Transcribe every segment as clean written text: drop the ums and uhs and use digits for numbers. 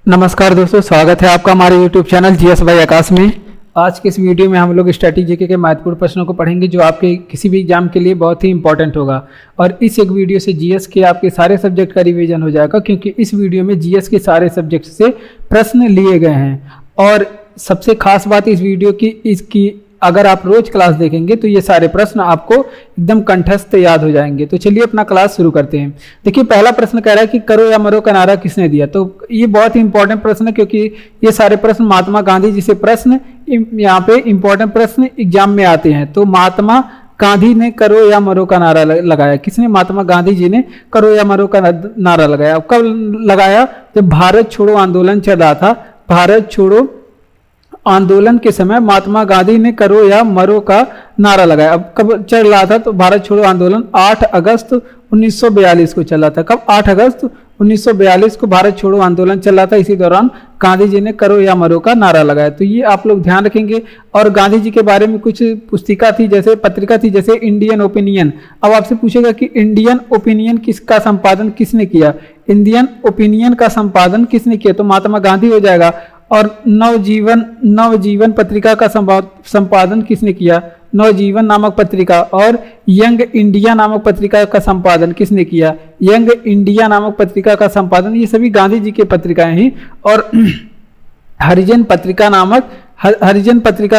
नमस्कार दोस्तों, स्वागत है आपका हमारे YouTube चैनल जीएस बाय आकाश में। आज के इस वीडियो में हम लोग स्ट्रैटेजी के महत्वपूर्ण प्रश्नों को पढ़ेंगे जो आपके किसी भी एग्जाम के लिए बहुत ही इंपॉर्टेंट होगा। और इस एक वीडियो से जीएस के आपके सारे सब्जेक्ट का रिवीजन हो जाएगा, क्योंकि इस वीडियो में जीएस के सारे सब्जेक्ट से प्रश्न लिए गए हैं। और सबसे खास बात इस वीडियो की इसकी, अगर आप रोज क्लास देखेंगे तो ये सारे प्रश्न आपको एकदम कंठस्थ याद हो जाएंगे। तो चलिए अपना क्लास शुरू करते हैं। देखिए, पहला प्रश्न कह रहा है कि करो या मरो का नारा किसने दिया। तो ये बहुत ही इंपॉर्टेंट प्रश्न है, क्योंकि ये सारे प्रश्न महात्मा गांधी जी से प्रश्न यहाँ पे इंपॉर्टेंट प्रश्न एग्जाम में आते हैं। तो महात्मा गांधी ने करो या मरो का नारा लगाया। किसने? महात्मा गांधी जी ने करो या मरो का नारा लगाया। कब लगाया? जब भारत छोड़ो आंदोलन चल रहा था। भारत छोड़ो आंदोलन के समय महात्मा गांधी ने करो या मरो का नारा लगाया। अब कब चल रहा था? तो भारत छोड़ो आंदोलन 8 अगस्त 1942 को चल रहा था। कब? 8 अगस्त 1942 को भारत छोड़ो आंदोलन चल रहा था। इसी दौरान गांधी जी ने करो या मरो का नारा लगाया। तो ये आप लोग ध्यान रखेंगे। और गांधी जी के बारे में कुछ पुस्तिका थी, जैसे पत्रिका थी, जैसे इंडियन ओपिनियन। अब आपसे पूछेगा कि इंडियन ओपिनियन किसका संपादन किसने किया? इंडियन ओपिनियन का संपादन किसने किया? तो महात्मा गांधी हो जाएगा। और नवजीवन पत्रिका का संपादन किसने किया? नवजीवन नामक पत्रिका। और यंग इंडिया नामक पत्रिका का संपादन किसने किया? यंग इंडिया नामक पत्रिका का संपादन, ये सभी गांधी जी की पत्रिकाएं ही। और हरिजन पत्रिका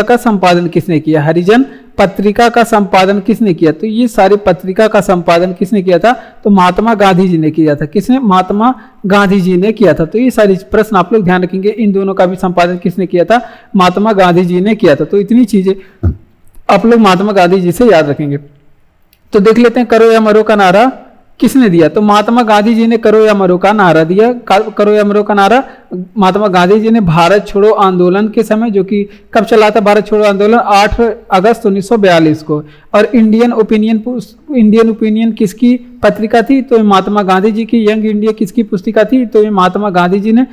का संपादन किसने किया? हरिजन पत्रिका का संपादन किसने किया? तो ये सारी पत्रिका का संपादन किसने किया था? तो महात्मा गांधी जी ने किया था। किसने? महात्मा गांधी जी ने किया था। तो ये सारी प्रश्न आप लोग ध्यान रखेंगे। इन दोनों का भी संपादन किसने किया था? महात्मा गांधी जी ने किया था। तो इतनी चीजें आप लोग महात्मा गांधी जी से याद रखेंगे। तो देख लेते हैं, करो या मरो का नारा किसने दिया। तो महात्मा गांधी जी ने करो या मरो का नारा दिया। करो या मरो का नारा महात्मा गांधी जी ने भारत छोड़ो आंदोलन के समय, जो कि कब चला था भारत छोड़ो आंदोलन? 8 अगस्त 1942 को। और इंडियन ओपिनियन किसकी पत्रिका थी? तो महात्मा गांधी जी की। यंग इंडिया किसकी पुस्तिका थी? तो ये महात्मा गांधी जी ने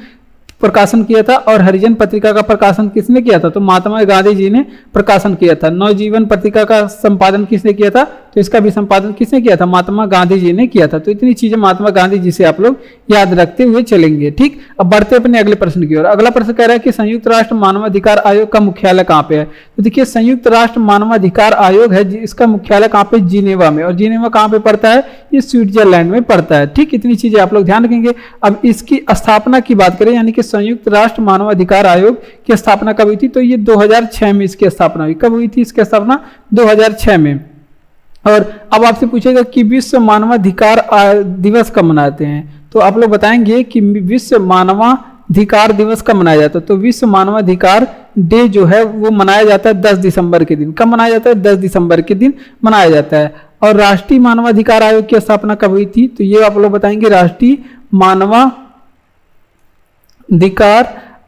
प्रकाशन किया था। और हरिजन पत्रिका का प्रकाशन किसने किया था? तो महात्मा गांधी जी ने प्रकाशन किया था। नवजीवन पत्रिका का संपादन किसने किया था? तो इसका भी संपादन किसने किया था? महात्मा गांधी जी ने किया था। तो इतनी चीजें महात्मा गांधी जी से आप लोग याद रखते हुए चलेंगे। ठीक, अब बढ़ते अपने अगले प्रश्न की ओर। अगला प्रश्न कह रहा है कि संयुक्त राष्ट्र मानवाधिकार आयोग का मुख्यालय कहाँ पे है। तो देखिए, संयुक्त राष्ट्र मानवाधिकार आयोग है, इसका मुख्यालय कहाँ पे? जिनेवा में। और जिनेवा कहाँ पे पड़ता है? ये स्विट्जरलैंड में पड़ता है। ठीक, इतनी चीजें आप लोग ध्यान रखेंगे। अब इसकी स्थापना की बात करें, यानी कि संयुक्त राष्ट्र मानवाधिकार आयोग की स्थापना कब हुई थी? तो ये 2006 में इसकी स्थापना हुई। कब हुई थी इसकी स्थापना? 2006 में। और अब आपसे पूछेगा कि विश्व मानवाधिकार दिवस कब मनाते हैं। तो आप लोग बताएंगे कि विश्व मानवाधिकार दिवस कब मनाया जाता है। तो विश्व मानवाधिकार डे जो है वो मनाया जाता है 10 दिसंबर के दिन। कब मनाया जाता है? 10 दिसंबर के दिन मनाया जाता है। और राष्ट्रीय मानवाधिकार आयोग की स्थापना कब हुई थी? तो ये आप लोग बताएंगे, राष्ट्रीय मानवाधिकार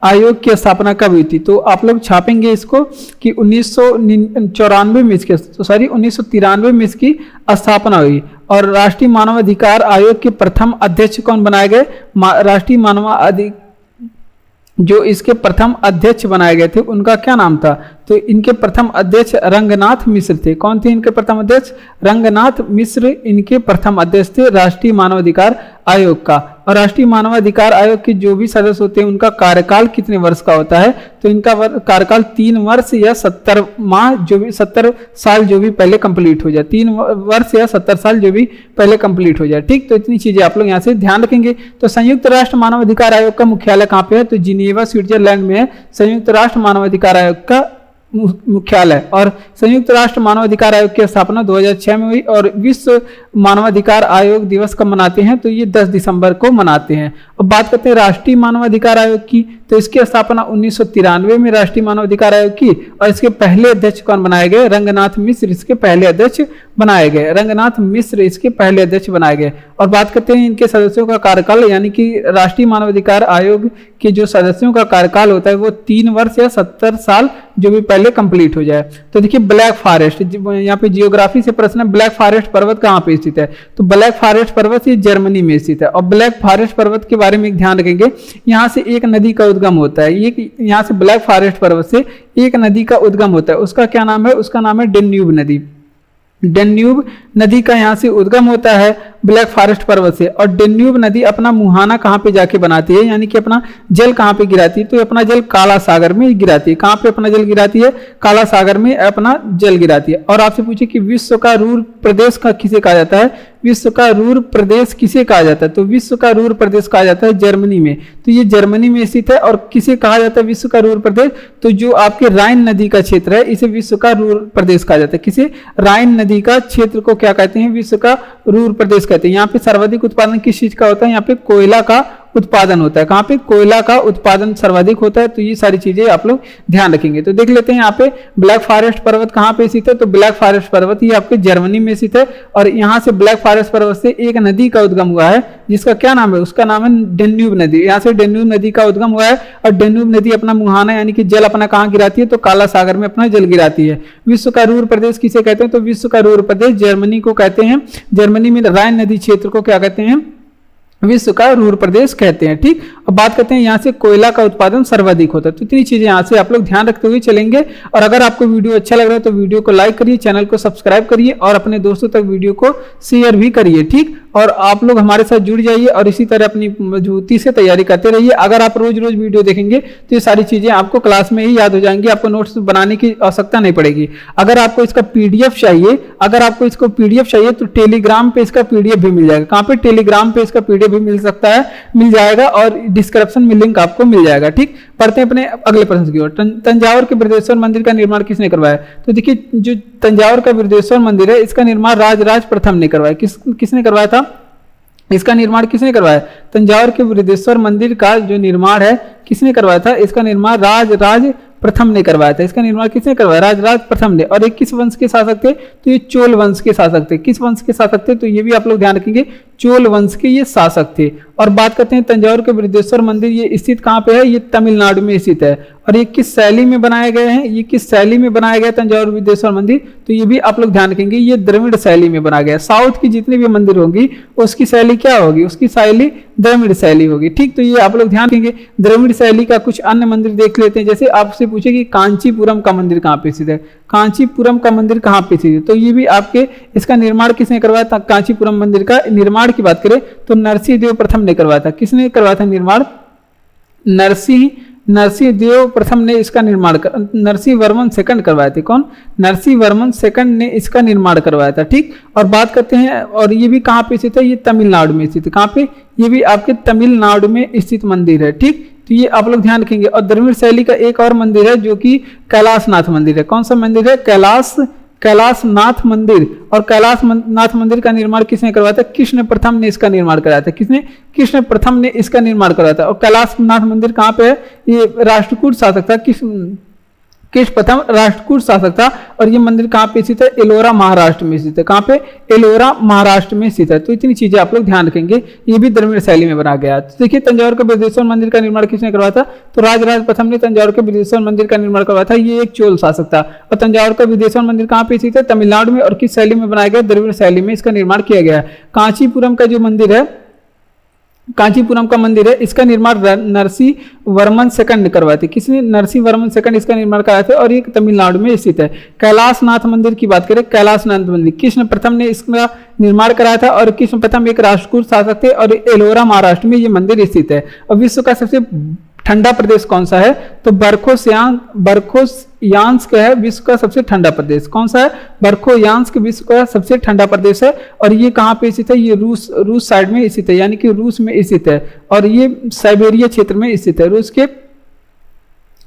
आयोग की स्थापना कब हुई थी। तो आप लोग छापेंगे इसको कि 1993 में इसके 1993 में इसकी स्थापना हुई। और राष्ट्रीय मानवाधिकार आयोग के प्रथम अध्यक्ष कौन बनाए गए? राष्ट्रीय मानवाधिकार जो इसके प्रथम अध्यक्ष बनाए गए थे उनका क्या नाम था? तो इनके प्रथम अध्यक्ष रंगनाथ मिश्र थे। कौन थे इनके प्रथम अध्यक्ष? रंगनाथ मिश्र इनके प्रथम अध्यक्ष थे राष्ट्रीय मानवाधिकार आयोग का। और राष्ट्रीय मानवाधिकार आयोग के जो भी सदस्य होते हैं उनका कार्यकाल कितने वर्ष का होता है? तो इनका कार्यकाल 3 वर्ष या 70 माह, जो भी 70 साल जो भी पहले कंप्लीट हो जाए। 3 वर्ष या 70 साल जो भी पहले कंप्लीट हो जाए। ठीक, तो इतनी चीजें आप लोग यहाँ से ध्यान रखेंगे। तो संयुक्त राष्ट्र मानवाधिकार आयोग का मुख्यालय कहाँ पे है? तो जिनेवा स्विट्जरलैंड में है संयुक्त राष्ट्र मानवाधिकार आयोग का मुख्यालय। और संयुक्त राष्ट्र मानवाधिकार आयोग की स्थापना 2006 में हुई। और विश्व मानवाधिकार आयोग दिवस कब मनाते हैं? तो ये 10 दिसंबर को मनाते हैं। अब बात करते हैं राष्ट्रीय मानवाधिकार आयोग की। तो इसकी स्थापना 1993 में राष्ट्रीय मानवाधिकार आयोग की। और इसके पहले अध्यक्ष कौन बनाए गए? रंगनाथ मिश्र इसके पहले अध्यक्ष बनाए गए। रंगनाथ मिश्र इसके पहले अध्यक्ष बनाए गए। और बात करते हैं इनके सदस्यों का कार्यकाल, यानी कि राष्ट्रीय मानवाधिकार आयोग के जो सदस्यों का कार्यकाल होता है वो 3 वर्ष या 70 साल जो भी पहले कंप्लीट हो जाए। तो देखिए, ब्लैक फॉरेस्ट, यहाँ पे जियोग्राफी से प्रश्न है, ब्लैक फॉरेस्ट पर्वत कहाँ पे स्थित है? तो ब्लैक फॉरेस्ट पर्वत ये जर्मनी में स्थित है। और ब्लैक फॉरेस्ट पर्वत के बारे में ध्यान रखेंगे, यहाँ से एक नदी का उद्गम होता है। ये यहाँ से ब्लैक फॉरेस्ट पर्वत से एक नदी का उद्गम होता है। उसका क्या नाम है? उसका नाम है डेन्यूब नदी। डेन्यूब नदी का यहाँ से उद्गम होता है। ब्लैक फॉरेस्ट पर्वत से। और डेन्यूब नदी अपना मुहाना कहाँ पे जाके बनाती है, यानी कि अपना जल कहाँ पे गिराती है, तो अपना जल काला सागर में गिराती है। कहाँ पे अपना जल गिराती है, काला सागर में अपना जल गिराती है। और आपसे पूछे कि विश्व का रूर प्रदेश का किसे कहा जाता है, विश्व का रूर प्रदेश किसे कहा जाता है, तो विश्व का रूर प्रदेश कहा जाता है जर्मनी में। तो ये जर्मनी में स्थित है। और किसे कहा जाता है विश्व का रूर प्रदेश, तो जो आपके राइन नदी का क्षेत्र है इसे विश्व का रूर प्रदेश कहा जाता है। किसे, राइन नदी का क्षेत्र को क्या कहते हैं, विश्व का रूर प्रदेश कहते हैं। यहाँ पे सर्वाधिक उत्पादन किस चीज का होता है, यहाँ पे कोयला का उत्पादन होता है। कहाँ पे, कोयला का उत्पादन सर्वाधिक होता है। तो ये सारी चीजें आप लोग ध्यान रखेंगे। तो देख लेते हैं यहाँ पे ब्लैक फॉरेस्ट पर्वत कहाँ पे स्थित है, तो ब्लैक फॉरेस्ट पर्वत ये आपके जर्मनी में स्थित है। और यहाँ से ब्लैक फॉरेस्ट पर्वत से एक नदी का उद्गम हुआ है जिसका क्या नाम है, उसका नाम है डेन्यूब नदी। यहाँ से डेन्यूब नदी का उद्गम हुआ है। और डेन्यूब नदी अपना मुहाना यानी कि जल अपना कहाँ गिराती है, तो काला सागर में अपना जल गिराती है। विश्व का रूर प्रदेश किसे कहते हैं, तो विश्व का रूर प्रदेश जर्मनी को कहते हैं। जर्मनी में राइन नदी क्षेत्र को क्या कहते हैं, विश्व का रूर प्रदेश कहते हैं। ठीक, अब बात करते हैं यहाँ से कोयला का उत्पादन सर्वाधिक होता है। तो इतनी चीजें यहाँ से आप लोग ध्यान रखते हुए चलेंगे। और अगर आपको वीडियो अच्छा लग रहा है तो वीडियो को लाइक करिए, चैनल को सब्सक्राइब करिए और अपने दोस्तों तक वीडियो को शेयर भी करिए। ठीक, और आप लोग हमारे साथ जुड़ जाइए और इसी तरह अपनी मजबूती से तैयारी करते रहिए। अगर आप रोज रोज वीडियो देखेंगे तो ये सारी चीजें आपको क्लास में ही याद हो जाएंगी, आपको नोट्स बनाने की आवश्यकता नहीं पड़ेगी। अगर आपको इसका पीडीएफ चाहिए, तो टेलीग्राम पे इसका पीडीएफ भी मिल जाएगा। कहाँ पे, टेलीग्राम पे इसका पीडीएफ भी मिल जाएगा और डिस्क्रिप्शन में लिंक आपको मिल जाएगा। ठीक, पढ़ते हैं अपने अगले प्रश्न की ओर। तंजावुर के बृहदेश्वर मंदिर का निर्माण किसने करवाया, तो देखिए जो तंजावुर का बृहदेश्वर मंदिर है इसका निर्माण राजराज प्रथम ने करवाया। किसने करवाया था, इसका निर्माण किसने करवाया, तंजावुर के बृहदेश्वर मंदिर का जो निर्माण है किसने करवाया था, इसका निर्माण राजराज प्रथम ने करवाया था। इसका निर्माण किसने करवाया, राजराज प्रथम ने। और ये किस वंश के शासक थे, तो ये चोल वंश के शासक थे। किस वंश के शासक थे, तो ये भी आप लोग ध्यान रखेंगे, चोल वंश के ये शासक थे। और बात करते हैं तंजावुर के बृहदेश्वर मंदिर, ये स्थित कहाँ पे है, ये तमिलनाडु में स्थित है। और ये किस शैली में बनाए गए हैं, ये किस शैली में बनाया गया तंजावुर बृहदेश्वर मंदिर, तो ये भी आप लोग ध्यान रखेंगे, ये द्रविड़ शैली में बनाया गया। साउथ की जितनी भी मंदिर होंगी उसकी शैली क्या होगी, उसकी शैली द्रविड़ शैली होगी। ठीक, तो ये आप लोग ध्यान रखेंगे। द्रविड़ शैली का कुछ अन्य मंदिर देख लेते हैं। जैसे आपसे पूछे कि कांचीपुरम का मंदिर कहाँ पे स्थित है, कांचीपुरम का मंदिर कहाँ पे स्थित है, तो ये भी आपके इसका निर्माण किसने करवाया था, कांचीपुरम मंदिर का निर्माण की बात करें तो नरसिंह देव प्रथम ने करवाया था। किसने करवाया था निर्माण, नरसिंह देव प्रथम ने इसका निर्माण नरसिंह वर्मन सेकंड करवाए थे। कौन, नरसिंह वर्मन सेकंड ने इसका निर्माण करवाया था। ठीक, और बात करते हैं, और ये भी कहाँ पे स्थित है, ये तमिलनाडु में स्थित है। कहाँ पे, ये भी आपके तमिलनाडु में स्थित मंदिर है। ठीक, तो ये आप लोग ध्यान रखेंगे। और द्रविड़ शैली का एक और मंदिर है जो कि कैलाशनाथ मंदिर है। कौन सा मंदिर है, कैलाशनाथ मंदिर। और कैलाशनाथ मंदिर का निर्माण किसने करवाया था, कृष्ण प्रथम ने इसका निर्माण कराया था। किसने, कृष्ण प्रथम ने इसका निर्माण कराया था। और कैलाशनाथ मंदिर कहाँ पे है, ये राष्ट्रकूट शासक था, कृष्ण प्रथम राष्ट्रकूट शासक था। और ये मंदिर कहाँ पे स्थित है, एलोरा महाराष्ट्र में स्थित है। कहाँ पे, एलोरा महाराष्ट्र में स्थित है। तो इतनी चीजें आप लोग ध्यान रखेंगे, ये भी द्रविड़ शैली में बना गया। तो देखिए तंजावुर के बृहदेश्वर मंदिर का निर्माण किसने करवाया था, तो राजराज प्रथम ने तंजावुर के बृहदेश्वर मंदिर का निर्माण करवाया था। ये एक चोल शासक था। और तंजावुर का बृहदेश्वर मंदिर कहाँ पे स्थित है, तमिलनाडु में। और किस शैली में बनाया गया, द्रविड़ शैली में इसका निर्माण किया गया। कांचीपुरम का जो मंदिर है, कांचीपुरम का मंदिर है, इसका निर्माण नरसिंह वर्मन सेकंड ने करवाए थे। किसने, नरसिंह वर्मन सेकंड इसका निर्माण कराए थे। और ये तमिलनाडु में स्थित है। कैलाशनाथ मंदिर की बात करें, कैलाशनाथ मंदिर कृष्ण प्रथम ने इसका निर्माण कराया था। और कृष्ण प्रथम एक राष्ट्रकूट शासक थे। और एलोरा महाराष्ट्र में ये मंदिर स्थित है। और विश्व का सबसे ठंडा प्रदेश कौन सा है, तो बरखोयांस्क है विश्व का सबसे ठंडा प्रदेश। कौन सा है, बरखोयांस्क विश्व का सबसे ठंडा प्रदेश है। और ये कहाँ पे स्थित है, ये रूस साइड में स्थित है, यानी कि रूस में स्थित है। और ये साइबेरिया क्षेत्र में स्थित है, रूस के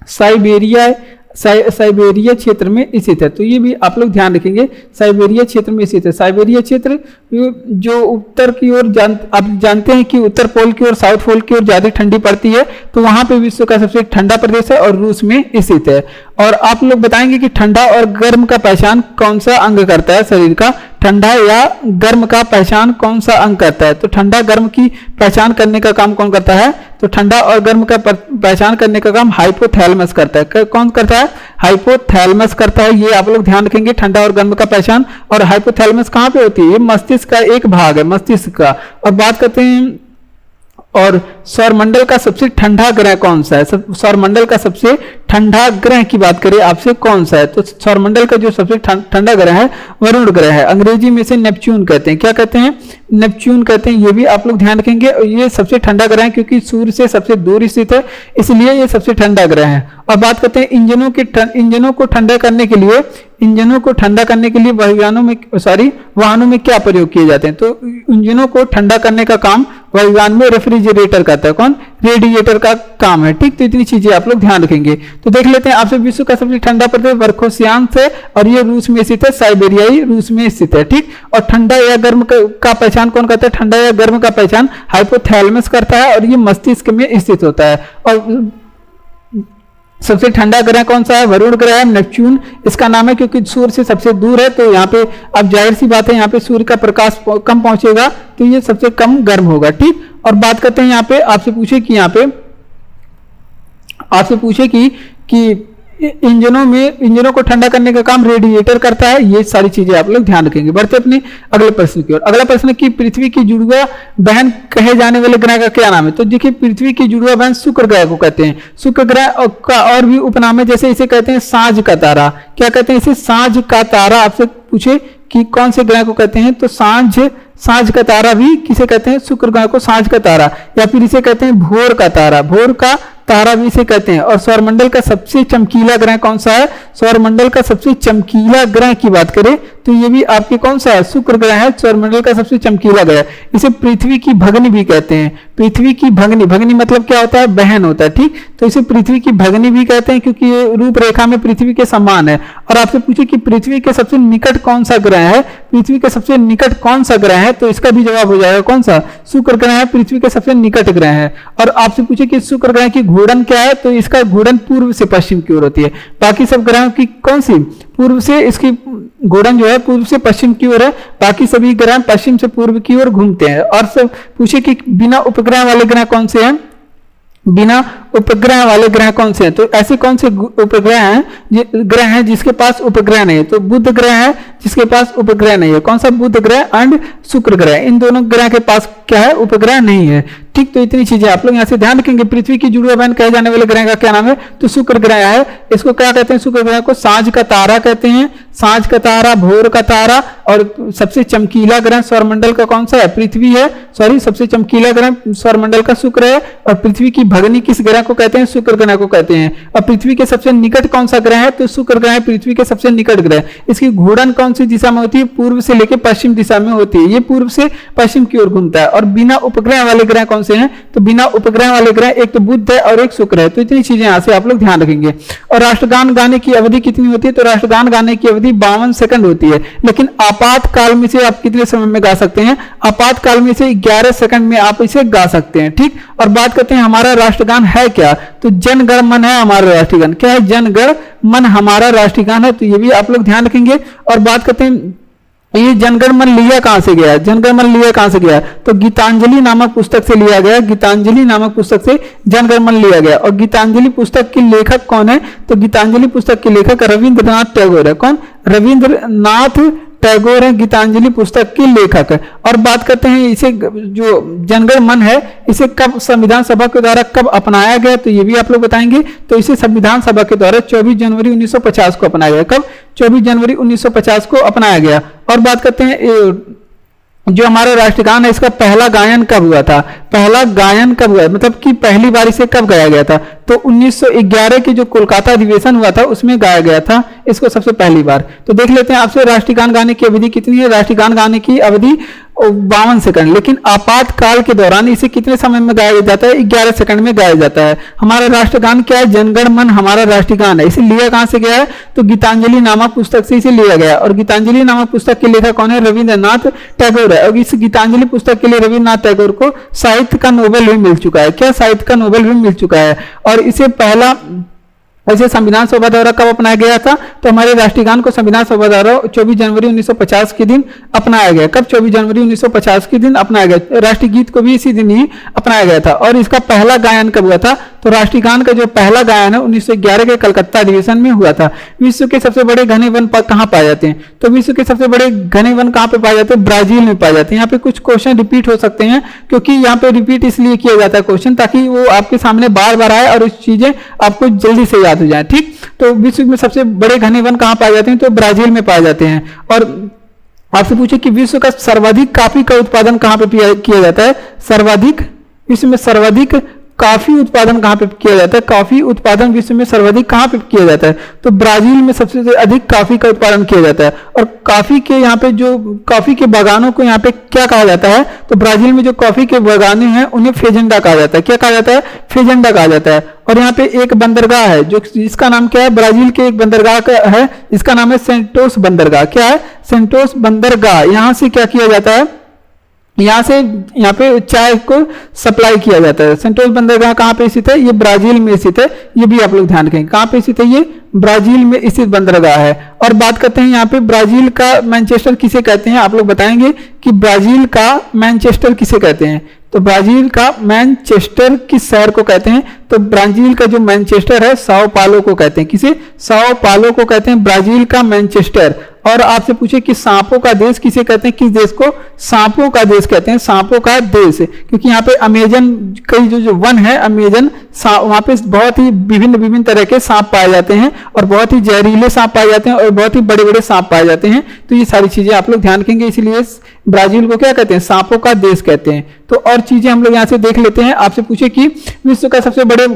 साइबेरिया क्षेत्र में स्थित है। तो ये भी आप लोग ध्यान रखेंगे, साइबेरिया क्षेत्र में स्थित है। साइबेरिया क्षेत्र जो उत्तर की ओर आप जानते हैं कि उत्तर पोल की ओर, साउथ पोल की ओर ज्यादा ठंडी पड़ती है, तो वहां पे विश्व का सबसे ठंडा प्रदेश है और रूस में स्थित है। और आप लोग बताएंगे कि ठंडा और गर्म का पहचान कौन सा अंग करता है शरीर का, ठंडा या गर्म का पहचान कौन सा अंग करता है, तो ठंडा गर्म की पहचान करने का काम कौन करता है, तो ठंडा और गर्म का पहचान करने का काम हाइपोथैलेमस करता है। कौन करता है, हाइपोथैलेमस करता है। ये आप लोग ध्यान रखेंगे, ठंडा और गर्म का पहचान। और हाइपोथैलेमस कहाँ पे होती है, ये मस्तिष्क का एक भाग है, मस्तिष्क का। और बात करते हैं और सौरमंडल का सबसे ठंडा ग्रह कौन सा है? सौरमंडल का सबसे ठंडा ग्रह की बात करें आपसे कौन सा है? तो सौरमंडल का जो सबसे ठंडा ग्रह है वरुण ग्रह है। अंग्रेजी में से नेपच्यून कहते हैं। क्या कहते हैं? नेपच्यून कहते हैं। ये भी आप लोग ध्यान रखेंगे। ये सबसे ठंडा ग्रह है क्योंकि सूर्य से सबसे दूर स्थित है, इसलिए ये सबसे ठंडा ग्रह है। और बात करते हैं इंजनों को ठंडा करने के लिए वाहनों में क्या प्रयोग किए जाते हैं? तो इंजनों को ठंडा करने का काम वायुयान में रेफ्रिजरेटर करता है। कौन? रेडिएटर का काम है। ठीक, तो इतनी चीजें आप लोग ध्यान रखेंगे। तो देख लेते हैं आपसे विश्व का सबसे ठंडा प्रदेश वर्खोसियांस है और ये रूस में स्थित है, साइबेरियाई रूस में स्थित है। ठीक, और ठंडा या गर्म का पहचान कौन करता है? ठंडा या गर्म का पहचान हाइपोथैलेमस करता है और ये मस्तिष्क में स्थित होता है। और सबसे ठंडा ग्रह कौन सा है? वरुण ग्रह है, नेपच्यून इसका नाम है क्योंकि सूर्य से सबसे दूर है। तो यहाँ पे अब जाहिर सी बात है यहाँ पे सूर्य का प्रकाश कम पहुंचेगा तो ये सबसे कम गर्म होगा। ठीक, और बात करते हैं यहाँ पे आपसे पूछे कि इंजनों को ठंडा करने का काम रेडिएटर करता है। ये सारी चीजें आप लोग ध्यान रखेंगे। बढ़ते अपने अगले प्रश्न की ओर। अगला प्रश्न कि पृथ्वी की जुड़वा बहन कहे जाने वाले ग्रह का क्या नाम है? तो देखिए पृथ्वी की जुड़वा बहन शुक्र ग्रह को कहते हैं। शुक्र ग्रह का और भी उपनाम है, जैसे इसे कहते हैं साँझ का तारा। क्या कहते हैं इसे? साँझ का तारा। आपसे पूछे कि कौन से ग्रह को कहते हैं? तो साँझ का तारा भी किसे कहते हैं? शुक्र ग्रह को साँझ का तारा, या फिर इसे कहते हैं भोर का तारा भी इसे कहते हैं। और सौरमंडल का सबसे चमकीला ग्रह कौन सा है? सौरमंडल का सबसे चमकीला ग्रह की बात करें तो ये भी आपके कौन सा है? शुक्र ग्रह है, सौरमंडल का सबसे चमकीला ग्रह। इसे पृथ्वी की भगनी भी कहते हैं। पृथ्वी की भगनी मतलब क्या होता है? बहन होता है। ठीक, तो इसे पृथ्वी की भगनी भी कहते हैं क्योंकि ये रूपरेखा में पृथ्वी के समान है। और आपसे पूछे कि पृथ्वी के सबसे निकट कौन सा ग्रह है? पृथ्वी के सबसे निकट कौन सा ग्रह है? तो इसका भी जवाब हो जाएगा कौन सा? शुक्र ग्रह है, पृथ्वी के सबसे निकट ग्रह है। और आपसे पूछे कि शुक्र ग्रह की घूर्णन क्या है? तो इसका घूर्णन पूर्व से पश्चिम की ओर होती है। बाकी सब ग्रहों की कौन सी? पूर्व से, इसकी घूर्णन जो है पूर्व से पश्चिम की ओर है। बाकी सभी ग्रह पश्चिम से पूर्व की ओर घूमते हैं। और सब पूछे कि बिना उपग्रह वाले ग्रह कौन से हैं? बिना उपग्रह वाले ग्रह कौन से हैं? तो ऐसे कौन से ग्रह हैं जिसके पास उपग्रह नहीं है? तो बुध ग्रह है जिसके पास उपग्रह नहीं है। कौन सा? बुध ग्रह एंड शुक्र ग्रह, इन दोनों ग्रह के पास क्या है? उपग्रह नहीं है। ठीक, तो इतनी चीजें आप लोग यहाँ से ध्यान रखेंगे। पृथ्वी की जुड़वा बहन कहे जाने वाले ग्रह का क्या नाम है? तो शुक्र ग्रह है। इसको क्या कहते हैं? शुक्र ग्रह को साँझ का तारा कहते हैं। साँझ का तारा, भोर का तारा। और सबसे चमकीला ग्रह सौरमंडल का कौन सा है? पृथ्वी है। सबसे चमकीला ग्रह सौरमंडल का शुक्र है। और पृथ्वी की भगनी किस ग्रह को कहते हैं? शुक्र ग्रह को कहते हैं। और पृथ्वी के सबसे निकट कौन सा ग्रह है? तो शुक्र ग्रह पृथ्वी के सबसे निकट ग्रह। इसकी घूर्णन कौन सी दिशा में होती है? पूर्व से लेकर पश्चिम दिशा में होती है। ये पूर्व से पश्चिम की ओर घूमता है। और बिना उपग्रह वाले ग्रह कौन से हैं? तो बिना उपग्रह वाले ग्रह एक तो बुध है और एक शुक्र है। तो इतनी चीजें यहाँ से आप लोग ध्यान रखेंगे। और राष्ट्रगान गाने की अवधि कितनी होती है? तो राष्ट्रगान गाने की अवधि 52 सेकंड होती है। लेकिन आपातकाल में से आप कितने समय में गा सकते हैं? आपातकाल में से 11 सेकंड में आप इसे गा सकते हैं। ठीक, और बात करते हैं हमारा राष्ट्रगान है क्या? तो जन गण मन है हमारा राष्ट्रगान। क्या है? जन गण मन हमारा राष्ट्रगान है। तो ये भी आप लोग ध्यान रखेंगे। और बात करते हैं ये जनगण मन लिया कहां से गया? जनगण मन लिया कहां से गया? तो गीतांजलि नामक पुस्तक से लिया गया। गीतांजलि नामक पुस्तक से जनगण मन लिया गया। और गीतांजलि पुस्तक के लेखक कौन है? तो गीतांजलि पुस्तक के लेखक रविंद्रनाथ टैगोर है। कौन? रविंद्रनाथ टैगोर है गीतांजलि पुस्तक के लेखक है। और बात करते हैं इसे जो जनगण मन है इसे कब संविधान सभा के द्वारा कब अपनाया गया? तो ये भी आप लोग बताएंगे। तो इसे संविधान सभा के द्वारा 24 जनवरी 1950 को अपनाया गया। कब? 24 जनवरी 1950 को अपनाया गया। और बात करते हैं जो हमारा राष्ट्रगान है इसका पहला गायन कब हुआ था? पहला गायन कब हुआ, मतलब कि पहली बार इसे कब गाया गया था? तो 1911 के जो कोलकाता अधिवेशन हुआ था उसमें गाया गया था इसको सबसे पहली बार। तो देख लेते हैं आपसे राष्ट्रगान गाने की अवधि कितनी है। राष्ट्रगान गाने की अवधि 52 सेकंड, लेकिन आपातकाल के दौरान इसे कितने समय में गाया जाता है? 11 सेकंड में गाया जाता है। हमारा राष्ट्रगान क्या है? जनगण मन हमारा राष्ट्रगान है। इसे लिया कहां से गया है? तो गीतांजलि नामक पुस्तक से इसे लिया गया। और गीतांजलि नामक पुस्तक के लेखक कौन है? रविंद्रनाथ टैगोर है। और इस गीतांजलि पुस्तक के लिए रविंद्रनाथ टैगोर को साहित्य का नोबेल भी मिल चुका है। क्या? साहित्य का नोबेल भी मिल चुका है। और इसे पहला ऐसे संविधान सभा द्वारा कब अपनाया गया था? तो हमारे राष्ट्रगान को संविधान सभा द्वारा 24 जनवरी 1950 के दिन अपनाया गया। कब? 24 जनवरी 1950 के दिन अपनाया गया। राष्ट्रीय गीत को भी इसी दिन ही अपनाया गया था। और इसका पहला गायन कब हुआ था? तो राष्ट्रीय गान का जो पहला गायन है 1911 के कलकत्ता अधिवेशन में हुआ था। विश्व के सबसे बड़े घने वन कहाँ पाए जाते हैं? तो विश्व के सबसे बड़े घने वन कहाँ पे पाए जाते हैं? ब्राजील में पाए जाते हैं। यहाँ पे कुछ क्वेश्चन रिपीट हो सकते हैं, क्योंकि यहाँ पे रिपीट इसलिए किया जाता है क्वेश्चन ताकि वो आपके सामने बार बार आए और उस चीजें आपको जल्दी से याद हो जाए। ठीक, तो विश्व में सबसे बड़े घने वन कहाँ पाए जाते हैं? तो ब्राजील में पाए जाते हैं। और आपसे पूछे कि विश्व का सर्वाधिक कॉफी का उत्पादन कहाँ पे किया जाता है? विश्व में सर्वाधिक कॉफी उत्पादन कहाँ पे किया जाता है? कॉफी उत्पादन विश्व में सर्वाधिक कहाँ पे किया जाता है? तो ब्राजील में सबसे अधिक कॉफी का उत्पादन किया जाता है। और कॉफी के यहाँ पे जो कॉफी के बागानों को यहाँ पे क्या कहा जाता है? तो ब्राजील में जो कॉफी के बागाने हैं उन्हें फेजेंडा कहा जाता है। क्या कहा जाता है? फेजेंडा कहा जाता है। और यहाँ पे एक बंदरगाह है जो जिसका नाम क्या है? ब्राजील के एक बंदरगाह का है, इसका नाम है सेंटोस बंदरगाह। क्या है? सेंटोस बंदरगाह। यहाँ से क्या किया जाता है? यहाँ पे चाय को सप्लाई किया जाता है। सेंटोस बंदरगाह कहाँ पे स्थित है? ये ब्राजील में स्थित है। ये भी आप लोग ध्यान रखेंगे, कहाँ पे स्थित है? ये ब्राजील में स्थित बंदरगाह है। और बात करते हैं यहाँ पे ब्राजील का मैनचेस्टर किसे कहते हैं? आप लोग बताएंगे कि ब्राजील का मैनचेस्टर किसे कहते हैं? तो ब्राजील का मैनचेस्टर किस शहर को कहते हैं? तो ब्राजील का जो मैनचेस्टर है साओ पालो को कहते हैं। किसे? साओ पालो को कहते हैं ब्राजील का मैनचेस्टर। और आपसे पूछे कि सांपों का देश किसे कहते हैं? किस देश को सांपों का देश कहते हैं? सांपों का देश, क्योंकि यहाँ पे अमेजन कई जो वन है अमेजन, वहां पे बहुत ही विभिन्न तरह के सांप पाए जाते हैं और बहुत ही जहरीले सांप पाए जाते हैं और बहुत ही बड़े बड़े सांप पाए जाते हैं। तो ये सारी चीजें आप लोग ध्यान रखेंगे, इसलिए ब्राजील को क्या कहते हैं? सांपों का देश कहते हैं। तो और चीजें हम लोग यहाँ से देख लेते हैं। आपसे पूछे कि विश्व का सबसे बड़े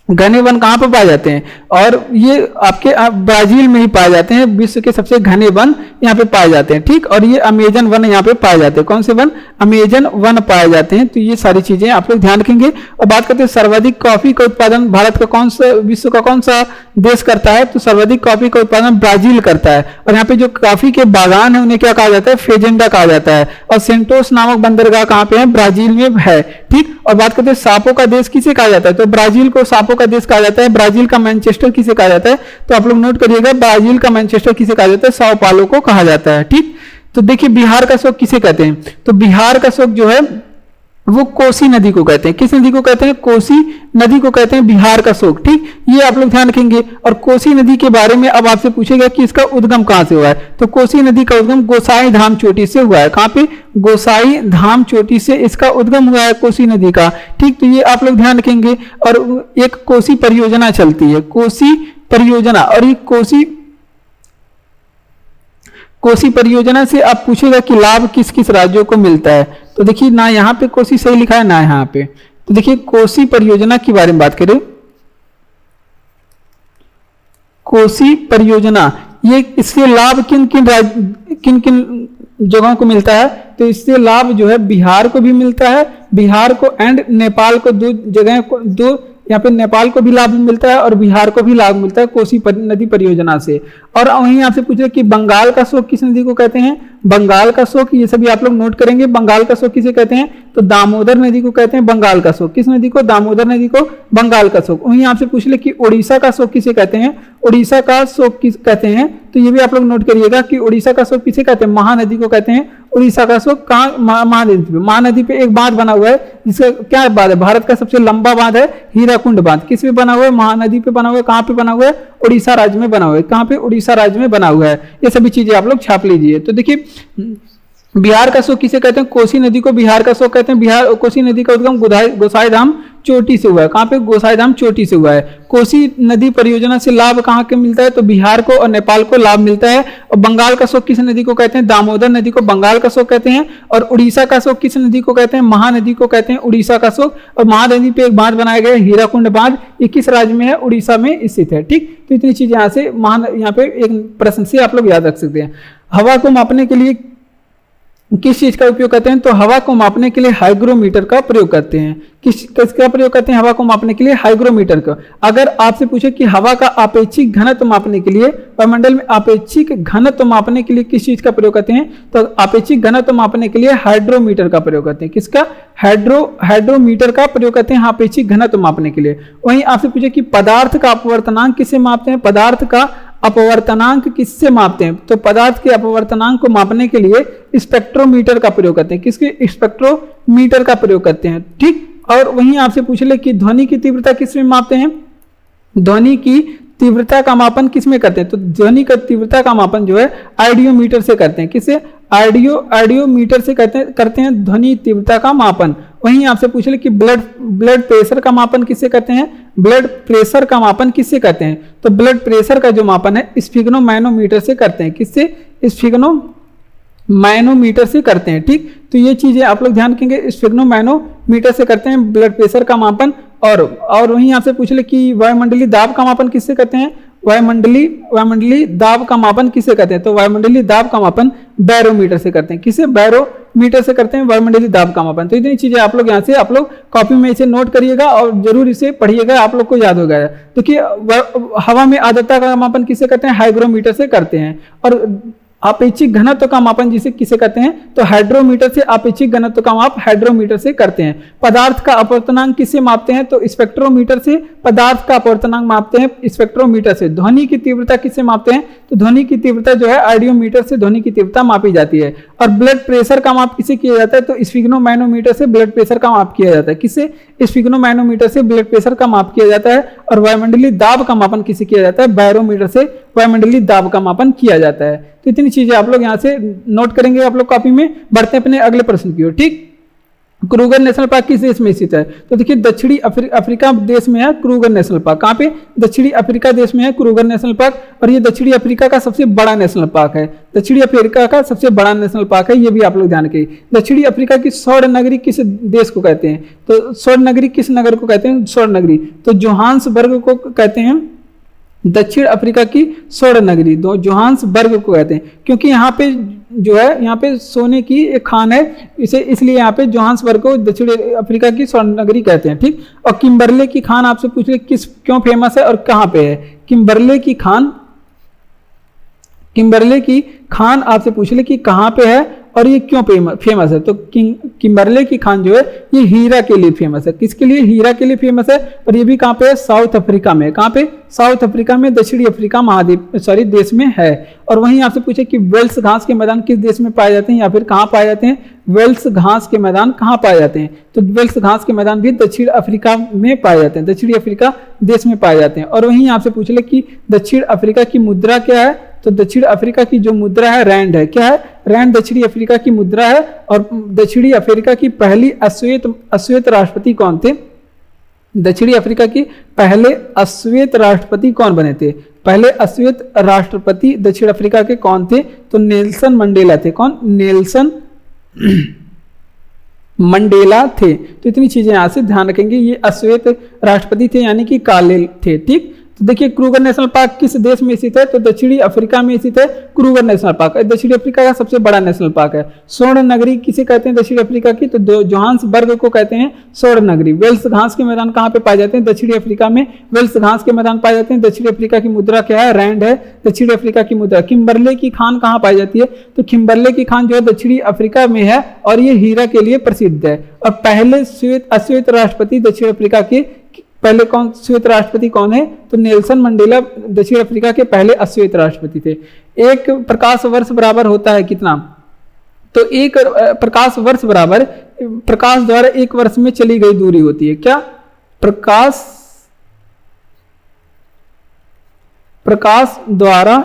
घने वन कहाँ पर पाए जाते हैं? और ये आपके ब्राजील में ही पाए जाते हैं। विश्व के सबसे घने वन यहाँ पे पाए जाते हैं। ठीक, और ये अमेजन वन यहाँ पे पाए जाते हैं। कौन से वन? अमेजन वन पाए जाते हैं। तो ये सारी चीजें आप लोग ध्यान रखेंगे। और बात करते हैं सर्वाधिक कॉफी का उत्पादन भारत का कौन सा, विश्व का कौन सा देश करता है? तो सर्वाधिक कॉफी का उत्पादन ब्राजील करता है। और यहाँ पे जो कॉफी के बागान है उन्हें क्या कहा जाता है? फेजेंडा कहा जाता है। और सेंटोस नामक बंदरगाह कहाँ पे है? ब्राजील में है। ठीक, और बात करते हैं सांपों का देश किसे कहा जाता है? तो ब्राजील को सांपों का देश कहा जाता है। ब्राजील का मैनचेस्टर किसे कहा जाता है? तो आप लोग नोट करिएगा, ब्राजील का मैनचेस्टर किसे कहा जाता है? साओ पालो को कहा जाता है। ठीक, तो देखिए बिहार का शोक किसे कहते हैं? तो बिहार का शोक जो है वो कोसी नदी को कहते हैं। किस नदी को कहते हैं? कोसी नदी को कहते हैं बिहार का शोक। ठीक, ये आप लोग ध्यान रखेंगे। और कोसी नदी के बारे में अब आपसे पूछेगा कि इसका उद्गम कहां से हुआ है? तो कोसी नदी का उद्गम गोसाई धाम चोटी से हुआ है। कहां पे? गोसाई धाम चोटी से इसका उद्गम हुआ है कोसी नदी का। ठीक, तो ये आप लोग ध्यान रखेंगे। और एक कोसी परियोजना चलती है, कोसी परियोजना। और ये कोसी परियोजना से आप पूछेगा कि लाभ किस किस राज्यों को मिलता है? तो देखिए ना यहाँ पे कोसी सही लिखा है ना यहाँ पे। तो देखिए कोसी परियोजना के बारे में बात करें, कोसी परियोजना ये इससे लाभ किन किन जगहों को मिलता है? तो इससे लाभ जो है बिहार को भी मिलता है, बिहार को एंड नेपाल को, दो जगह को, दो यहाँ पे नेपाल को भी लाभ मिलता है और बिहार को भी लाभ मिलता है कोसी नदी परियोजना से। और वहीं आपसे पूछे कि बंगाल का शोक किस नदी को कहते हैं? बंगाल का शोक, ये सभी आप लोग नोट करेंगे। बंगाल का शोक किसे कहते हैं? तो दामोदर नदी को कहते हैं बंगाल का शोक। किस नदी को? दामोदर नदी को बंगाल का शोक। वहीं आपसे पूछ ले कि उड़ीसा का शोक किसे कहते हैं? उड़ीसा का शोक किस कहते हैं? तो ये भी आप लोग नोट करिएगा कि उड़ीसा का शोक किसे कहते हैं? महानदी को कहते हैं उड़ीसा का शोक। कहाँ? महानदी पे। महानदी पे एक बांध बना हुआ है जिसका क्या बांध है? भारत का सबसे लंबा बांध है हीराकुंड बांध। किस पे बना हुआ है? महानदी पे बना हुआ है। कहाँ पे बना हुआ है? उड़ीसा राज्य में बना हुआ है। कहाँ पे? उड़ीसा राज्य में बना हुआ है। ये सभी चीजें आप लोग छाप लीजिए। तो देखिए बिहार का शोक किसे कहते हैं? कोसी नदी को बिहार का शोक कहते हैं। बिहार कोसी नदी का उद्गम गोसाई धाम चोटी से हुआ है। कहाँ पे? गोसाई धाम चोटी से हुआ है। कोसी नदी परियोजना से लाभ कहाँ के मिलता है? तो बिहार को और नेपाल को लाभ मिलता है। और बंगाल का शोक किस नदी को कहते हैं? दामोदर नदी को बंगाल का शोक कहते हैं। और उड़ीसा का शोक किस नदी को कहते हैं? महानदी को कहते हैं उड़ीसा का शोक। और महानदी पे एक बांध बनाया गया हीराकुंड बांध, ये किस राज्य में है? उड़ीसा में स्थित है। ठीक, तो इतनी चीजें यहाँ से यहाँ पे एक प्रश्न से आप लोग याद रख सकते हैं। हवा को मापने के लिए किस चीज का उपयोग करते हैं? तो हवा को मापने के लिए हाइग्रोमीटर का प्रयोग करते हैं। किसका प्रयोग करते हैं? हवा को मापने के लिए हाइग्रोमीटर का। अगर आपसे पूछे कि हवा का आपेक्षिक घनत्व मापने के लिए, वायुमंडल में आपेक्षिक घनत्व मापने के लिए किस चीज का प्रयोग करते हैं? तो आपेक्षिक घनत्व मापने के लिए हाइड्रोमीटर का प्रयोग करते हैं। किसका? हाइड्रोमीटर का प्रयोग करते हैं आपेक्षिक घनत्व मापने के लिए। वहीं आपसे पूछे कि पदार्थ का अपवर्तनांक किससे मापते हैं? पदार्थ का अपवर्तनांक किससे मापते हैं? तो पदार्थ के अपवर्तनांक को मापने के लिए स्पेक्ट्रोमीटर का प्रयोग करते हैं। किसके? स्पेक्ट्रोमीटर का प्रयोग करते हैं। ठीक, और वहीं आपसे पूछ ले कि ध्वनि की तीव्रता किस में मापते हैं, ध्वनि की तीव्रता का मापन किस में करते हैं, तो ध्वनि का तीव्रता का मापन जो है आइडियोमीटर से करते हैं। किससे, आइडियोमीटर से करते हैं ध्वनि तीव्रता का मापन। वहीं आपसे पूछ ले कि ब्लड प्रेशर का मापन किससे करते हैं, ब्लड प्रेशर का मापन किससे करते हैं, तो ब्लड प्रेशर का जो मापन है स्फिग्नोमैनोमीटर से करते हैं। किससे, स्फिग्नोमैनोमीटर से करते हैं। ठीक, तो ये चीजें आप लोग ध्यान रखेंगे, स्फिग्नोमैनोमीटर से करते हैं ब्लड प्रेशर का मापन। और वहीं आपसे पूछ ले कि वायुमंडलीय दाब का मापन किससे करते हैं, वायुमंडलीय दाब का मापन किससे करते हैं, तो वायुमंडलीय दाब का मापन बैरोमीटर से करते हैं। किससे, बैरोमीटर से करते हैं वायुमंडलीय दाब का मापन। तो इतनी चीजें आप लोग यहाँ से आप लोग कॉपी में इसे नोट करिएगा और जरूर इसे पढ़िएगा, आप लोग को याद हो गया। देखिए हवा में आर्द्रता का मापन किससे करते हैं, हाइग्रोमीटर से करते हैं। और आपेक्षिक घनत्व का मापन जिसे किसे करते हैं, तो हाइड्रोमीटर से आपेक्षिक घनत्व का माप हाइड्रोमीटर से करते हैं। पदार्थ का अपवर्तनांक किससे मापते हैं, तो स्पेक्ट्रोमीटर से पदार्थ का अपवर्तनांक मापते हैं स्पेक्ट्रोमीटर से। ध्वनि की तीव्रता किससे मापते हैं, तो ध्वनि की तीव्रता जो है आइडियोमीटर से ध्वनि की तीव्रता मापी जाती है। और ब्लड प्रेशर का माप किससे किया जाता है, तो स्फिग्नोमैनोमीटर से ब्लड प्रेशर का माप किया जाता है। किससे, स्फिग्नोमैनोमीटर से ब्लड प्रेशर का माप किया जाता है। और वायुमंडलीय दाब का मापन किससे किया जाता है, बैरोमीटर से वायुमंडलीय दाब का मापन किया जाता है। तो इतनी चीजें आप लोग यहाँ से नोट करेंगे आप लोग कॉपी में। बढ़ते हैं अपने अगले प्रश्न की ओर। ठीक, क्रूगर नेशनल पार्क किस देश में स्थित है, तो देखिए दक्षिणी अफ्रीका देश में है क्रूगर नेशनल पार्क। कहाँ पे, दक्षिणी अफ्रीका देश में है क्रूगर नेशनल पार्क। और ये दक्षिणी अफ्रीका का सबसे बड़ा नेशनल पार्क है, दक्षिणी अफ्रीका का सबसे बड़ा नेशनल पार्क है, ये भी आप लोग ध्यान रखिए। दक्षिणी अफ्रीका की स्वर्ण नगरी किस देश को कहते हैं, तो स्वर्ण नगरी किस नगर को कहते हैं, स्वर्ण नगरी, तो जोहान्सबर्ग को कहते हैं दक्षिण अफ्रीका की स्वर्ण नगरी, जोहान्सबर्ग को कहते हैं। क्योंकि यहाँ पे जो है, यहाँ पे सोने की एक खान है, इसे इसलिए यहाँ पे जोहान्सबर्ग को दक्षिण अफ्रीका की स्वर्ण नगरी कहते हैं। ठीक, और किम्बरले की खान आपसे पूछ ले क्यों फेमस है और कहाँ पे है, किम्बरले की खान आपसे पूछ ले कि कहाँ पे है और ये क्यों फेमस है, तो किम्बरले की खान जो है ये हीरा के लिए फेमस है। किसके लिए, हीरा के लिए फेमस है। और ये भी कहाँ पे है, साउथ अफ्रीका में। कहाँ पे, साउथ अफ्रीका में, दक्षिणी अफ्रीका देश में है। और वहीं आपसे पूछे कि वेल्स घास के मैदान किस देश में पाए जाते हैं या फिर कहाँ पाए जाते हैं, वेल्स घास के मैदान कहाँ पाए जाते हैं, तो वेल्स घास के मैदान भी दक्षिण अफ्रीका में पाए जाते हैं, दक्षिणी अफ्रीका देश में पाए जाते हैं। और वहीं आपसे पूछ ले कि दक्षिण अफ्रीका की मुद्रा क्या है, तो दक्षिण अफ्रीका की जो मुद्रा है रैंड है। क्या है, रैंड दक्षिणी अफ्रीका की मुद्रा है। और दक्षिणी अफ्रीका की पहली अश्वेत राष्ट्रपति कौन थे, दक्षिणी अफ्रीका की पहले अश्वेत राष्ट्रपति कौन बने थे, पहले अश्वेत राष्ट्रपति दक्षिण अफ्रीका के कौन थे, तो नेल्सन मंडेला थे। कौन, नेल्सन मंडेला थे। तो इतनी चीजें यहां से ध्यान रखेंगे, ये अश्वेत राष्ट्रपति थे यानी कि काले थे। ठीक, तो देखिए क्रूगर नेशनल पार्क किस देश में स्थित है, तो दक्षिणी अफ्रीका में स्थित है क्रूगर नेशनल पार्क। दक्षिणी अफ्रीका का सबसे बड़ा नेशनल पार्क है। स्वर्ण नगरी किसे कहते हैं दक्षिणी अफ्रीका की, तो जोहान्सबर्ग को कहते हैं स्वर्ण नगरी। वेल्स घास के मैदान कहाँ पे पाए जाते हैं, दक्षिणी अफ्रीका में वेल्स घास के मैदान पाए जाते हैं। दक्षिणी अफ्रीका की मुद्रा क्या है, रैंड है दक्षिणी अफ्रीका की मुद्रा। किम्बरले की खान कहाँ पाई जाती है, तो किम्बरले की खान जो है दक्षिणी अफ्रीका में है और ये हीरा के लिए प्रसिद्ध है। और पहले अश्वेत राष्ट्रपति दक्षिण अफ्रीका के पहले कौन श्वेत राष्ट्रपति कौन है, तो नेल्सन मंडेला दक्षिण अफ्रीका के पहले अश्वेत राष्ट्रपति थे। एक प्रकाश वर्ष बराबर होता है कितना, तो एक प्रकाश वर्ष बराबर प्रकाश द्वारा एक वर्ष में चली गई दूरी होती है। क्या, प्रकाश द्वारा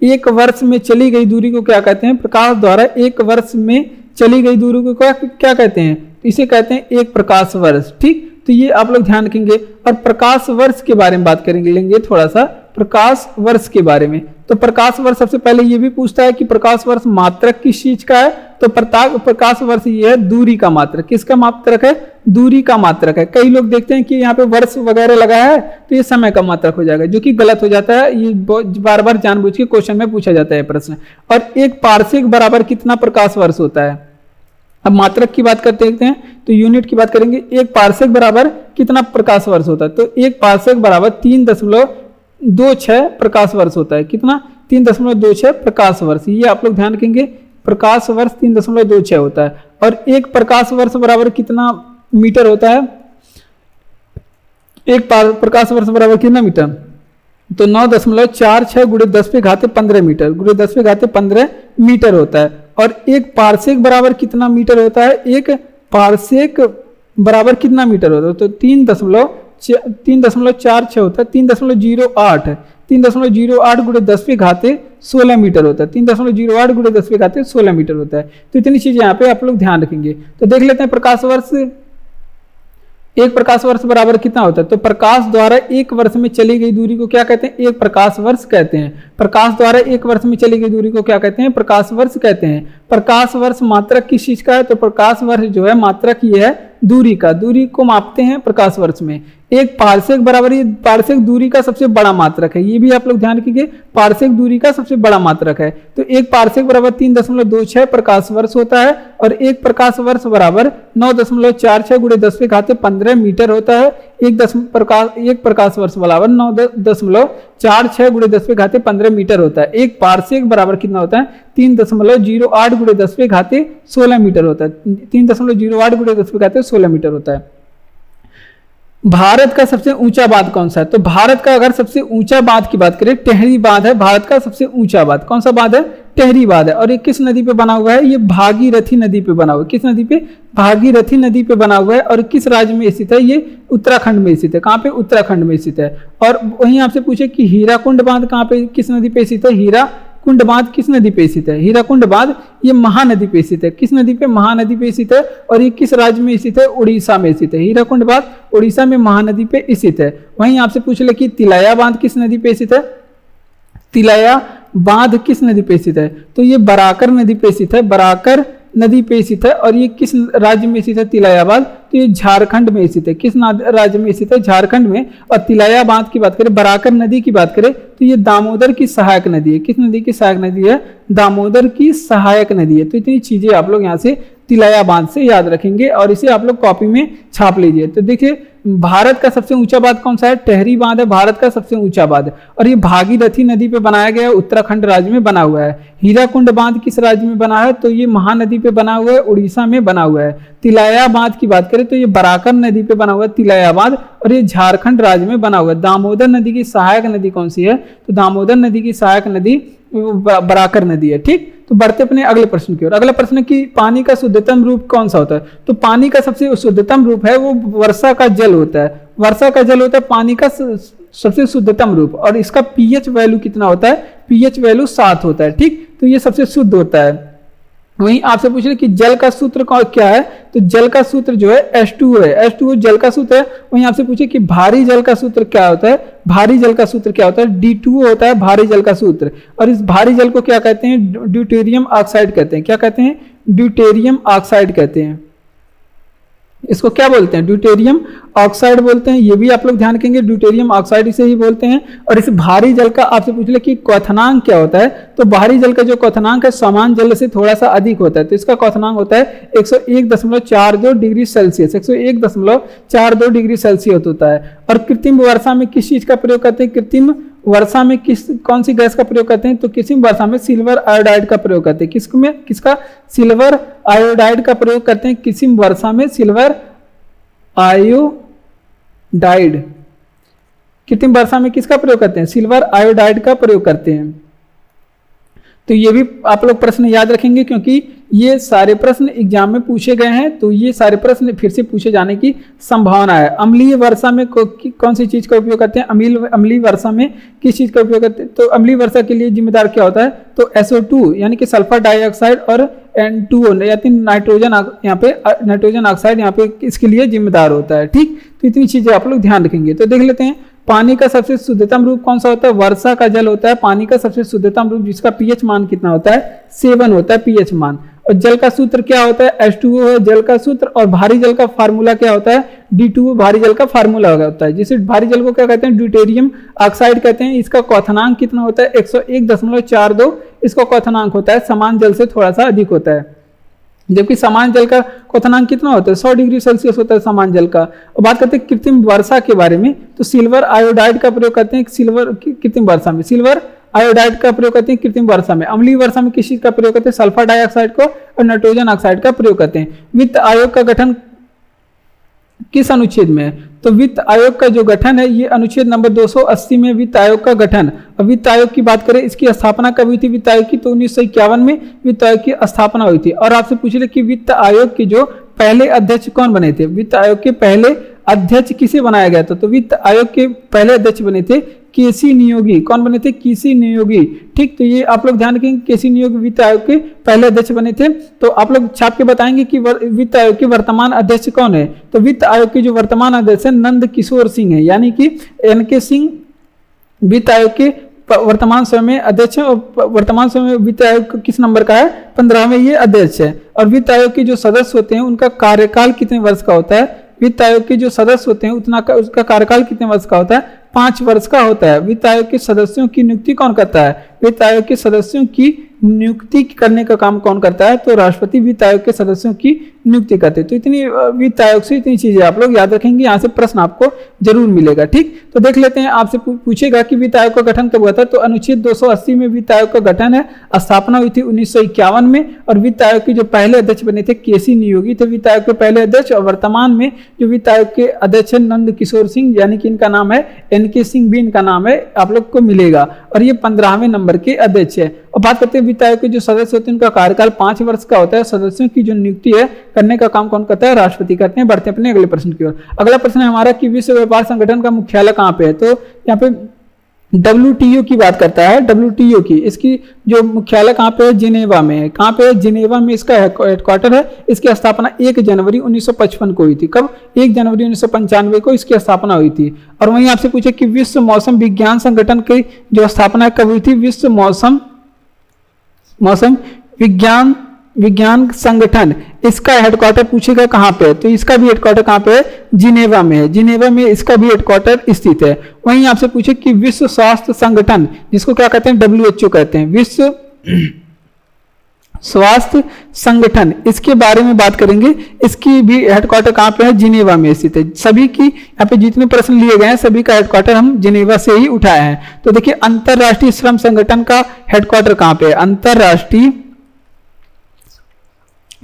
एक वर्ष में चली गई दूरी को क्या कहते हैं, प्रकाश द्वारा एक वर्ष में चली गई दूरी को क्या कहते हैं, इसे कहते हैं एक प्रकाश वर्ष। ठीक, तो ये आप लोग ध्यान रखेंगे। और प्रकाश वर्ष के बारे में बात करेंगे, लेंगे थोड़ा सा प्रकाश वर्ष के बारे में। तो प्रकाश वर्ष सबसे पहले ये भी पूछता है कि प्रकाश वर्ष मात्रक किस चीज का है, तो प्रकाश वर्ष ये है दूरी का मात्रक। किसका मात्रक है, दूरी का मात्रक है। कई लोग देखते हैं कि यहाँ पे वर्ष वगैरह लगा है तो ये समय का मात्रक हो जाएगा, जो कि गलत हो जाता है। ये बार बार जानबूझ के क्वेश्चन में पूछा जाता है प्रश्न। और एक पार्सेक बराबर कितना प्रकाश वर्ष होता है। अब मात्रक की बात करते हैं तो यूनिट की बात करेंगे। एक पार्सेक बराबर कितना प्रकाश वर्ष होता है, तो एक पार्सेक बराबर 3.26 प्रकाश वर्ष होता है। कितना, 3.26 प्रकाश वर्ष। ये आप लोग ध्यान रखेंगे, प्रकाश वर्ष 3.26 होता है। और एक प्रकाश वर्ष बराबर कितना मीटर होता है, एक प्रकाश वर्ष बराबर कितना मीटर, तो 9.46 गुणे 10⁻15 मीटर, गुणे 10⁻15 मीटर होता है। और एक पार्सेक बराबर कितना मीटर होता है, एक पार्सेक बराबर कितना मीटर होता है? तो 3.46 होता है, 3.08 है, 3.08 गुणे 10 पे घाते 16 मीटर होता है, 3.08 गुणे 10 पे घाते 16 मीटर होता है। तो इतनी चीजें यहाँ पे आप लोग ध्यान रखेंगे। तो देख लेते हैं प्रकाश वर्ष, एक प्रकाश वर्ष बराबर कितना होता है? तो प्रकाश द्वारा एक वर्ष में चली गई दूरी को क्या कहते हैं? एक प्रकाश वर्ष कहते हैं। प्रकाश द्वारा एक वर्ष में चली गई दूरी को क्या कहते हैं? प्रकाश वर्ष कहते हैं। प्रकाश वर्ष मात्रक किस चीज का है? तो प्रकाश वर्ष जो है मात्रक ये है दूरी का, दूरी को मापते हैं प्रकाश वर्ष में। एक पारसेक बराबर, ये पारसेक दूरी का सबसे बड़ा मात्रक है, ये भी आप लोग ध्यान रखिए, पारसेक दूरी का सबसे बड़ा मात्रक है। तो एक पारसेक बराबर 3.26 प्रकाश वर्ष होता है, और एक प्रकाश वर्ष बराबर 9.46 गुणे 10 पे घाते 15 मीटर होता है। एक प्रकाश वर्ष बराबर 9.46 गुणे 10 पे घाते 15 मीटर होता है। एक पारसेक बराबर कितना होता है? 3.08 गुणे 10 पे घाते 16 मीटर होता है। 3.08 गुणे 10 पे घाते 16 मीटर होता है। भारत का सबसे ऊंचा बांध कौन सा है? तो भारत का अगर सबसे ऊंचा बांध की बात करें, टेहरी बांध है भारत का सबसे ऊंचा बांध। कौन सा बांध है? टेहरी बांध है। और ये किस नदी पे बना हुआ है? ये भागीरथी नदी पे बना हुआ है। किस नदी पे? भागीरथी नदी पे बना हुआ है। और किस राज्य में स्थित है? ये उत्तराखंड में स्थित है। कहाँ पे? उत्तराखंड में स्थित है। और वहीं आपसे पूछे कि हीराकुंड बांध कहाँ पे, किस नदी पे स्थित है? हीराकुंड बांध किस नदी पे स्थित है? हीराकुंड बांध ये महानदी पे स्थित है। किस नदी पे? महानदी पे स्थित है। और ये किस राज्य में स्थित है? उड़ीसा में स्थित है। हीराकुंड बांध उड़ीसा में महानदी पे स्थित है। वहीं आपसे पूछ ले कि तिलाया बांध किस नदी पे स्थित है? तिलाया बांध किस नदी पे स्थित है? तो ये बराकर नदी पे स्थित है, बराकर नदी पे स्थित है। और ये किस राज्य में स्थित है? तिलाया बांध, तो ये झारखंड में स्थित है। किस राज्य में स्थित है? झारखंड में। और तिलाया बांध की बात करें, बराकर नदी की बात करें, तो ये दामोदर की सहायक नदी है। किस नदी की सहायक नदी है? दामोदर की सहायक नदी है। तो इतनी चीजें आप लोग यहाँ से तिलाया बांध से याद रखेंगे, और इसे आप लोग कॉपी में छाप लीजिए। तो देखिए भारत का सबसे ऊंचा बांध कौन सा है? टेहरी बांध है भारत का सबसे ऊंचा बांध, और ये भागीरथी नदी पे बनाया गया है, उत्तराखंड राज्य में बना हुआ है। हीराकुंड बांध किस राज्य में बना है? तो ये महानदी पे बना हुआ है, उड़ीसा में बना हुआ है। तिलाया बांध की बात करें तो ये बराकर नदी पे बना हुआ है, तिलाया बांध, और ये झारखंड राज्य में बना हुआ है। दामोदर नदी की सहायक नदी कौन सी है? तो दामोदर नदी की सहायक नदी बराकर नदी है। ठीक, तो बढ़ते अपने अगले प्रश्न की ओर। अगला प्रश्न कि पानी का शुद्धतम रूप कौन सा होता है? तो पानी का सबसे शुद्धतम रूप है वो वर्षा का जल होता है। वर्षा का जल होता है पानी का सबसे शुद्धतम रूप, और इसका पीएच वैल्यू कितना होता है? पीएच वैल्यू 7 होता है। ठीक, तो ये सबसे शुद्ध होता है। वहीं आपसे पूछ रहे कि जल का सूत्र क्या है? तो जल का सूत्र जो है H2O है। H2O जल का सूत्र है। वहीं आपसे पूछे कि भारी जल का सूत्र क्या होता है? भारी जल का सूत्र क्या होता है? D2O होता है भारी जल का सूत्र। और इस भारी जल को क्या कहते हैं? ड्यूटेरियम ऑक्साइड कहते हैं। क्या कहते हैं? ड्यूटेरियम ऑक्साइड कहते हैं। इसको क्या बोलते हैं? ड्यूटेरियम ऑक्साइड बोलते हैं। ये भी आप लोग ध्यान रखेंगे, ड्यूटेरियम ऑक्साइड इसे ही बोलते हैं। और इस भारी जल का आपसे पूछ ले कि क्वथनांक क्या होता है? तो भारी जल का जो क्वथनांक है सामान्य जल से थोड़ा सा अधिक होता है। तो इसका क्वथनांक होता है 101.42 डिग्री सेल्सियस। 101.42 डिग्री सेल्सियस होता है। और कृत्रिम वर्षा में किस चीज का प्रयोग करते हैं? कृत्रिम वर्षा में कौन सी गैस का प्रयोग करते हैं? तो कृत्रिम वर्षा में सिल्वर आयोडाइड का प्रयोग करते हैं। किसका? सिल्वर आयोडाइड का प्रयोग करते हैं। कृत्रिम वर्षा में सिल्वर आयोडाइड, कृत्रिम वर्षा में किसका प्रयोग करते हैं? सिल्वर आयोडाइड का प्रयोग करते हैं। तो ये भी आप लोग प्रश्न याद रखेंगे, क्योंकि ये सारे प्रश्न एग्जाम में पूछे गए हैं। तो ये सारे प्रश्न फिर से पूछे जाने की संभावना है। अम्लीय वर्षा में कौन सी चीज का उपयोग करते हैं? अम्लीय वर्षा में किस चीज का उपयोग करते हैं? तो अम्लीय वर्षा के लिए जिम्मेदार क्या होता है? तो SO2 यानी कि सल्फर डाइऑक्साइड और N2O या नाइट्रोजन, यहाँ पे नाइट्रोजन ऑक्साइड यहाँ पे इसके लिए जिम्मेदार होता है। ठीक, तो इतनी चीजें आप लोग ध्यान रखेंगे। तो देख लेते हैं पानी का सबसे शुद्धतम रूप कौन सा होता है? वर्षा का जल होता है पानी का सबसे शुद्धतम रूप, जिसका पीएच मान कितना होता है? 7 होता है पीएच मान। और जल का सूत्र क्या होता है? H2O है जल का सूत्र। और भारी जल का फार्मूला क्या होता है? D2O भारी जल का फार्मूला होता है, जिसे भारी जल को क्या कहते हैं? ड्यूटेरियम ऑक्साइड कहते हैं। इसका क्वथनांक कितना होता है? 101.42 इसका क्वथनांक होता है, समान जल से थोड़ा सा अधिक होता है। जबकि सामान्य जल का क्वथनांक कितना होता है? 100 डिग्री सेल्सियस होता है सामान्य जल का। और बात करते हैं कृत्रिम वर्षा के बारे में, तो सिल्वर आयोडाइड का प्रयोग करते हैं कृत्रिम वर्षा में। सिल्वर आयोडाइड का प्रयोग करते हैं कृत्रिम वर्षा में। अम्लीय वर्षा में किस चीज का प्रयोग करते हैं? सल्फर डाइऑक्साइड को और नाइट्रोजन ऑक्साइड का प्रयोग करते हैं। वित्त आयोग का गठन किस अनुच्छेद में है? तो वित्त आयोग का जो गठन है ये अनुच्छेद नंबर 280 में वित्त आयोग का गठन। अब वित्त आयोग की बात करें, इसकी स्थापना कब हुई थी वित्त आयोग की? तो 1951 में वित्त आयोग की स्थापना हुई थी। और आपसे पूछ रहे कि वित्त आयोग की जो पहले अध्यक्ष कौन बने थे? वित्त आयोग के पहले अध्यक्ष किसे बनाया गया था? तो वित्त आयोग के पहले अध्यक्ष बने थे केसी नियोगी। कौन बने थे? केसी नियोगी। ठीक, तो ये आप लोग ध्यान रखेंगे, केसी नियोगी वित्त आयोग के पहले अध्यक्ष बने थे। तो आप लोग छाप के बताएंगे कि वित्त आयोग के वर्तमान अध्यक्ष कौन है? तो वित्त आयोग के जो वर्तमान अध्यक्ष है नंद किशोर सिंह है, यानी कि एनके सिंह वित्त आयोग के वर्तमान समय में अध्यक्ष है। और वर्तमान समय में वित्त आयोग किस नंबर का है? 15वें ये अध्यक्ष है। और वित्त आयोग के जो सदस्य होते हैं उनका कार्यकाल कितने वर्ष का होता है? वित्त आयोग के जो सदस्य होते हैं उसका कार्यकाल कितने वर्ष का होता है? 5 वर्ष का होता है। वित्त आयोग के सदस्यों की नियुक्ति कौन करता है? वित्त आयोग के सदस्यों की नियुक्ति करने का काम कौन करता है? तो राष्ट्रपति वित्त आयोग के सदस्यों की नियुक्ति करते हैं। तो इतनी वित्त आयोग से इतनी चीजें आप लोग याद रखेंगे, यहाँ से प्रश्न आपको जरूर मिलेगा। ठीक, तो देख लेते हैं, आपसे पूछेगा कि वित्त आयोग का गठन कब हुआ था? तो अनुच्छेद 280 में वित्त आयोग का गठन है। स्थापना हुई थी 1951 में। और वित्त आयोग के जो पहले अध्यक्ष बने थे केसी नियोगी थे वित्त आयोग के पहले अध्यक्ष। और वर्तमान में जो वित्त आयोग के अध्यक्ष है नंद किशोर सिंह, यानी कि इनका नाम है एनके सिंह भी इनका नाम है, आप लोग को मिलेगा। और ये 15वें नंबर के अध्यक्ष है। और बात करते हैं वित्त आयोग के जो सदस्य होते हैं उनका कार्यकाल 5 वर्ष का होता है। सदस्यों की जो नियुक्ति है करने का काम कौन करता है? राष्ट्रपति करते हैं। बढ़ते हैं अपने अगले प्रश्न की ओर। अगला प्रश्न है हमारा कि विश्व व्यापार संगठन का मुख्यालय कहाँ पे है? तो यहाँ पे WTO की बात करता है, WTO की। इसकी जो मुख्यालय कहाँ पे है? जिनेवा में है। कहाँ पे है? जिनेवा में इसका हेडक्वार्टर है। इसकी स्थापना 1 जनवरी 1955 को हुई थी। कब? 1 जनवरी 1995 को इसकी स्थापना हुई थी। और वहीं आपसे पूछे कि विश्व मौसम विज्ञान संगठन की जो स्थापना कब हुई थी? विश्व मौसम विज्ञान संगठन, इसका हेडक्वार्टर पूछेगा कहाँ पे है? तो इसका भी हेडक्वार्टर कहाँ पे है? जिनेवा में है। जिनेवा में इसका भी हेडक्वार्टर स्थित है। वहीं आपसे पूछे कि विश्व स्वास्थ्य संगठन, जिसको क्या कहते हैं? WHO कहते हैं, विश्व स्वास्थ्य संगठन, इसके बारे में बात करेंगे। इसकी भी हेडक्वार्टर कहाँ पे है? जिनेवा में स्थित है। सभी की यहाँ पे जितने प्रश्न लिए गए हैं सभी का हेडक्वार्टर हम जिनेवा से ही उठाए हैं। तो देखिए, अंतरराष्ट्रीय श्रम संगठन का हेडक्वार्टर कहाँ पे है? अंतरराष्ट्रीय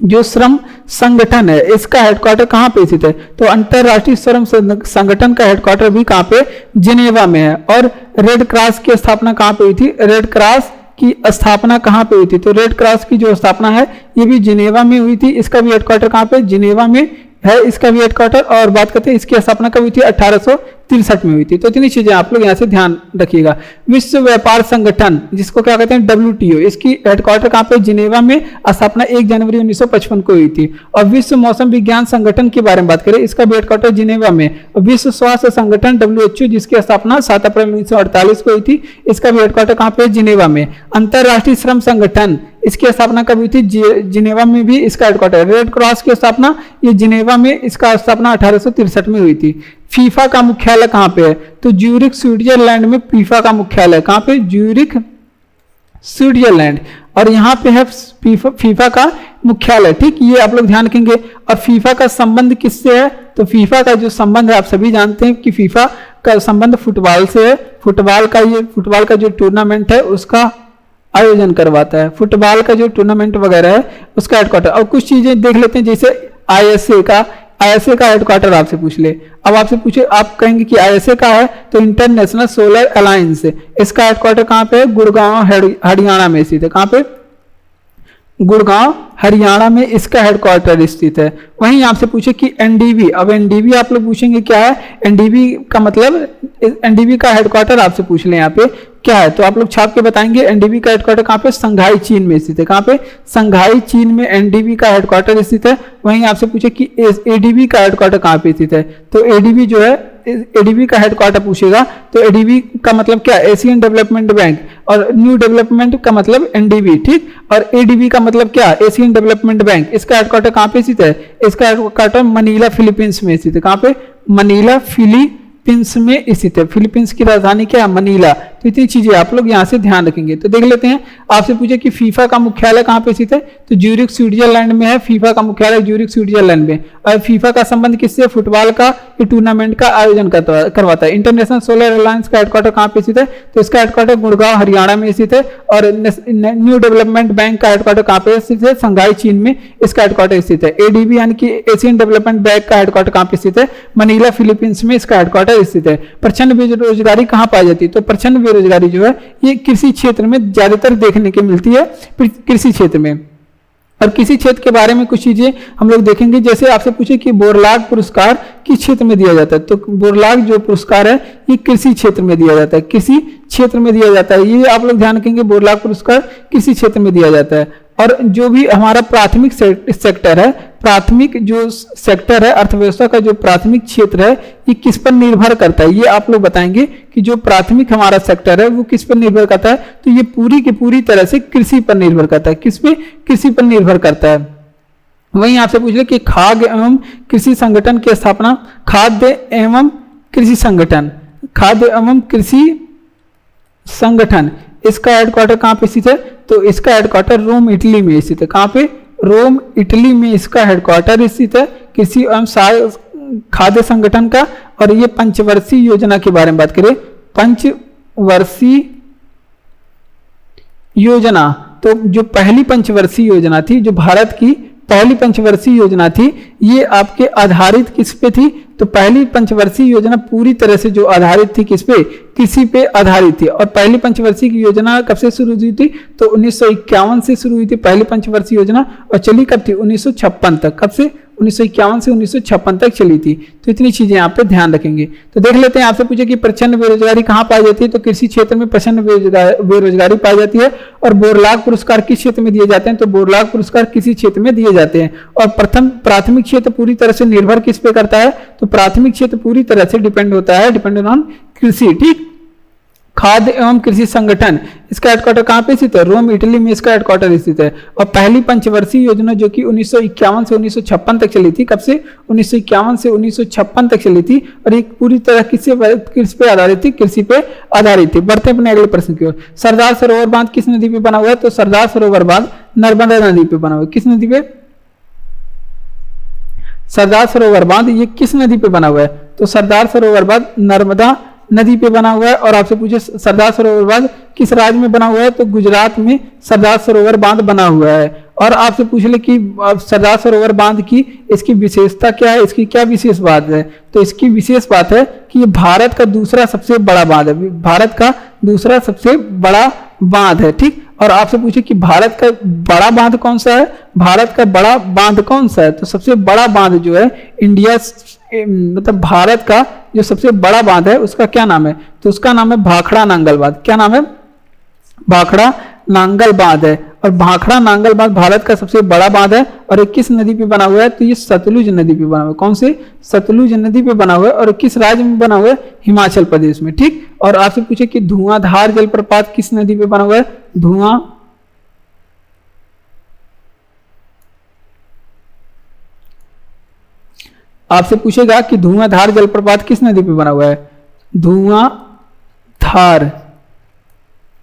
जो श्रम संगठन है इसका हेडक्वार्टर कहाँ पे स्थित है? तो अंतरराष्ट्रीय श्रम संगठन का हेडक्वार्टर भी कहाँ पे? जिनेवा में है। और रेड क्रॉस की स्थापना कहाँ पे हुई थी? रेड क्रॉस की स्थापना कहाँ पे हुई थी? तो रेड क्रॉस की जो स्थापना है ये भी जिनेवा में हुई थी। इसका भी हेडक्वार्टर कहाँ पे? जिनेवा में है इसका भी हेडक्वार्टर। और बात करते हैं इसकी स्थापना कब हुई थी? 1863 में हुई थी। तो इतनी चीजें आप लोग यहाँ से ध्यान रखिएगा। विश्व व्यापार संगठन, जिसको क्या कहते हैं? WTO, इसकी हेडक्वार्टर कहाँ पे? जिनेवा में। स्थापना 1 जनवरी 1955 को हुई थी। और विश्व मौसम विज्ञान संगठन के बारे में बात करें, इसका भी हेडक्वार्टर जिनेवा में। और विश्व स्वास्थ्य संगठन WHO, जिसकी स्थापना 7 अप्रैल 1948 को हुई थी, इसका भी हेडक्वार्टर कहाँ पे? जिनेवा में। अंतरराष्ट्रीय श्रम संगठन, इसकी स्थापना कब हुई थी? जिनेवा में भी इसका हेडक्वार्टर। रेड क्रॉस की स्थापना ये जिनेवा में, इसका स्थापना 1863 में हुई थी। फीफा का मुख्यालय कहाँ पे है? तो ज्यूरिख स्विट्जरलैंड में फीफा का मुख्यालय कहाँ पे? Zurich Switzerland. और यहाँ पे है फीफा का मुख्यालय। ठीक, ये आप लोग ध्यान रखेंगे। और फीफा का संबंध किससे है? तो फीफा का जो संबंध है आप सभी जानते हैं कि फीफा का संबंध फुटबॉल से है। फुटबॉल का जो टूर्नामेंट है उसका आयोजन करवाता है। फुटबॉल का जो टूर्नामेंट वगैरह है उसका हेडक्वार्टर। और कुछ चीजें देख लेते हैं, जैसे ISA का हेडक्वार्टर आपसे पूछ ले। अब आपसे पूछे, आप कहेंगे कि ISA का है तो इंटरनेशनल सोलर अलायंस, इसका हेडक्वार्टर कहाँ पे है? गुड़गांव हरियाणा में स्थित है। कहाँ पे? गुड़गांव हरियाणा में इसका हेडक्वार्टर स्थित है। वहीं आपसे पूछे कि NDB, अब NDB आप लोग पूछेंगे क्या है? NDB का मतलब, NDB का हेडक्वार्टर आपसे पूछ ले यहाँ पे क्या है? तो आप लोग छाप के बताएंगे। NDB का हेडक्वार्टर कहाँ पे? संघाई चीन में स्थित है। कहाँ पे? संघाई चीन में NDB का हेडक्वार्टर स्थित है। वहीं आपसे पूछे कि ADB का हेडक्वार्टर कहाँ पे स्थित है? तो ADB जो है, ADB का हेडक्वार्टर पूछेगा तो ADB का मतलब क्या? Asian development bank. और न्यू डेवलपमेंट का मतलब NDB। ठीक, और ADB का मतलब क्या? Asian development bank. इसका हेडक्वार्टर कहाँ पे स्थित है? इसका हेडक्वार्टर मनीला फिलीपींस में स्थित है। कहाँ पे? मनीला फिलीपींस में स्थित है। फिलीपींस की राजधानी क्या है? मनीला। तो इतनी चीजें आप लोग यहाँ से ध्यान रखेंगे। तो देख लेते हैं, आपसे पूछे कि फीफा का मुख्यालय कहाँ पे स्थित है? तो ज्यूरिख स्विट्जरलैंड में है। फीफा का मुख्यालय ज्यूरिख स्विट्जरलैंड में। और फीफा का संबंध किससे? फुटबॉल का टूर्नामेंट का आयोजन करवाता है। इंटरनेशनल सोलर अलायंस का हेडक्वार्टर कहाँ पे स्थित है? तो इसका हेडक्वार्टर गुड़गांव हरियाणा में स्थित है। और न्यू डेवलपमेंट बैंक का हेडक्वार्टर कहाँ पे स्थित है? संघाई चीन में इसका हेडक्वार्टर स्थित है। ADB यानी कि एशियन डेवलपमेंट बैंक का हेडक्वार्टर कहाँ पे स्थित है? मनीला फिलीपींस में इसका हेडक्वार्टर स्थित है। प्रचंड बेरोजगारी कहाँ पाई जाती है? तो प्रचंड बेरोजगारी जो है ये कृषि क्षेत्र में ज्यादातर देखने को मिलती है। कृषि क्षेत्र में और किसी क्षेत्र के बारे में कुछ चीजें हम लोग देखेंगे। जैसे आपसे पूछे कि बोरलाग पुरस्कार किस क्षेत्र में दिया जाता है, तो बोरलाग जो पुरस्कार है ये कृषि क्षेत्र में दिया जाता है, कृषि क्षेत्र में दिया जाता है। ये आप लोग ध्यान रखेंगे, बोरलाग पुरस्कार कृषि क्षेत्र में दिया जाता है। और जो भी हमारा प्राथमिक सेक्टर है, प्राथमिक जो सेक्टर है अर्थव्यवस्था का, जो प्राथमिक क्षेत्र है ये किस पर निर्भर करता है, ये आप लोग बताएंगे कि जो प्राथमिक हमारा सेक्टर है वो किस पर निर्भर करता है। तो ये पूरी की पूरी तरह से कृषि पर निर्भर करता है। किस पे? कृषि पर निर्भर करता है। वहीं आपसे पूछ ले कि खाद्य एवं कृषि संगठन की स्थापना, खाद्य एवं कृषि संगठन, खाद्य एवं कृषि संगठन, इसका हेडक्वार्टर कहाँ पे स्थित है, तो इसका हेडक्वार्टर रोम इटली में स्थित है। कहाँ पे? रोम इटली में इसका हेडक्वार्टर स्थित है, कृषि एवं खाद्य संगठन का। और ये पंचवर्षीय योजना के बारे में बात करें, पंचवर्षीय योजना, तो जो पहली पंचवर्षीय योजना थी, जो भारत की पहली पंचवर्षीय योजना थी, ये आपके आधारित किस पे थी, तो पहली पंचवर्षीय योजना पूरी तरह से जो आधारित थी किस पे, कृषि पे आधारित थी। और पहली पंचवर्षीय की योजना कब से शुरू हुई थी, तो 1951 से शुरू हुई थी पहली पंचवर्षीय योजना, और चली कब थी, 1956 तक। कब से? 1951 से 1956 तक चली थी। तो इतनी चीजें यहाँ पे ध्यान रखेंगे। तो देख लेते हैं, आपसे पूछे कि प्रचंड बेरोजगारी कहाँ पाई जाती है, तो कृषि क्षेत्र में प्रचंड बेरोजगारी पाई जाती है। और बोरलाग पुरस्कार किस क्षेत्र में दिए जाते हैं, तो बोरलाग पुरस्कार किसी क्षेत्र में दिए जाते हैं। और प्रथम प्राथमिक क्षेत्र पूरी तरह से निर्भर किस पे करता है, तो प्राथमिक क्षेत्र पूरी तरह से डिपेंड होता है, डिपेंडेंट ऑन कृषि। ठीक। खाद्य एवं कृषि संगठन, इसका हेडक्वार्टर कहाँ पे स्थित है, रोम इटली में इसका हेडक्वार्टर स्थित है। और पहली पंचवर्षीय योजना जो कि 1951 से 1956 तक चली थी, कब से, 1951 से 1956 तक चली थी। और एक पूरी तरह किस पे आधारित थी, कृषि पे आधारित थी। बढ़ते हैं अपने अगले प्रश्न की ओर। सरदार सरोवर बांध किस नदी पे बना हुआ है, तो सरदार सरोवर बांध नर्मदा नदी पे बना हुआ है। किस नदी पे, सरदार सरोवर बांध ये किस नदी पे बना हुआ है, तो सरदार सरोवर बांध नर्मदा नदी पे बना हुआ है। और आपसे पूछे सरदार सरोवर बांध किस राज्य में बना हुआ है, तो गुजरात में सरदार सरोवर बांध बना हुआ है। और आपसे पूछ ले कि सरदार सरोवर बांध की इसकी विशेषता क्या है, इसकी क्या विशेष बात है, तो इसकी विशेष बात है कि ये भारत का दूसरा सबसे बड़ा बांध है, भारत का दूसरा सबसे बड़ा बांध है। ठीक। और आपसे पूछे कि भारत का बड़ा बांध कौन सा है, भारत का बड़ा बांध कौन सा है, तो सबसे बड़ा बांध जो है इंडिया, मतलब भारत का जो सबसे बड़ा बांध है उसका क्या नाम है, तो उसका नाम है भाखड़ा नांगल बांध। क्या नाम है, भाखड़ा नांगल बांध है। और भाखड़ा नांगल बांध भारत का सबसे बड़ा बांध है। और ये किस नदी पे बना हुआ है, तो ये सतलुज नदी पे बना हुआ है। कौन से, सतलुज नदी पे बना हुआ है। और किस राज्य में बना हुआ है, हिमाचल प्रदेश में। ठीक। और आपसे पूछे कि धुआंधार जलप्रपात किस नदी पे बना हुआ है, आपसे पूछेगा कि धुआंधार जलप्रपात किस नदी पे बना हुआ है, धुआंधार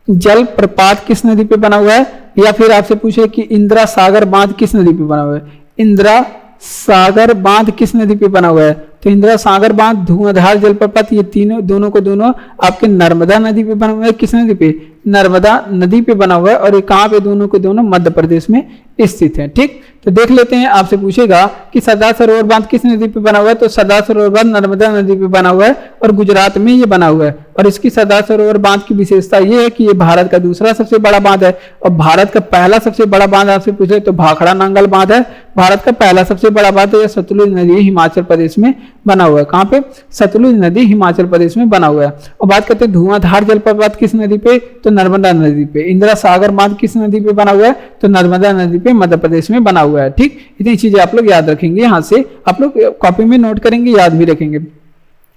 जलप्रपात किस नदी पे बना हुआ है। या फिर आपसे पूछे कि इंदिरा सागर बांध किस नदी पे बना हुआ है, इंदिरा सागर बांध किस नदी पे बना हुआ है, तो इंदिरा सागर बांध, धुआंधार जलप्रपात, ये तीनों दोनों को दोनों आपके नर्मदा नदी पे बना हुआ है। किस नदी पे, नर्मदा नदी पे बना हुआ है। और ये कहाँ पे, दोनों के दोनों मध्य प्रदेश में स्थित है। ठीक। तो देख लेते हैं, आपसे पूछेगा कि सरदार सरोवर बांध किस नदी पे बना हुआ है, तो सरदार सरोवर बांध नर्मदा नदी पे बना हुआ है और गुजरात में ये बना हुआ है। और इसकी सरदार सरोवर बांध की विशेषता ये है कि ये भारत का दूसरा सबसे बड़ा बांध है। और भारत का पहला सबसे बड़ा बांध आपसे पूछे तो भाखड़ा नांगल बांध है, भारत का पहला सबसे बड़ा बांध है। सतलुज नदी हिमाचल प्रदेश में बना हुआ है। कहाँ पे, सतलुज नदी हिमाचल प्रदेश में बना हुआ है। और बात करते हैं धुआंधार जलप्रपात किस नदी पे, तो नर्मदा नदी पे। इंदिरा सागर बांध किस नदी पे बना हुआ है, तो नर्मदा नदी पे मध्य प्रदेश में बना हुआ है। ठीक। इतनी चीजें आप लोग याद रखेंगे, यहाँ से आप लोग कॉपी में नोट करेंगे, याद भी रखेंगे।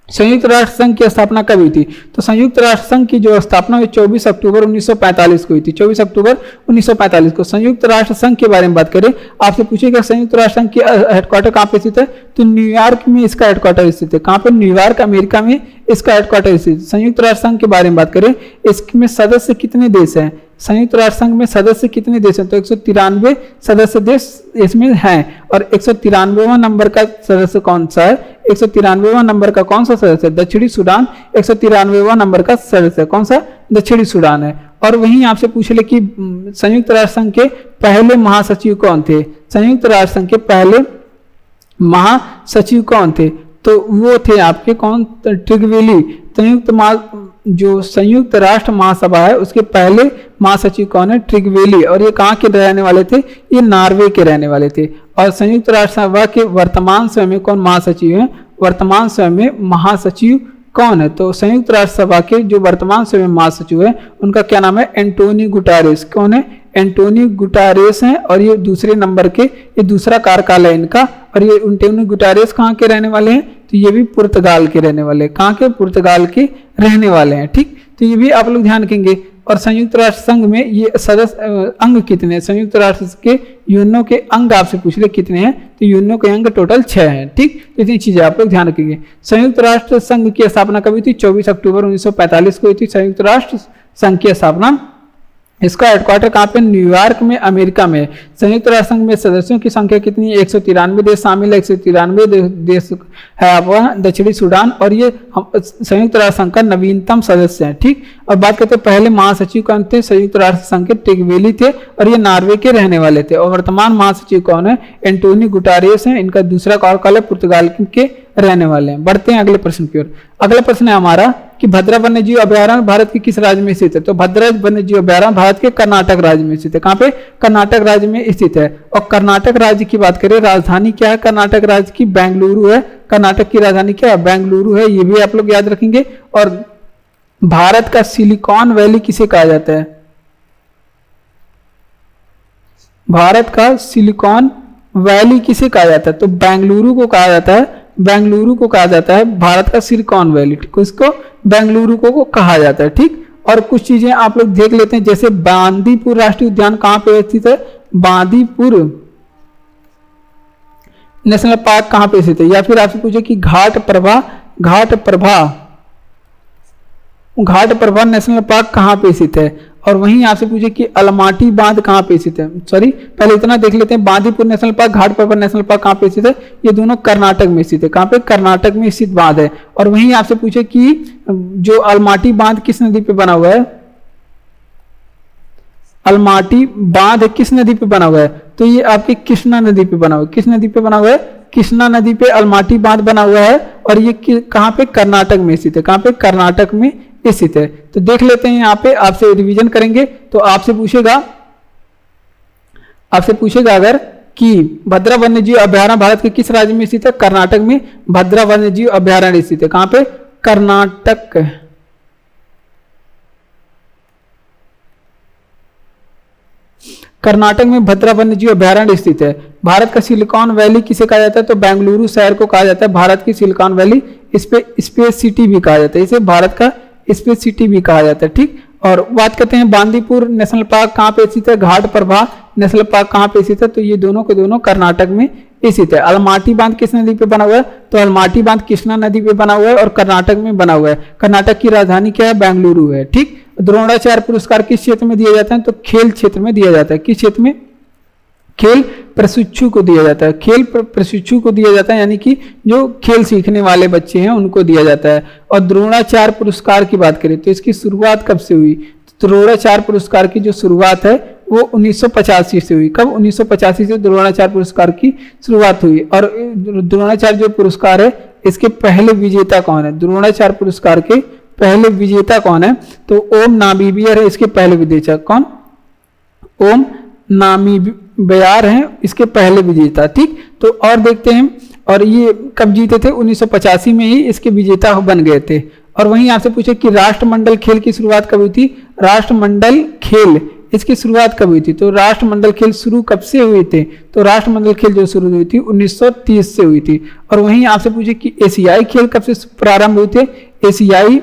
संयुक्त राष्ट्र संघ की स्थापना कब हुई थी, तो संयुक्त राष्ट्र संघ की जो स्थापना हुई 24 अक्टूबर 1945 को हुई थी। 24 अक्टूबर 1945 को संयुक्त राष्ट्र संघ के बारे में बात करें, आपसे पूछेगा संयुक्त राष्ट्र संघ की हेडक्वार्टर कहाँ पे स्थित है, तो न्यूयॉर्क में इसका हेडक्वार्टर स्थित है। कहाँ पे, न्यूयॉर्क, अमेरिका में इसका हेडक्वार्टर स्थित। संयुक्त राष्ट्र संघ के बारे में बात करें, इसमें सदस्य कितने देश हैं, संयुक्त राष्ट्र संघ में सदस्य कितने देश हैं, तो 193 सदस्य देश इसमें हैं। और 193वां नंबर का सदस्य कौन सा है, 193वां नंबर का कौन सा सदस्य है, दक्षिणी सूडान 193वां नंबर का सदस्य कौन सा, दक्षिणी सूडान है। और वहीं आपसे पूछ ले कि संयुक्त राष्ट्र संघ के पहले महासचिव कौन थे, संयुक्त राष्ट्र संघ के पहले महासचिव कौन थे, तो वो थे आपके कौन, ट्रिगवेली। संयुक्त जो संयुक्त राष्ट्र महासभा है उसके पहले महासचिव कौन है? ट्रिगवेली। और ये कहाँ के रहने वाले थे? ये नॉर्वे के रहने वाले थे। और संयुक्त राष्ट्र सभा के वर्तमान समय में कौन महासचिव है? वर्तमान समय में महासचिव कौन है? तो संयुक्त राष्ट्र सभा के जो वर्तमान समय में महासचिव है उनका क्या नाम है? Antonio Guterres. कौन है? एंटोनियो गुटेरेस हैं। और ये दूसरे नंबर के, ये दूसरा कार्यकाल है इनका। और ये एंटोनियो गुटेरेस कहाँ के रहने वाले हैं? तो ये भी पुर्तगाल के रहने वाले हैं। कहाँ के? पुर्तगाल के रहने वाले हैं। ठीक, तो ये भी आप लोग ध्यान रखेंगे। और संयुक्त राष्ट्र संघ में ये सदस्य अंग कितने हैं? संयुक्त राष्ट्र के यूएनओ के अंग आपसे पूछ ले कितने हैं? तो यूएनओ के अंग टोटल 6 हैं। ठीक, तो इतनी चीजें आप लोग ध्यान रखेंगे। संयुक्त राष्ट्र संघ की स्थापना कब हुई थी? 24 अक्टूबर 1945 को हुई थी संयुक्त राष्ट्र संघ की स्थापना। इसका हेडक्वार्टर कहाँ पे? न्यूयॉर्क में, अमेरिका में। संयुक्त राष्ट्र संघ में सदस्यों की संख्या कितनी है? 193 देश शामिल है। 193 देश है आपका दक्षिणी सूडान। और ये संयुक्त राष्ट्र संघ का नवीनतम सदस्य है। ठीक, और बात करते हैं पहले महासचिव कौन थे? संयुक्त राष्ट्र संघ के ट्रिगवेली थे और ये नॉर्वे के रहने वाले थे। और वर्तमान महासचिव कौन है? एंटोनियो गुटेरेस है। इनका दूसरा कार्यकाल है, पुर्तगाल के रहने वाले हैं। बढ़ते हैं अगले प्रश्न की ओर। अगला प्रश्न है हमारा कि भद्रा वन्यजीव अभयारण्य भारत के किस राज्य में स्थित है? तो भद्रा वन्यजीव अभयारण्य भारत के कर्नाटक राज्य में स्थित है। कहाँ पे? कर्नाटक राज्य में स्थित है। और कर्नाटक राज्य की बात करें, राजधानी क्या है कर्नाटक राज्य की? बेंगलुरु है। कर्नाटक की राजधानी क्या है? बेंगलुरु है। ये भी आप लोग याद रखेंगे। और भारत का सिलिकॉन वैली किसे कहा जाता है? भारत का सिलिकॉन वैली किसे कहा जाता है? तो बेंगलुरु को कहा जाता है। बेंगलुरु को कहा जाता है भारत का सिलिकॉन वैली। इसको बेंगलुरु को कहा जाता है। ठीक, और कुछ चीजें आप लोग देख लेते हैं, जैसे बांदीपुर राष्ट्रीय उद्यान कहाँ पे स्थित है? बांदीपुर नेशनल पार्क कहाँ पे स्थित है? या फिर आपसे पूछे कि घाट प्रभा नेशनल पार्क कहाँ पे स्थित है? और वहीं आपसे पूछे कि अलमाटी बांध कहाँ पे स्थित है? सॉरी, पहले इतना देख लेते हैं। बांदीपुर नेशनल पार्क, घाट प्रभा नेशनल पार्क कहाँ पे स्थित है? ये दोनों कर्नाटक में स्थित है। कहाँ पे? कर्नाटक में स्थित बांध है। और वहीं आपसे पूछे कि जो अलमाटी बांध किस नदी पे बना हुआ है? अलमाटी बांध किस नदी पे बना हुआ है? तो ये आपकी कृष्णा नदी पे बना हुआ है। किस नदी पे बना हुआ है? कृष्णा नदी पे अलमाटी बांध बना हुआ है। और ये कहाँ पे? कर्नाटक में स्थित है। कहाँ पे? कर्नाटक में स्थित है। तो देख लेते हैं, यहाँ पे आपसे रिवीजन करेंगे तो आपसे पूछेगा अगर कि भद्रा वन्यजीव अभयारण्य भारत के किस राज्य में स्थित है? कर्नाटक में भद्रा वन्यजीव अभयारण्य स्थित है। कहाँ पे? कर्नाटक। कर्नाटक में भद्रा वन्यजीव अभयारण्य स्थित है। भारत का सिलिकॉन वैली किसे कहा जाता है? तो बेंगलुरु शहर को कहा जाता है भारत की सिलिकॉन वैली। इस पे स्पेस सिटी भी कहा जाता है। इसे भारत का स्पेस सिटी भी कहा जाता है। ठीक, और बात करते हैं बांदीपुर नेशनल पार्क कहाँ पे स्थित है? घाट प्रभा नेशनल पार्क कहाँ पे स्थित है? तो ये दोनों के दोनों कर्नाटक में स्थित है। अलमाटी बांध किस नदी पे बना हुआ है? तो अलमाटी बांध कृष्णा नदी पे बना हुआ है और कर्नाटक में बना हुआ है। कर्नाटक की राजधानी क्या है? बेंगलुरु है। ठीक, द्रोणाचार्य पुरस्कार किस क्षेत्र में दिया जाता है? तो खेल क्षेत्र में दिया जाता है। किस क्षेत्र में? खेल प्रशिक्षु को दिया जाता है। खेल प्रशिक्षु को दिया जाता है, यानी कि जो खेल सीखने वाले बच्चे हैं उनको दिया जाता है। और द्रोणाचार्य पुरस्कार की बात करें तो इसकी शुरुआत कब से हुई? तो द्रोणाचार्य पुरस्कार की जो शुरुआत है वो 1985 से हुई। कब? 1985 से द्रोणाचार्य पुरस्कार की शुरुआत हुई। और द्रोणाचार्य जो पुरस्कार है इसके पहले विजेता कौन है? द्रोणाचार्य पुरस्कार के पहले विजेता कौन है? तो ओम नामीबियर है इसके पहले विजेता। कौन? ओम नामीबियर हैं इसके पहले विजेता। ठीक, तो और देखते हैं, और ये कब जीते थे? 1985 में ही इसके विजेता बन गए थे। और वहीं आपसे पूछे कि राष्ट्रमंडल खेल की शुरुआत कब हुई थी? राष्ट्रमंडल खेल इसकी शुरुआत कब हुई थी? तो राष्ट्रमंडल खेल शुरू कब से हुए थे? तो राष्ट्रमंडल खेल जो शुरू हुई थी 1930 से हुई थी। और वहीं आपसे पूछे कि एशियाई खेल कब से प्रारंभ हुए थे? एशियाई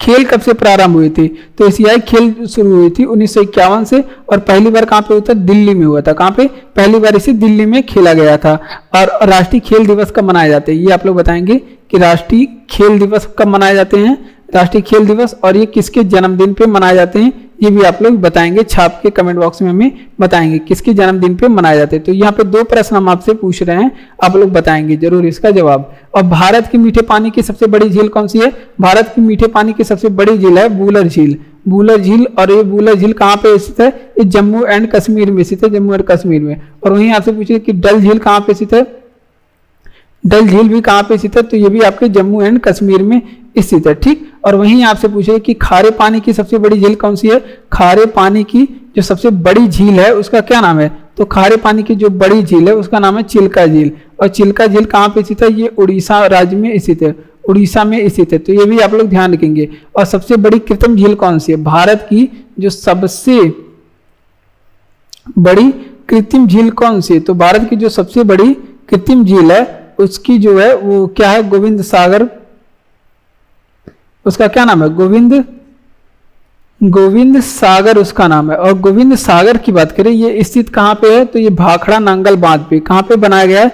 खेल कब से प्रारंभ हुए थे? तो एशियाई खेल शुरू हुई थी 1951 से। और पहली बार कहाँ पे हुआ था? दिल्ली में हुआ था। कहाँ पे? पहली बार इसे दिल्ली में खेला गया था। और राष्ट्रीय खेल दिवस कब मनाए जाते हैं? ये आप लोग बताएंगे कि राष्ट्रीय खेल दिवस कब मनाए जाते हैं। राष्ट्रीय खेल दिवस और ये किसके जन्मदिन पे मनाए जाते हैं ये भी आप लोग बताएंगे, छाप के कमेंट बॉक्स में हमें बताएंगे किसके जन्मदिन पे मनाए जाते हैं। तो यहाँ पे दो प्रश्न हम आपसे पूछ रहे हैं, आप लोग बताएंगे जरूर इसका जवाब। और भारत की मीठे पानी की सबसे बड़ी झील कौन सी है? भारत की मीठे पानी की सबसे बड़ी झील है वूलर झील। वूलर झील, और ये वूलर झील कहाँ पे स्थित है? ये जम्मू एंड कश्मीर में स्थित है, जम्मू एंड कश्मीर में। और वहीं आपसे पूछिए कि डल झील कहाँ पे स्थित है? डल झील भी कहाँ पे स्थित है? तो ये भी आपके जम्मू एंड कश्मीर में स्थित है। ठीक, और वहीं आपसे पूछे कि खारे पानी की सबसे बड़ी झील कौन सी है। खारे पानी की जो सबसे बड़ी झील है उसका क्या नाम है, तो खारे पानी की जो बड़ी झील है उसका नाम है चिल्का झील। और चिल्का झील कहाँ पे स्थित है, ये उड़ीसा राज्य में स्थित है, उड़ीसा में स्थित है। तो ये भी आप लोग ध्यान रखेंगे। और सबसे बड़ी कृत्रिम झील कौन सी है, भारत की जो सबसे बड़ी कृत्रिम झील कौन सी है, तो भारत की जो सबसे बड़ी कृत्रिम झील है उसकी जो है वो क्या है, गोविंद सागर, उसका क्या नाम है, गोविंद सागर उसका नाम है। और गोविंद सागर की बात करें ये स्थित कहां पे है, तो ये भाखड़ा नांगल बांध पे, कहां पे बनाया गया है,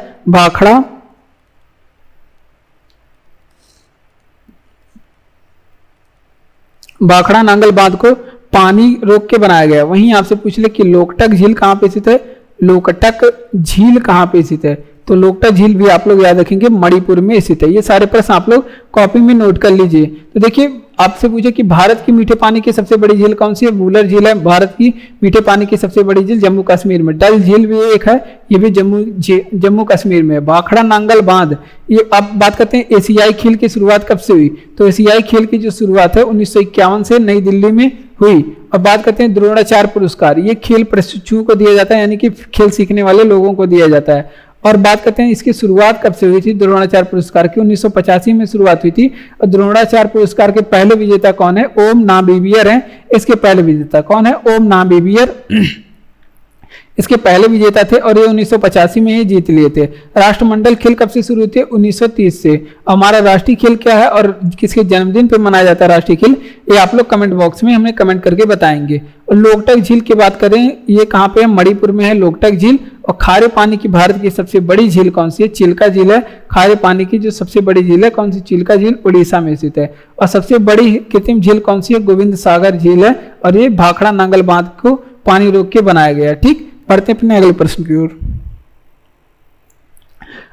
भाखड़ा नांगल बांध को पानी रोक के बनाया गया। वहीं आपसे पूछ ले कि लोकटक झील कहां पे स्थित है, लोकटक झील कहां पे स्थित है, तो लोकटक झील भी आप लोग याद रखेंगे मणिपुर में स्थित है। ये सारे प्रश्न आप लोग कॉपी में नोट कर लीजिए। तो देखिए आपसे पूछे कि भारत की मीठे पानी की सबसे बड़ी झील कौन सी है, वूलर झील है भारत की मीठे पानी की सबसे बड़ी झील जम्मू कश्मीर में। डल झील भी एक है, ये भी जम्मू कश्मीर में। भाखड़ा नांगल बांध, ये आप बात करते हैं एशियाई खेल की शुरुआत कब से हुई, तो एशियाई खेल की जो शुरुआत है 1951 से नई दिल्ली में हुई। और बात करते हैं द्रोणाचार्य पुरस्कार, ये खेल प्रशिक्षुओं को दिया जाता है, यानी कि खेल सीखने वाले लोगों को दिया जाता है। और बात करते हैं इसकी शुरुआत कब से हुई थी, द्रोणाचार्य पुरस्कार की 1985 में शुरुआत हुई थी। और द्रोणाचार्य पुरस्कार के पहले विजेता कौन है, ओम नामबिबियर हैं। इसके पहले विजेता कौन है, ओम नामबिबियर इसके पहले विजेता थे और ये 1985 में ही जीत लिए थे। राष्ट्रमंडल खेल कब से शुरू हुए थे, 1930 से। हमारा राष्ट्रीय खेल क्या है और किसके जन्मदिन पे मनाया जाता है राष्ट्रीय खेल, ये आप लोग कमेंट बॉक्स में हमें कमेंट करके बताएंगे। और लोकटक झील की बात करें, ये कहाँ पे है, मणिपुर में है लोकटक झील। और खारे पानी की भारत की सबसे बड़ी झील कौन सी है, चिल्का झील है। खारे पानी की जो सबसे बड़ी झील है कौन सी, चिल्का झील उड़ीसा में स्थित है। और सबसे बड़ी कृत्रिम झील कौन सी है, गोविंद सागर झील है। और ये भाखड़ा नांगल बांध को पानी रोक के बनाया गया। ठीक, पढ़ते हैं अपने अगले प्रश्न की ओर।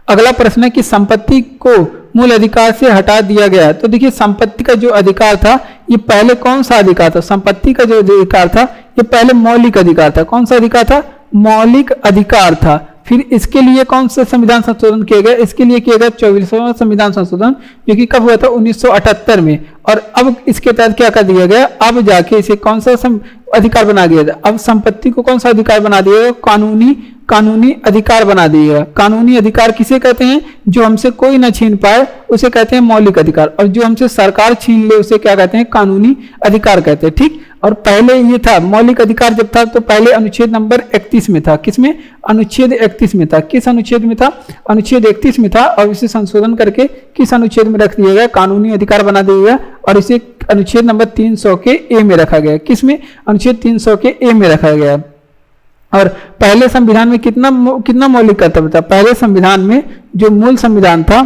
अगला प्रश्न है कि संपत्ति को मूल अधिकार से हटा दिया गया। तो देखिए संपत्ति का जो अधिकार था ये पहले कौन सा अधिकार था, संपत्ति का जो अधिकार था ये पहले मौलिक अधिकार था। कौन सा अधिकार था, मौलिक अधिकार था। फिर इसके लिए कौन सा संविधान संशोधन किया गया, इसके लिए किया गया 24वां संविधान संशोधन, जो कि कब हुआ था, 1978 में। और अब इसके तहत क्या कर दिया गया, अब जाके इसे कौन सा अधिकार बना दिया गया, अब संपत्ति को कौन सा अधिकार बना दिया गया, कानूनी अधिकार बना दिया गया। कानूनी अधिकार किसे कहते हैं, जो हमसे कोई ना छीन पाए उसे कहते हैं मौलिक अधिकार, और जो हमसे सरकार छीन ले उसे क्या कहते हैं, कानूनी अधिकार कहते हैं। ठीक, और पहले ये था मौलिक अधिकार जब था तो पहले अनुच्छेद नंबर 31 में था, किसमें, अनुच्छेद 31 में था। किस अनुच्छेद में था, अनुच्छेद 31 में था। और इसे संशोधन करके किस अनुच्छेद में रख दिया गया, कानूनी अधिकार बना दिया गया। और इसे अनुच्छेद नंबर 300 के ए में रखा गया। किसमें, अनुच्छेद 300 के ए में रखा गया। और पहले संविधान में कितना मौलिक कर्तव्य था, पहले संविधान में जो मूल संविधान था,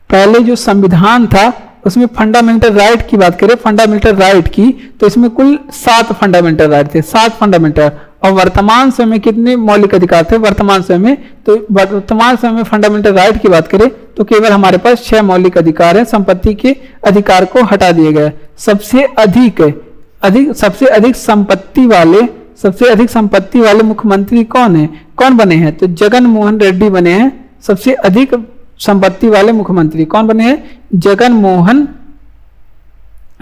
पहले जो संविधान था उसमें फंडामेंटल राइट की बात करें, फंडामेंटल राइट की, तो इसमें कुल 7 फंडामेंटल राइट थे, 7 फंडामेंटल। और वर्तमान समय में कितने मौलिक अधिकार थे, वर्तमान समय में, तो वर्तमान समय में फंडामेंटल राइट की बात करें तो केवल हमारे पास 6 मौलिक अधिकार है। संपत्ति के अधिकार को हटा दिया गया। सबसे अधिक संपत्ति वाले मुख्यमंत्री कौन है, कौन बने हैं, तो जगन मोहन रेड्डी बने हैं। सबसे अधिक संपत्ति वाले मुख्यमंत्री कौन बने हैं, जगन मोहन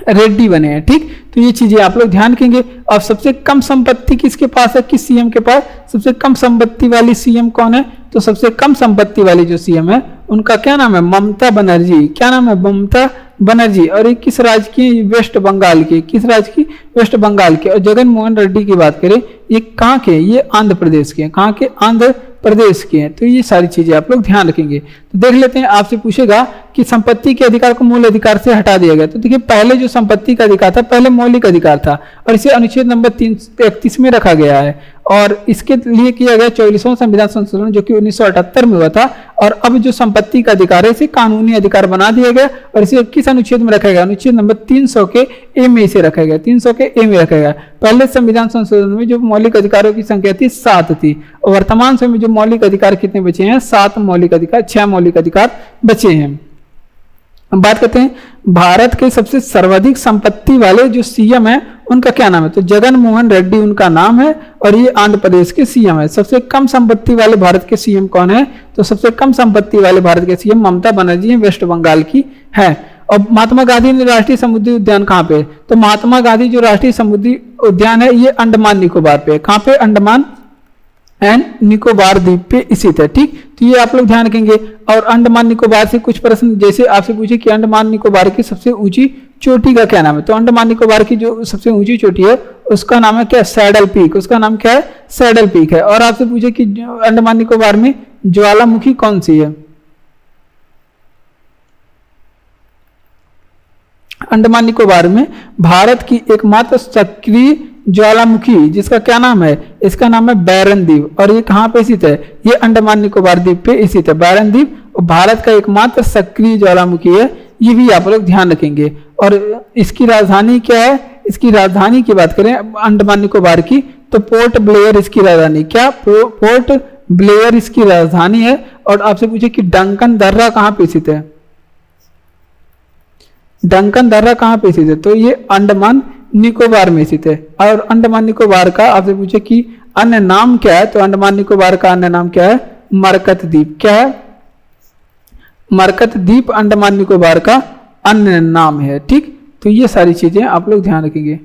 रेड्डी बने हैं। ठीक, तो ये चीजें आप लोग ध्यान रखेंगे। और सबसे कम संपत्ति किसके पास है, किस सीएम के पास, सबसे कम संपत्ति वाली सीएम कौन है, तो सबसे कम संपत्ति वाली जो सीएम है उनका क्या नाम है, ममता बनर्जी। क्या नाम है, ममता बनर्जी। और ये किस राज्य की, वेस्ट बंगाल की, किस राज्य की, वेस्ट बंगाल के। और जगन मोहन रेड्डी की बात करें, ये कहाँ के, ये आंध्र प्रदेश के हैं। कहाँ के, आंध्र प्रदेश के हैं। तो ये सारी चीजें आप लोग ध्यान रखेंगे। तो देख लेते हैं, आपसे पूछेगा कि संपत्ति के अधिकार को मूल अधिकार से हटा दिया गया। तो देखिए पहले जो संपत्ति का अधिकार था पहले मौलिक अधिकार था और इसे अनुच्छेद नंबर 331 में रखा गया है। और इसके लिए किया गया 24वां संविधान संशोधन जो कि 1978 में हुआ था। और अब जो संपत्ति का अधिकार है इसे कानूनी अधिकार बना दिया गया और इसे किस अनुच्छेद में रखा गया, अनुच्छेद नंबर 300 के ए में इसे रखा गया, 300 के ए में रखा गया। पहले संविधान संशोधन में जो मौलिक अधिकारों की संख्या थी 7 थी और वर्तमान समय में जो मौलिक अधिकार कितने बचे हैं, 7 मौलिक अधिकार, 6 मौलिक अधिकार बचे हैं। बात करते हैं भारत के सबसे सर्वाधिक संपत्ति वाले जो सीएम है उनका क्या नाम है? तो जगन मोहन रेड्डी उनका नाम है और ये आंध्र प्रदेश के सीएम है। सबसे कम संपत्ति वाले भारत के सीएम कौन है? तो सबसे कम संपत्ति वाले भारत के सीएम ममता बनर्जी वेस्ट बंगाल की है। और महात्मा गांधी ने राष्ट्रीय समुद्री उद्यान कहाँ पे? तो महात्मा गांधी जो राष्ट्रीय समुद्री उद्यान है ये अंडमान निकोबार पे। कहाँ पे? अंडमान एंड निकोबार द्वीप पे स्थित है। ठीक, तो ये आप लोग ध्यान रखेंगे। और अंडमान निकोबार से कुछ प्रश्न जैसे आपसे पूछे कि अंडमान निकोबार की सबसे ऊंची चोटी का क्या नाम है? तो अंडमान निकोबार की जो सबसे ऊंची चोटी है उसका नाम है क्या? Saddle peak. उसका नाम क्या है? सैडल पीक है। और आपसे पूछे कि अंडमान निकोबार में ज्वालामुखी कौन सी है? अंडमान निकोबार में भारत की एकमात्र सक्रिय ज्वालामुखी जिसका क्या नाम है? इसका नाम है बैरन द्वीप। और ये कहाँ पे स्थित है? ये अंडमान निकोबार द्वीप पे स्थित है बैरन द्वीप, और भारत का एकमात्र सक्रिय ज्वालामुखी है। ये भी आप लोग ध्यान रखेंगे। और इसकी राजधानी क्या है? इसकी राजधानी की बात करें अंडमान निकोबार की तो पोर्ट ब्लेयर इसकी राजधानी। क्या? पोर्ट ब्लेयर इसकी राजधानी है। और आपसे पूछे कि डंकन दर्रा कहाँ पे स्थित है? डंकन दर्रा कहाँ पे स्थित है? तो ये अंडमान निकोबार में स्थित है। और अंडमान निकोबार का आपसे पूछे कि अन्य नाम क्या है? तो अंडमान निकोबार का अन्य नाम क्या है? मरकत द्वीप। क्या है? मरकत द्वीप अंडमान निकोबार का अन्य नाम है। ठीक, तो ये सारी चीजें आप लोग ध्यान रखेंगे।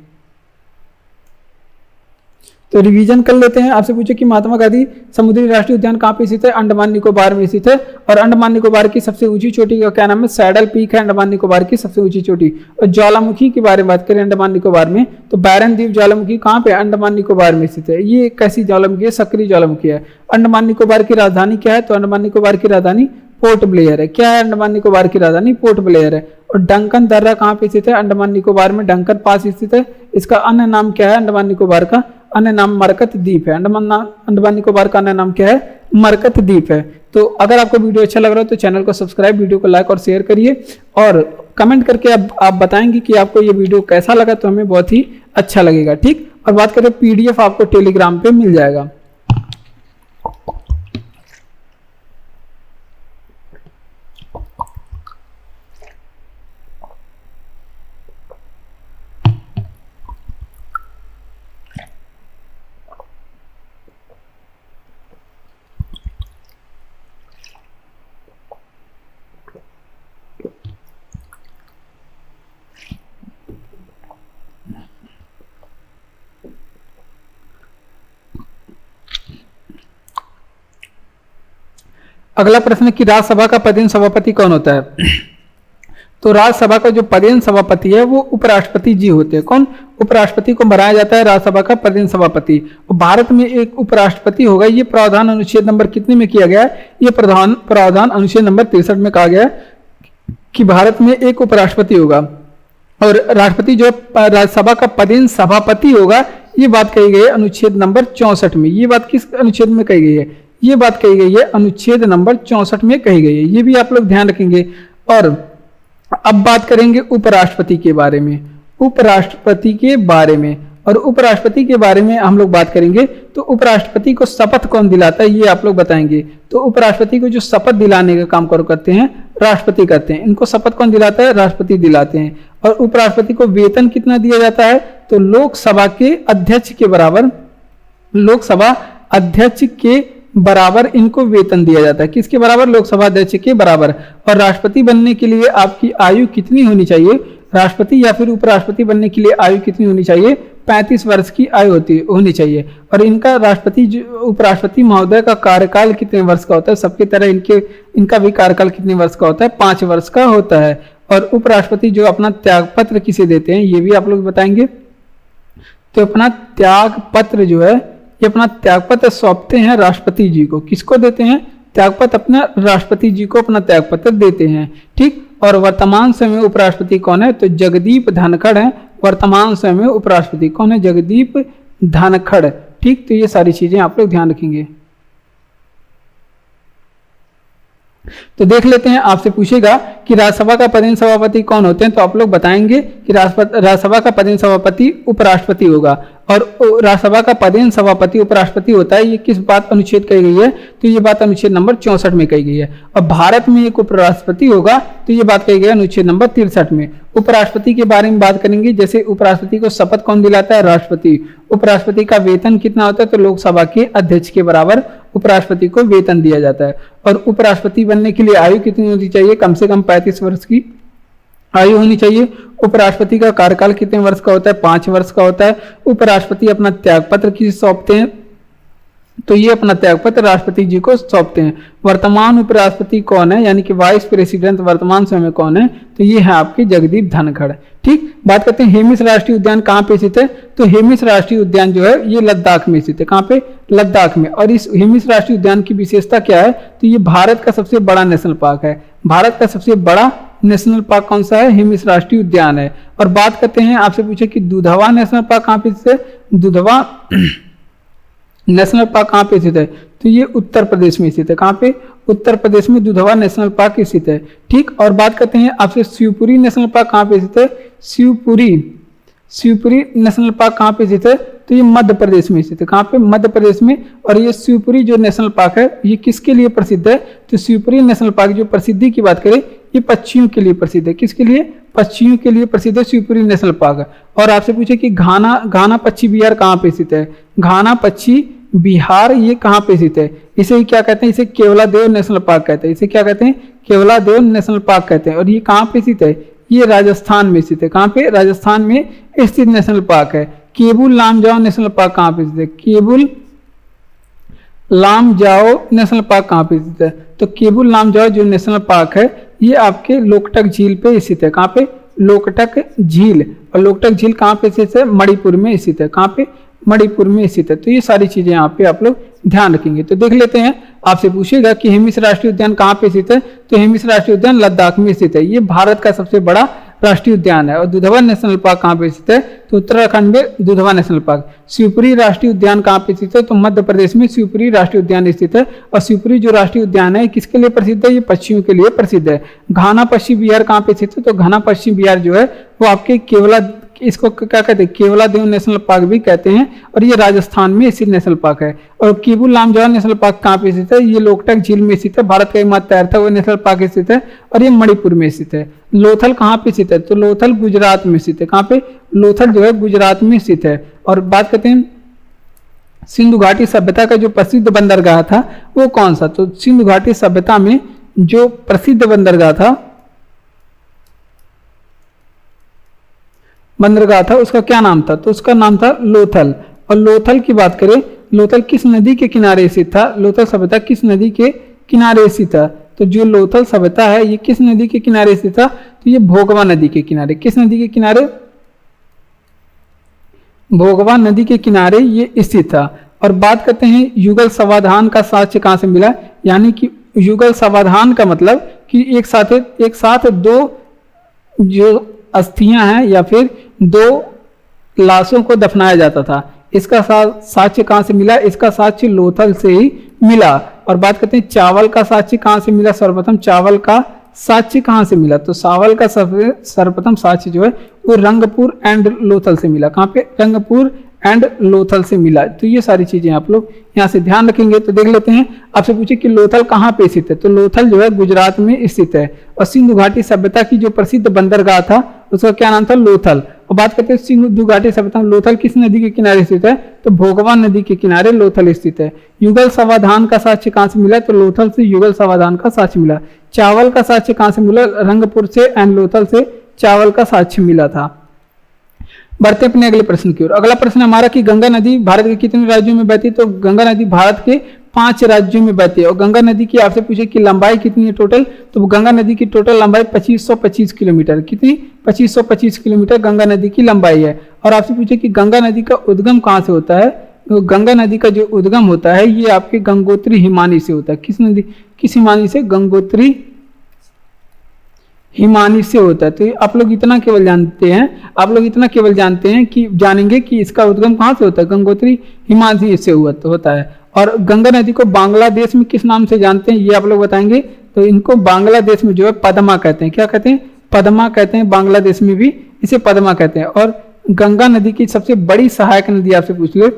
तो रिवीजन कर लेते हैं। आपसे पूछे कि महात्मा गांधी समुद्री राष्ट्रीय उद्यान कहाँ पे स्थित है? अंडमान निकोबार में स्थित है। और अंडमान निकोबार की सबसे ऊंची चोटी का क्या नाम है? सैडल पीक है अंडमान निकोबार की सबसे ऊंची चोटी। और ज्वालामुखी के बारे में बात करें अंडमान निकोबार में तो बैरन द्वीप ज्वालामुखी कहाँ पे? अंडमान निकोबार में स्थित है। ये कैसी ज्वालामुखी है? सक्रिय ज्वालामुखी है। अंडमान निकोबार की राजधानी क्या है? तो अंडमान निकोबार की राजधानी पोर्ट ब्लेयर है। क्या है अंडमान निकोबार की राजधानी? पोर्ट ब्लेयर है। और डंकन दर्रा कहाँ पे स्थित है? अंडमान निकोबार में डंकन पास स्थित है। इसका अन्य नाम क्या है? अंडमान निकोबार का अन्य नाम मरकत द्वीप है। अंडमान निकोबार का अन्य नाम क्या है? मरकत द्वीप है। तो अगर आपको वीडियो अच्छा लग रहा है तो चैनल को सब्सक्राइब, वीडियो को लाइक और शेयर करिए। और कमेंट करके आप बताएंगे कि आपको ये वीडियो कैसा लगा, तो हमें बहुत ही अच्छा लगेगा। ठीक, और बात करें PDF आपको टेलीग्राम पे मिल जाएगा। अगला प्रश्न कि राज्यसभा का पदेन सभापति कौन होता है? तो राज्यसभा का जो पदेन सभापति है वो उपराष्ट्रपति जी होते हैं। कौन? उपराष्ट्रपति को बनाया जाता है राज्यसभा का पदेन सभापति। और भारत में एक उपराष्ट्रपति होगा। ये प्रावधान अनुच्छेद नंबर कितने में किया गया है? ये प्रावधान अनुच्छेद नंबर 63 में कहा गया है कि भारत में एक उपराष्ट्रपति होगा। और राष्ट्रपति जो राज्यसभा का पदेन सभापति होगा, ये बात कही गई है अनुच्छेद नंबर 64 में। ये बात किस अनुच्छेद में कही गई है? ये बात कही गई है अनुच्छेद नंबर 64 में कही गई है। ये भी आप लोग ध्यान रखेंगे। और अब बात करेंगे उपराष्ट्रपति के बारे में। उपराष्ट्रपति के बारे में और उपराष्ट्रपति के बारे में हम लोग बात करेंगे। तो उपराष्ट्रपति को शपथ कौन दिलाता है, ये आप लोग बताएंगे। तो उपराष्ट्रपति को जो शपथ दिलाने का काम करते हैं राष्ट्रपति करते हैं। इनको शपथ कौन दिलाता है? राष्ट्रपति दिलाते हैं। और उपराष्ट्रपति को वेतन कितना दिया जाता है? तो लोकसभा के अध्यक्ष के बराबर, लोकसभा अध्यक्ष के बराबर इनको वेतन दिया जाता है। किसके बराबर? लोकसभा अध्यक्ष के बराबर। और राष्ट्रपति बनने के लिए आपकी आयु कितनी होनी चाहिए? राष्ट्रपति या फिर उपराष्ट्रपति बनने के लिए आयु कितनी होनी चाहिए? 35 वर्ष की आयु होनी चाहिए। और इनका राष्ट्रपति उपराष्ट्रपति महोदय का कार्यकाल कितने वर्ष का होता है? सबकी तरह इनका भी कार्यकाल कितने वर्ष का होता है? 5 वर्ष का होता है। और उपराष्ट्रपति जो अपना त्यागपत्र किसे देते हैं, ये भी आप लोग बताएंगे। तो अपना त्यागपत्र जो है, ये अपना त्यागपत्र सौंपते हैं राष्ट्रपति जी को। किसको देते हैं? त्यागपत्र अपना राष्ट्रपति जी को अपना त्यागपत्र देते हैं। ठीक, और वर्तमान समय में उपराष्ट्रपति कौन है? तो जगदीप धनखड़ है। वर्तमान समय में उपराष्ट्रपति कौन है? जगदीप धनखड़। ठीक, तो ये सारी चीजें आप लोग ध्यान रखेंगे। तो देख लेते हैं, आपसे पूछेगा कि राज्यसभा का पदेन सभापति कौन होते हैं, तो आप लोग बताएंगे कि राज्यसभा का पदेन सभापति उपराष्ट्रपति होगा। और राज्यसभा का पदेन सभापति उपराष्ट्रपति होता है, ये किस बात अनुच्छेद कही गई है, तो ये बात अनुच्छेद नंबर 64 में कही गई है। और भारत में एक उपराष्ट्रपति होगा, तो ये बात कही गई है अनुच्छेद नंबर 63 में। उपराष्ट्रपति के बारे में बात करेंगे, जैसे उपराष्ट्रपति को शपथ कौन दिलाता है, राष्ट्रपति। उपराष्ट्रपति का वेतन कितना होता है, तो लोकसभा के अध्यक्ष के बराबर उपराष्ट्रपति को वेतन दिया जाता है। और उपराष्ट्रपति बनने के लिए आयु कितनी होनी चाहिए, कम से कम 35 वर्ष की आयु होनी चाहिए। उपराष्ट्रपति का कार्यकाल कितने वर्ष का होता है, 5 वर्ष का होता है। उपराष्ट्रपति अपना त्यागपत्र किसे सौंपते हैं, तो ये अपना त्यागपत्र राष्ट्रपति जी को सौंपते हैं। वर्तमान उपराष्ट्रपति कौन है, यानी कि वाइस प्रेसिडेंट वर्तमान समय में कौन है, तो ये है आपके जगदीप धनखड़। ठीक, बात करते हैं हेमिस राष्ट्रीय उद्यान कहाँ पे स्थित है, तो हेमिस राष्ट्रीय उद्यान जो है ये लद्दाख में स्थित है। कहाँ पे, लद्दाख में। और इस हेमिस राष्ट्रीय उद्यान की विशेषता क्या है, तो ये भारत का सबसे बड़ा नेशनल पार्क है। भारत का सबसे बड़ा नेशनल पार्क कौन सा है, हेमिस राष्ट्रीय उद्यान है। और बात करते हैं, आपसे पूछे कि दुधवा नेशनल पार्क कहाँ पे स्थित है, दुधवा नेशनल पार्क कहाँ पे स्थित है, तो ये उत्तर प्रदेश में स्थित है। कहाँ पे, उत्तर प्रदेश में दुधवा नेशनल पार्क स्थित है। ठीक, और बात करते हैं आपसे शिवपुरी नेशनल पार्क कहाँ पे स्थित है, शिवपुरी नेशनल पार्क कहाँ पे स्थित है, तो ये मध्य प्रदेश में स्थित है। कहाँ पे, मध्य प्रदेश में। और ये शिवपुरी जो नेशनल पार्क है ये किसके लिए प्रसिद्ध है, तो शिवपुरी नेशनल पार्क जो प्रसिद्धि की बात करें ये पक्षियों के लिए प्रसिद्ध है। किसके लिए, पक्षियों के लिए प्रसिद्ध है शिवपुरी नेशनल पार्क। और आपसे पूछे कि घाना पक्षी बिहार कहाँ पे स्थित है, घाना पक्षी बिहार ये कहाँ पे स्थित है, इसे क्या कहते हैं, इसे केवलादेव नेशनल पार्क कहते हैं। इसे क्या कहते हैं, केवलादेव नेशनल पार्क कहते हैं। और ये कहाँ पे स्थित है, ये राजस्थान में स्थित है। कहाँ पे, राजस्थान में स्थित नेशनल पार्क है। केबुल लामजाओ नेशनल पार्क कहाँ पे स्थित है, केबुल लामजाओ नेशनल पार्क कहाँ पे स्थित है, तो केबुल लामजाओ जो नेशनल पार्क है ये आपके लोकटक झील पे स्थित है। कहाँ पे, लोकटक झील। और लोकटक झील कहाँ पे स्थित है, मणिपुर में स्थित है। कहाँ पे, मणिपुर में स्थित है। तो ये सारी चीजें यहाँ पे आप लोग ध्यान रखेंगे। तो देख लेते हैं, आपसे पूछेगा कि हेमिस राष्ट्रीय उद्यान कहाँ पे स्थित है, तो हेमिस राष्ट्रीय उद्यान लद्दाख में स्थित है। ये भारत का सबसे बड़ा राष्ट्रीय उद्यान है। और दुधवा नेशनल पार्क कहाँ पे स्थित है, तो उत्तराखंड में दुधवा नेशनल पार्क। शिवपुरी राष्ट्रीय उद्यान कहाँ पे स्थित है, तो मध्य प्रदेश में शिवपुरी राष्ट्रीय उद्यान स्थित है। और शिवपुरी जो राष्ट्रीय उद्यान है किसके लिए प्रसिद्ध है, ये पक्षियों के लिए प्रसिद्ध है। घाना पश्चिम बिहार कहाँ पे स्थित है, तो घाना पश्चिम बिहार जो है वो आपके इसको क्या कहते हैं, केवलादेव नेशनल पार्क भी कहते हैं। और ये राजस्थान में स्थित नेशनल पार्क है। और केबुल लामजाओ नेशनल पार्क कहाँ पे स्थित है, ये लोकटक झील में स्थित है। भारत का एकमात्र तैरता हुआ नेशनल पार्क स्थित है। और ये मणिपुर में स्थित है। लोथल कहाँ पे स्थित है, तो लोथल गुजरात में स्थित है। कहाँ पे, लोथल जो है गुजरात में स्थित है। और बात करते हैं सिंधु घाटी सभ्यता का जो प्रसिद्ध बंदरगाह था वो कौन सा, तो सिंधु घाटी सभ्यता में जो प्रसिद्ध बंदरगाह था उसका क्या नाम था, तो उसका नाम था लोथल। और लोथल की बात करें, लोथल किस नदी के किनारे स्थित था, लोथल सभ्यता किस नदी के किनारे स्थित था, तो जो लोथल सभ्यता है ये किस नदी के किनारे स्थित था, तो ये भोगवा नदी के किनारे। किस नदी के किनारे, भोगवा नदी के किनारे ये स्थित था। और बात करते हैं युगल समाधान का साक्ष्य कहाँ से मिला, यानी कि युगल समाधान का मतलब कि एक साथ दो जो अस्थियां हैं या फिर दो लाशों को दफनाया जाता था। इसका साक्ष्य कहाँ से मिला, इसका साक्ष्य लोथल से ही मिला। और बात करते हैं चावल का साक्ष्य कहाँ से मिला, सर्वप्रथम चावल का साक्ष्य कहाँ से मिला, तो चावल का सर्वप्रथम साक्ष्य जो है वो रंगपुर एंड लोथल से मिला। कहाँ पे, रंगपुर एंड लोथल से मिला। तो ये सारी चीजें आप लोग यहाँ से ध्यान रखेंगे। तो देख लेते हैं, आपसे पूछे कि लोथल कहाँ पे स्थित है, तो लोथल जो है गुजरात में स्थित है। और सिंधु घाटी सभ्यता की जो प्रसिद्ध बंदरगाह था उसका क्या नाम था, लोथल। और बात करते हैं सिंधु घाटी सभ्यता, लोथल किस नदी के किनारे स्थित है, तो भोगवा नदी के किनारे लोथल स्थित है। युगल समाधान का साक्ष्य कहाँ से मिला, तो लोथल से युगल समाधान का साक्ष्य मिला। चावल का साक्ष्य कहाँ से मिला, रंगपुर से एंड लोथल से चावल का साक्ष्य मिला था। बढ़ते अपने अगले प्रश्न की ओर। अगला प्रश्न हमारा कि गंगा नदी भारत के कितने राज्यों में बहती है, तो गंगा नदी भारत के 5 राज्यों में बहती है। और गंगा नदी की आपसे पूछे कि लंबाई कितनी है टोटल, तो गंगा नदी की टोटल लंबाई 2525 किलोमीटर। कितनी, 2525 किलोमीटर गंगा नदी की लंबाई है। और आपसे पूछे कि गंगा नदी का उद्गम कहाँ से होता है, तो गंगा नदी का जो उद्गम होता है ये आपके गंगोत्री हिमानी से होता है। किस नदी, किस हिमानी से, गंगोत्री हिमानी से होता है। तो आप लोग इतना केवल जानते हैं कि जानेंगे कि इसका उद्गम कहाँ से होता है, गंगोत्री हिमानी से होता है। और गंगा नदी को बांग्लादेश में किस नाम से जानते हैं ये आप लोग बताएंगे, तो इनको बांग्लादेश में जो है पद्मा कहते हैं। क्या कहते हैं? पद्मा कहते हैं। बांग्लादेश में भी इसे पद्मा कहते हैं। और गंगा नदी की सबसे बड़ी सहायक नदी आपसे पूछ ले,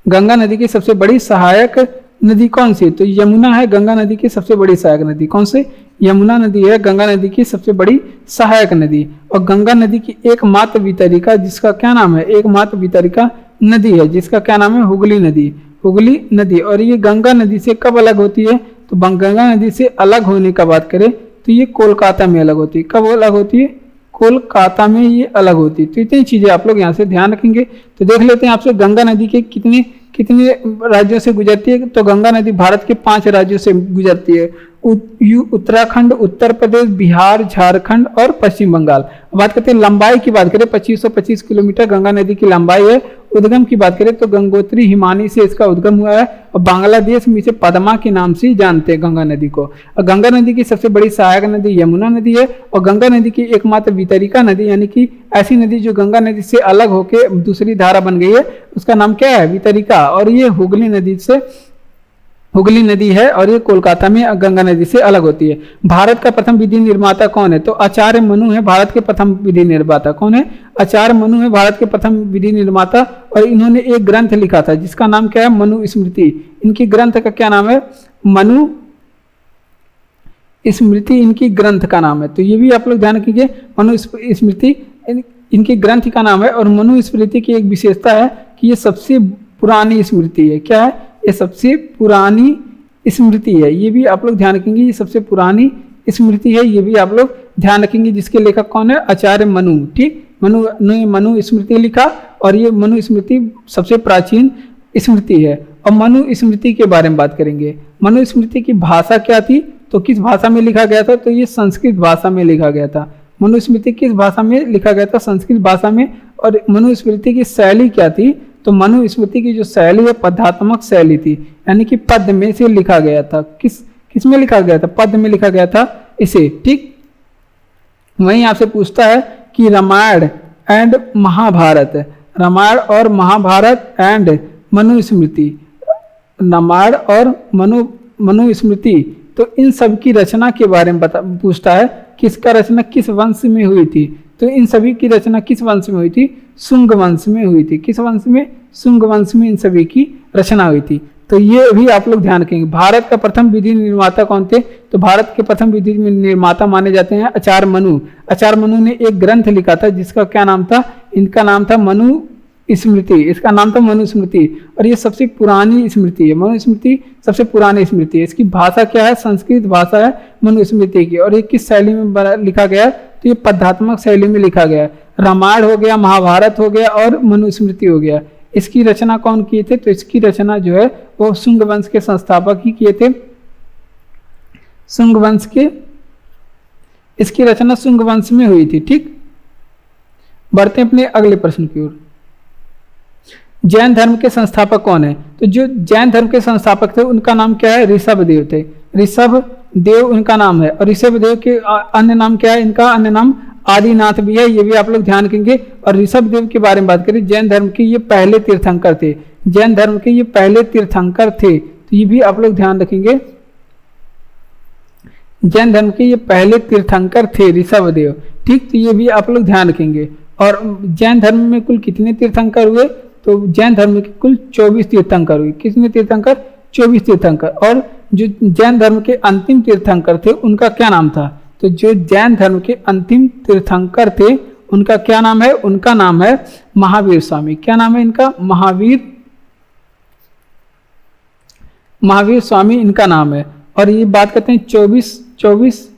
गंगा नदी की सबसे बड़ी सहायक नदी कौन सी है? तो यमुना है गंगा नदी की सबसे बड़ी सहायक नदी। कौन से? यमुना नदी है गंगा नदी की सबसे बड़ी सहायक नदी। और गंगा नदी की एकमात्र वितरिका जिसका क्या नाम है? एकमात्र वितरिका नदी है जिसका क्या नाम है? हुगली नदी। हुगली नदी। और ये गंगा नदी से कब अलग होती है? तो गंगा नदी से अलग होने का बात करें तो ये कोलकाता में अलग होती है। कब अलग होती है? कोलकाता में ये अलग होती है। तो इतनी चीजें आप लोग यहाँ से ध्यान रखेंगे। तो देख लेते हैं आपसे गंगा नदी के कितने कितने राज्यों से गुजरती है। तो गंगा नदी भारत के 5 राज्यों से गुजरती है। उत्तराखंड, उत्तर प्रदेश, बिहार, झारखंड और पश्चिम बंगाल। बात करते हैं लंबाई की, बात करें 2525 किलोमीटर गंगा नदी की लंबाई है। उद्गम की बात करें तो गंगोत्री हिमानी से इसका उद्गम हुआ है और बांग्लादेश में इसे पद्मा के नाम से जानते हैं गंगा नदी को। और गंगा नदी की सबसे बड़ी सहायक नदी यमुना नदी है और गंगा नदी की एकमात्र वितरिका नदी यानी कि ऐसी नदी जो गंगा नदी से अलग होकर दूसरी धारा बन गई है उसका नाम क्या है? वितरिका। और ये हुगली नदी है और ये कोलकाता में गंगा नदी से अलग होती है। भारत का प्रथम विधि निर्माता कौन है? तो आचार्य मनु है भारत के प्रथम विधि निर्माता। कौन है? आचार्य मनु है भारत के प्रथम विधि निर्माता। और इन्होंने एक ग्रंथ लिखा था जिसका नाम क्या है? मनु स्मृति। इनकी ग्रंथ का क्या नाम है? मनु स्मृति इनकी ग्रंथ का नाम है। तो ये भी आप लोग ध्यान रखिए, मनु स्मृति इनकी ग्रंथ का नाम है। और मनु स्मृति की एक विशेषता है कि ये सबसे पुरानी स्मृति है। क्या है? ये सबसे पुरानी स्मृति है। ये भी आप लोग ध्यान रखेंगे, ये सबसे पुरानी स्मृति है। ये भी आप लोग ध्यान रखेंगे जिसके लेखक कौन है? आचार्य मनु। ठीक, मनु ने मनु स्मृति लिखा और ये मनु स्मृति सबसे प्राचीन स्मृति है। और मनु स्मृति के बारे में बात करेंगे। मनु स्मृति की भाषा क्या थी? तो किस भाषा में लिखा गया था? तो ये संस्कृत भाषा में लिखा गया था। मनुस्मृति किस भाषा में लिखा गया था? संस्कृत भाषा में। और मनुस्मृति की शैली क्या थी? तो मनुस्मृति की जो शैली है पदात्मक शैली थी, यानी कि पद में से लिखा गया था। किस में लिखा गया था? पद में लिखा गया था इसे। ठीक, वहीं आपसे पूछता है कि रामायण एंड महाभारत, रामायण और महाभारत एंड मनुस्मृति, रामायण और मनुस्मृति, तो इन सब की रचना के बारे में पूछता है। किसका रचना किस वंश में हुई थी? तो इन सभी की रचना किस वंश में हुई थी? शुंग वंश में हुई थी। किस वंश में? शुंग वंश में इन सभी की रचना हुई थी। तो ये भी आप लोग ध्यान रखेंगे। भारत का प्रथम विधि निर्माता कौन थे? तो भारत के प्रथम विधि निर्माता माने जाते हैं आचार्य मनु। आचार्य मनु ने एक ग्रंथ लिखा था जिसका क्या नाम था? इनका नाम था मनु स्मृति। इसका नाम था मनुस्मृति और ये सबसे पुरानी स्मृति है। मनुस्मृति सबसे पुरानी स्मृति है। इसकी भाषा क्या है? संस्कृत भाषा है मनुस्मृति की। और ये किस शैली में लिखा गया है? तो ये पदात्मक शैली में लिखा गया है। रामायण हो गया, महाभारत हो गया और मनुस्मृति हो गया। इसकी रचना कौन किए थे? तो इसकी रचना जो है वो शुंग वंश के संस्थापक ही किए थे। शुंग वंश के, इसकी रचना शुंग वंश में हुई थी। ठीक, बढ़ते अपने अगले प्रश्न की ओर। जैन धर्म के संस्थापक कौन है? तो जो जैन धर्म के संस्थापक थे उनका नाम क्या है? ऋषभ देव थे। ऋषभ देव उनका नाम है। और ऋषभ देव के अन्य नाम क्या है? इनका अन्य नाम आदिनाथ भी है। ये भी आप लोग ध्यान रखेंगे। और ऋषभ देव के बारे में बात करें, जैन धर्म के ये पहले तीर्थंकर थे। जैन धर्म के ये पहले तीर्थंकर थे, तो ये भी आप लोग ध्यान रखेंगे। जैन धर्म के ये पहले तीर्थंकर थे ऋषभ देव। ठीक, तो ये भी आप लोग ध्यान रखेंगे। और जैन धर्म में कुल कितने तीर्थंकर हुए? तो जैन धर्म के कुल 24 तीर्थंकर हुए। कितने तीर्थंकर? 24 तीर्थंकर। और जो जैन धर्म के अंतिम तीर्थंकर थे उनका क्या नाम था? तो जो जैन धर्म के अंतिम तीर्थंकर थे उनका क्या नाम है? उनका नाम है महावीर स्वामी। क्या नाम है इनका? महावीर स्वामी इनका नाम है। और ये बात करते हैं 24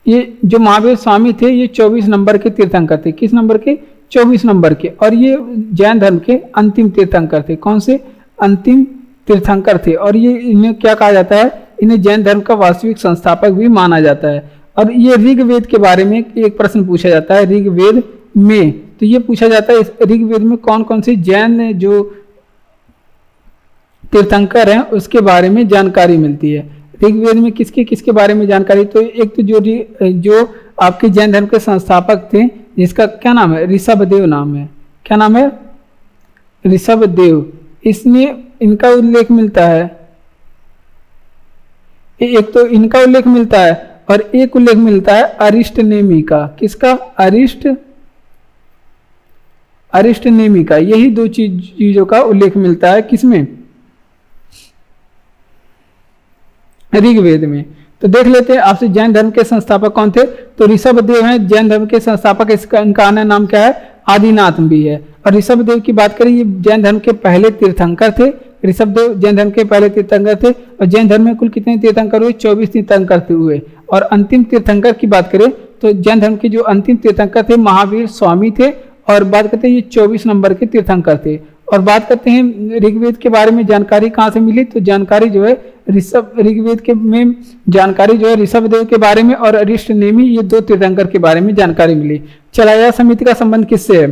ये जो महावीर स्वामी थे ये 24 नंबर के तीर्थंकर थे। किस नंबर के? 24 नंबर के। और ये जैन धर्म के अंतिम तीर्थंकर थे। कौन से? अंतिम तीर्थंकर थे। और ये इन्हें क्या कहा जाता है? इन्हें जैन धर्म का वास्तविक संस्थापक भी माना जाता है। और ये ऋग्वेद के बारे में एक प्रश्न पूछा जाता है ऋग्वेद में। तो ये पूछा जाता है इस ऋग्वेद में कौन कौन से जैन जो तीर्थंकर हैं उसके बारे में जानकारी मिलती है। ऋग्वेद में किसके किसके बारे में जानकारी? तो एक तो जो आपके जैन धर्म के संस्थापक थे जिसका क्या नाम है? ऋषभ देव नाम है। क्या नाम है? ऋषभ देव। इसमें इनका उल्लेख मिलता है, एक तो इनका उल्लेख मिलता है और एक उल्लेख मिलता है अरिस्टनेमी का। किसका? अरिस्टनेमी का। यही दो चीजों का उल्लेख मिलता है किसमें? ऋग्वेद में। तो देख लेते हैं आपसे, जैन धर्म के संस्थापक कौन थे? तो ऋषभदेव हैं जैन धर्म के संस्थापक। इनका अन्य नाम क्या है? आदिनाथ भी है। और ऋषभदेव की बात करें, ये जैन धर्म के पहले तीर्थंकर थे। ऋषभदेव जैन धर्म के पहले तीर्थंकर थे। और जैन धर्म में कुल कितने तीर्थंकर हुए? 24 तीर्थंकर हुए। और अंतिम तीर्थंकर की बात करें तो जैन धर्म के जो अंतिम तीर्थंकर थे महावीर स्वामी थे। और बात करते हैं ये 24 नंबर के तीर्थंकर थे। और बात करते हैं ऋग्वेद के बारे में जानकारी कहाँ से मिली? तो जानकारी जो है ऋग्वेद के में जानकारी जो है ऋषभदेव के बारे में और अरिस्टनेमी, ये दो तीर्थंकर के बारे में जानकारी मिली। चलाया समिति का संबंध किससे है?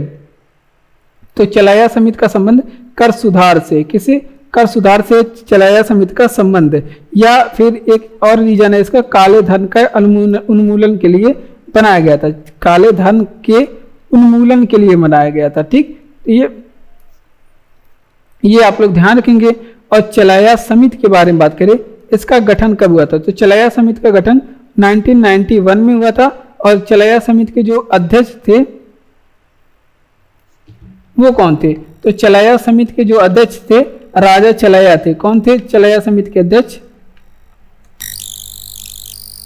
तो चलाया समिति का संबंध कर सुधार से। किसे? कर सुधार से चलाया समिति का संबंध। या फिर एक और रीजन है इसका, काले धन का उन्मूलन के लिए बनाया गया था। काले धन के उन्मूलन के लिए बनाया गया था। ठीक, ये आप लोग ध्यान रखेंगे। और चलाया समिति के बारे में बात करें, इसका गठन कब हुआ था? तो चलाया समिति का गठन 1991 में हुआ था। और चलाया समिति के जो अध्यक्ष थे वो कौन थे? तो चलाया समिति के जो अध्यक्ष थे राजा चलाया थे। कौन थे चलाया समिति के अध्यक्ष?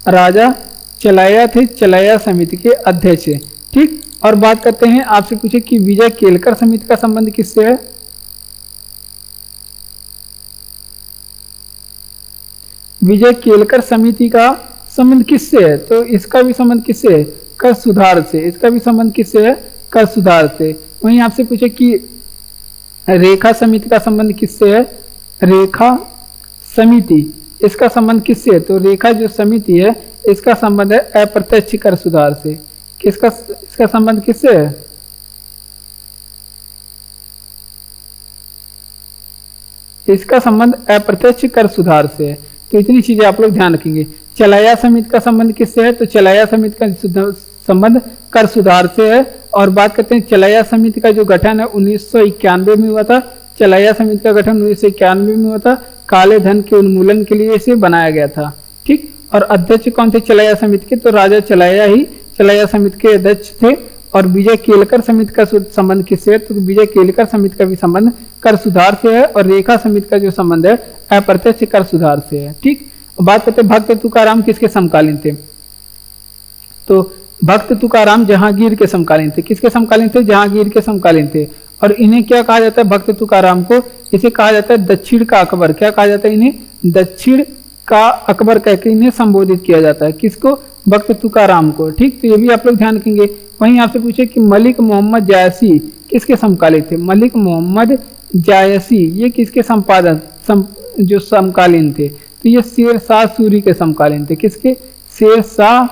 राजा चलाया थे चलाया समिति के अध्यक्ष। ठीक, और बात करते हैं, आपसे पूछे कि विजय केलकर समिति का संबंध किससे है? विजय केलकर समिति का संबंध किससे है? तो इसका भी संबंध किससे है? कर सुधार से। इसका भी संबंध किससे है? कर सुधार से। वहीं आपसे पूछे कि रेखा समिति का संबंध किससे है? रेखा समिति, इसका संबंध किससे है? तो रेखा जो समिति है इसका संबंध है अप्रत्यक्ष कर सुधार से। किसका? इसका संबंध किससे है? इसका संबंध अप्रत्यक्ष कर सुधार से है। तो इतनी चीजें आप लोग ध्यान रखेंगे। चलाया समिति का संबंध किससे है? तो चलाया समिति का संबंध कर सुधार से है। और बात करते हैं चलाया समिति का जो गठन है 1991 में हुआ था। चलाया समिति का गठन 1991 में हुआ था। काले धन के उन्मूलन के लिए इसे बनाया गया था। ठीक, और अध्यक्ष कौन थे चलाया समिति के? तो राजा चलाया ही चलाया समिति के अध्यक्ष थे। और विजय केलकर समिति का संबंध किससे है? तो विजय केलकर समिति का भी संबंध कर सुधार से है। और रेखा समिति का जो संबंध है अप्रत्यक्ष कर सुधार से है। ठीक, बात करते हैं भक्त तुकाराम किसके समकालीन थे? तो भक्त तुकाराम जहांगीर के समकालीन थे। किसके समकालीन थे? जहांगीर के समकालीन थे। और इन्हें क्या कहा जाता है? भक्त तुकाराम को इसे कहा जाता है दक्षिण का अकबर। क्या कहा जाता है? इन्हें दक्षिण का अकबर कहकर इन्हें संबोधित किया जाता है। किसको? भक्त तुकाराम को। ठीक, तो ये भी आप लोग ध्यान रखेंगे। वहीं आपसे पूछे कि मलिक मोहम्मद जायसी किसके समकालीन थे? मलिक मोहम्मद जायसी ये किसके जो समकालीन थे? तो ये शेर शाह सूरी के समकालीन थे। किसके? शेर शाह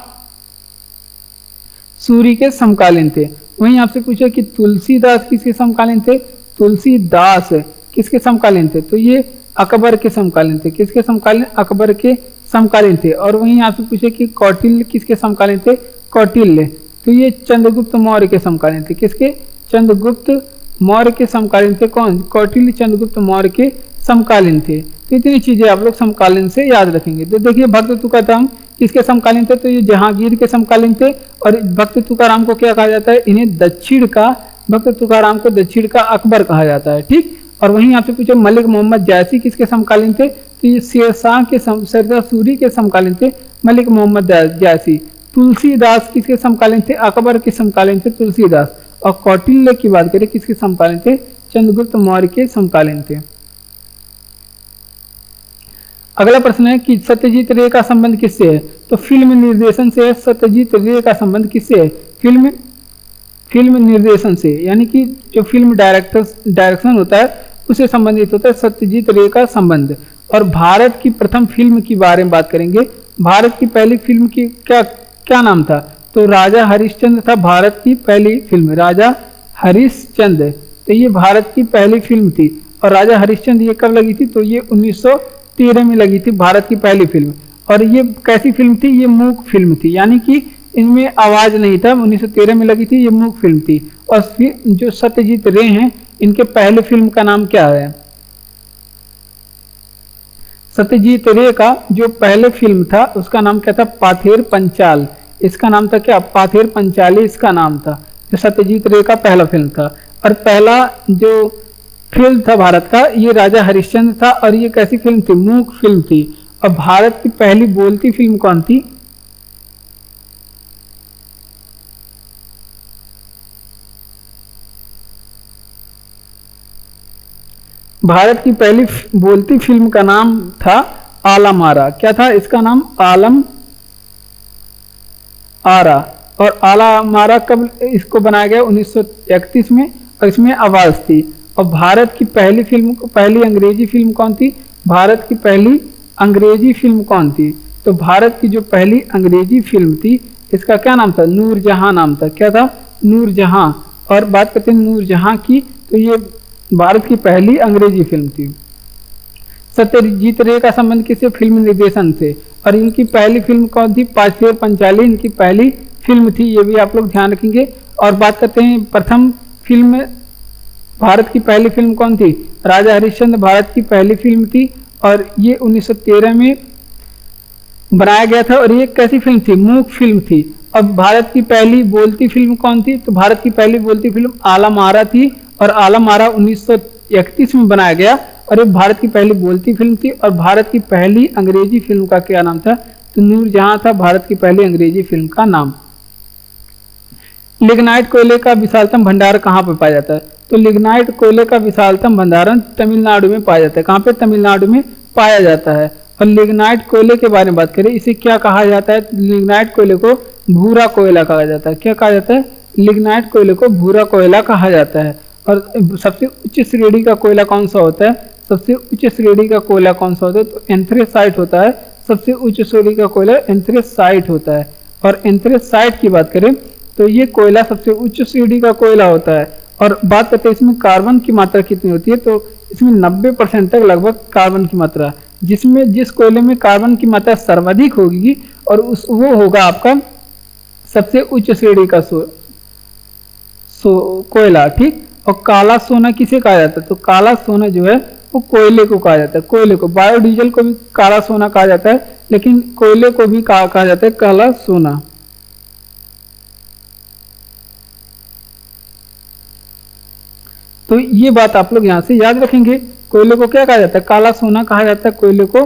सूरी के समकालीन थे। वहीं आपसे पूछे कि तुलसीदास किसके समकालीन थे? तुलसीदास किसके समकालीन थे? तो ये अकबर के समकालीन थे। किसके समकालीन? अकबर के समकालीन थे। और वहीं आपसे पूछे कि कौटिल्य किसके समकालीन थे? कौटिल्य, तो ये चंद्रगुप्त मौर्य के समकालीन थे। किसके? चंद्रगुप्त मौर्य के समकालीन थे। कौन? कौटिल्य चंद्रगुप्त मौर्य के समकालीन थे। तो इतनी चीजें आप लोग समकालीन से याद रखेंगे। तो देखिए भक्त तुकाराम किसके समकालीन थे? तो ये जहांगीर के समकालीन थे। और भक्त तुकाराम को क्या कहा जाता है? इन्हें दक्षिण का, भक्त तुकाराम को दक्षिण का अकबर कहा जाता है। ठीक, और वहीं आपसे पूछे मलिक मोहम्मद जायसी किसके समकालीन थे? तो ये शेरशाह के शेरशाह सूरी के समकालीन थे मलिक मोहम्मद जायसी। तुलसीदास किसके समकालीन थे? अकबर के समकालीन थे तुलसीदास। और कौटिल्य की बात करें किसके समकालीन थे? चंद्रगुप्त मौर्य के समकालीन थे। अगला प्रश्न है कि सत्यजीत रे का संबंध किससे है? तो फिल्म निर्देशन से है। सत्यजीत रे का संबंध किससे है? फिल्म निर्देशन से, यानी कि जो फिल्म डायरेक्शन होता है उससे संबंधित होता है सत्यजीत रे का संबंध। और भारत की प्रथम फिल्म के बारे में बात करेंगे। भारत की पहली फिल्म की क्या नाम था? तो राजा हरिश्चंद्र था भारत की पहली फिल्म, राजा हरिश्चंद्र। तो ये भारत की पहली फिल्म थी। और राजा हरिश्चंद्र ये कब लगी थी? तो ये 1913 में लगी थी भारत की पहली फिल्म। और ये कैसी फिल्म थी? ये मूक फिल्म थी, यानी कि इनमें आवाज नहीं था। 1913 में लगी थी, ये मूक फिल्म थी। और फिर जो सत्यजीत रे हैं इनके पहले फिल्म का नाम क्या है? सत्यजीत रे का जो पहले फिल्म था उसका नाम क्या था? पाथेर पंचाल। इसका नाम था क्या? पाथेर पंचाली इसका नाम था, जो सत्यजीत रे का पहला फिल्म था। और पहला जो फिल्म था भारत का, ये राजा हरिश्चंद्र था। और ये कैसी फिल्म थी? मूक फिल्म थी। और भारत की पहली बोलती फिल्म कौन थी? भारत की पहली बोलती फिल्म का नाम था आलम आरा। क्या था इसका नाम? आलम आरा। और आलम आरा कब इसको बनाया गया? 1931 में। और इसमें आवाज थी। और भारत की पहली फिल्म, पहली अंग्रेजी फिल्म कौन थी? भारत की पहली अंग्रेजी फिल्म कौन थी? तो भारत की जो पहली अंग्रेजी फिल्म थी इसका क्या नाम था? नूरजहां नाम था। क्या था? नूरजहां। और बात करते हैं नूरजहां की, तो ये भारत की पहली अंग्रेजी फिल्म थी। सत्यजीत रे का संबंध किससे? फिल्म निर्देशन से। और इनकी पहली फिल्म कौन थी? पाथेर पंचाली इनकी पहली फिल्म थी, ये भी आप लोग ध्यान रखेंगे। और बात करते हैं प्रथम फिल्म, भारत की पहली फिल्म कौन थी? राजा हरिश्चंद्र भारत की पहली फिल्म थी। और ये 1913 में बनाया गया था। और ये कैसी फिल्म थी? मूक फिल्म थी। अब भारत की पहली बोलती फिल्म कौन थी? तो भारत की पहली बोलती फिल्म आलम आरा थी। और आलम आरा 1931 में बनाया गया। और ये भारत की पहली बोलती फिल्म थी। और भारत की पहली अंग्रेजी फिल्म का क्या नाम था? तो नूरजहां था भारत की पहली अंग्रेजी फिल्म का नाम। लिग्नाइट कोयले का विशालतम भंडार कहाँ पर पाया जाता है? तो लिग्नाइट कोयले का विशालतम भंडारण तमिलनाडु में पाया जाता है। कहाँ पे? तमिलनाडु में पाया जाता है। और लिग्नाइट कोयले के बारे में बात करें, इसे क्या कहा जाता है? लिग्नाइट कोयले को भूरा कोयला कहा जाता है। क्या कहा जाता है? लिग्नाइट कोयले को भूरा कोयला कहा जाता है। और सबसे उच्च श्रेणी का कोयला कौन सा होता है? सबसे उच्च श्रेणी का कोयला कौन सा होता है? तो एंथ्रेसाइट होता है। सबसे उच्च श्रेणी का कोयला एंथ्रेसाइट होता है। और एंथ्रेसाइट की बात करें तो ये कोयला सबसे उच्च श्रेणी का कोयला होता है। और बात करते हैं इसमें कार्बन की मात्रा कितनी होती है, तो इसमें 90% तक लगभग कार्बन की मात्रा, जिसमें जिस कोयले में कार्बन की मात्रा सर्वाधिक होगी और वो होगा आपका सबसे उच्च श्रेणी का कोयला। ठीक। और काला सोना किसे कहा जाता है? तो काला सोना जो है वो कोयले को कहा जाता है। कोयले को, बायोडीजल को भी काला सोना कहा जाता है, लेकिन कोयले को भी कहा जाता है काला सोना। तो ये बात आप लोग यहां से याद रखेंगे। कोयले को क्या कहा जाता है? काला सोना कहा जाता है। कोयले को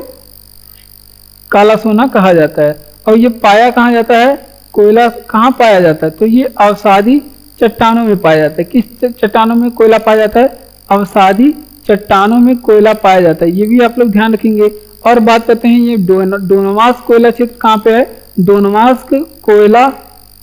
काला सोना कहा जाता है। और ये पाया कहाँ जाता है? कोयला कहाँ पाया जाता है? तो ये अवसादी चट्टानों में पाया जाता है। किस चट्टानों में कोयला पाया जाता है? अवसादी चट्टानों में कोयला पाया जाता है। ये भी आप लोग ध्यान रखेंगे। और बात करते हैं ये डोनवास कोयला क्षेत्र कहाँ पे है? डोनवास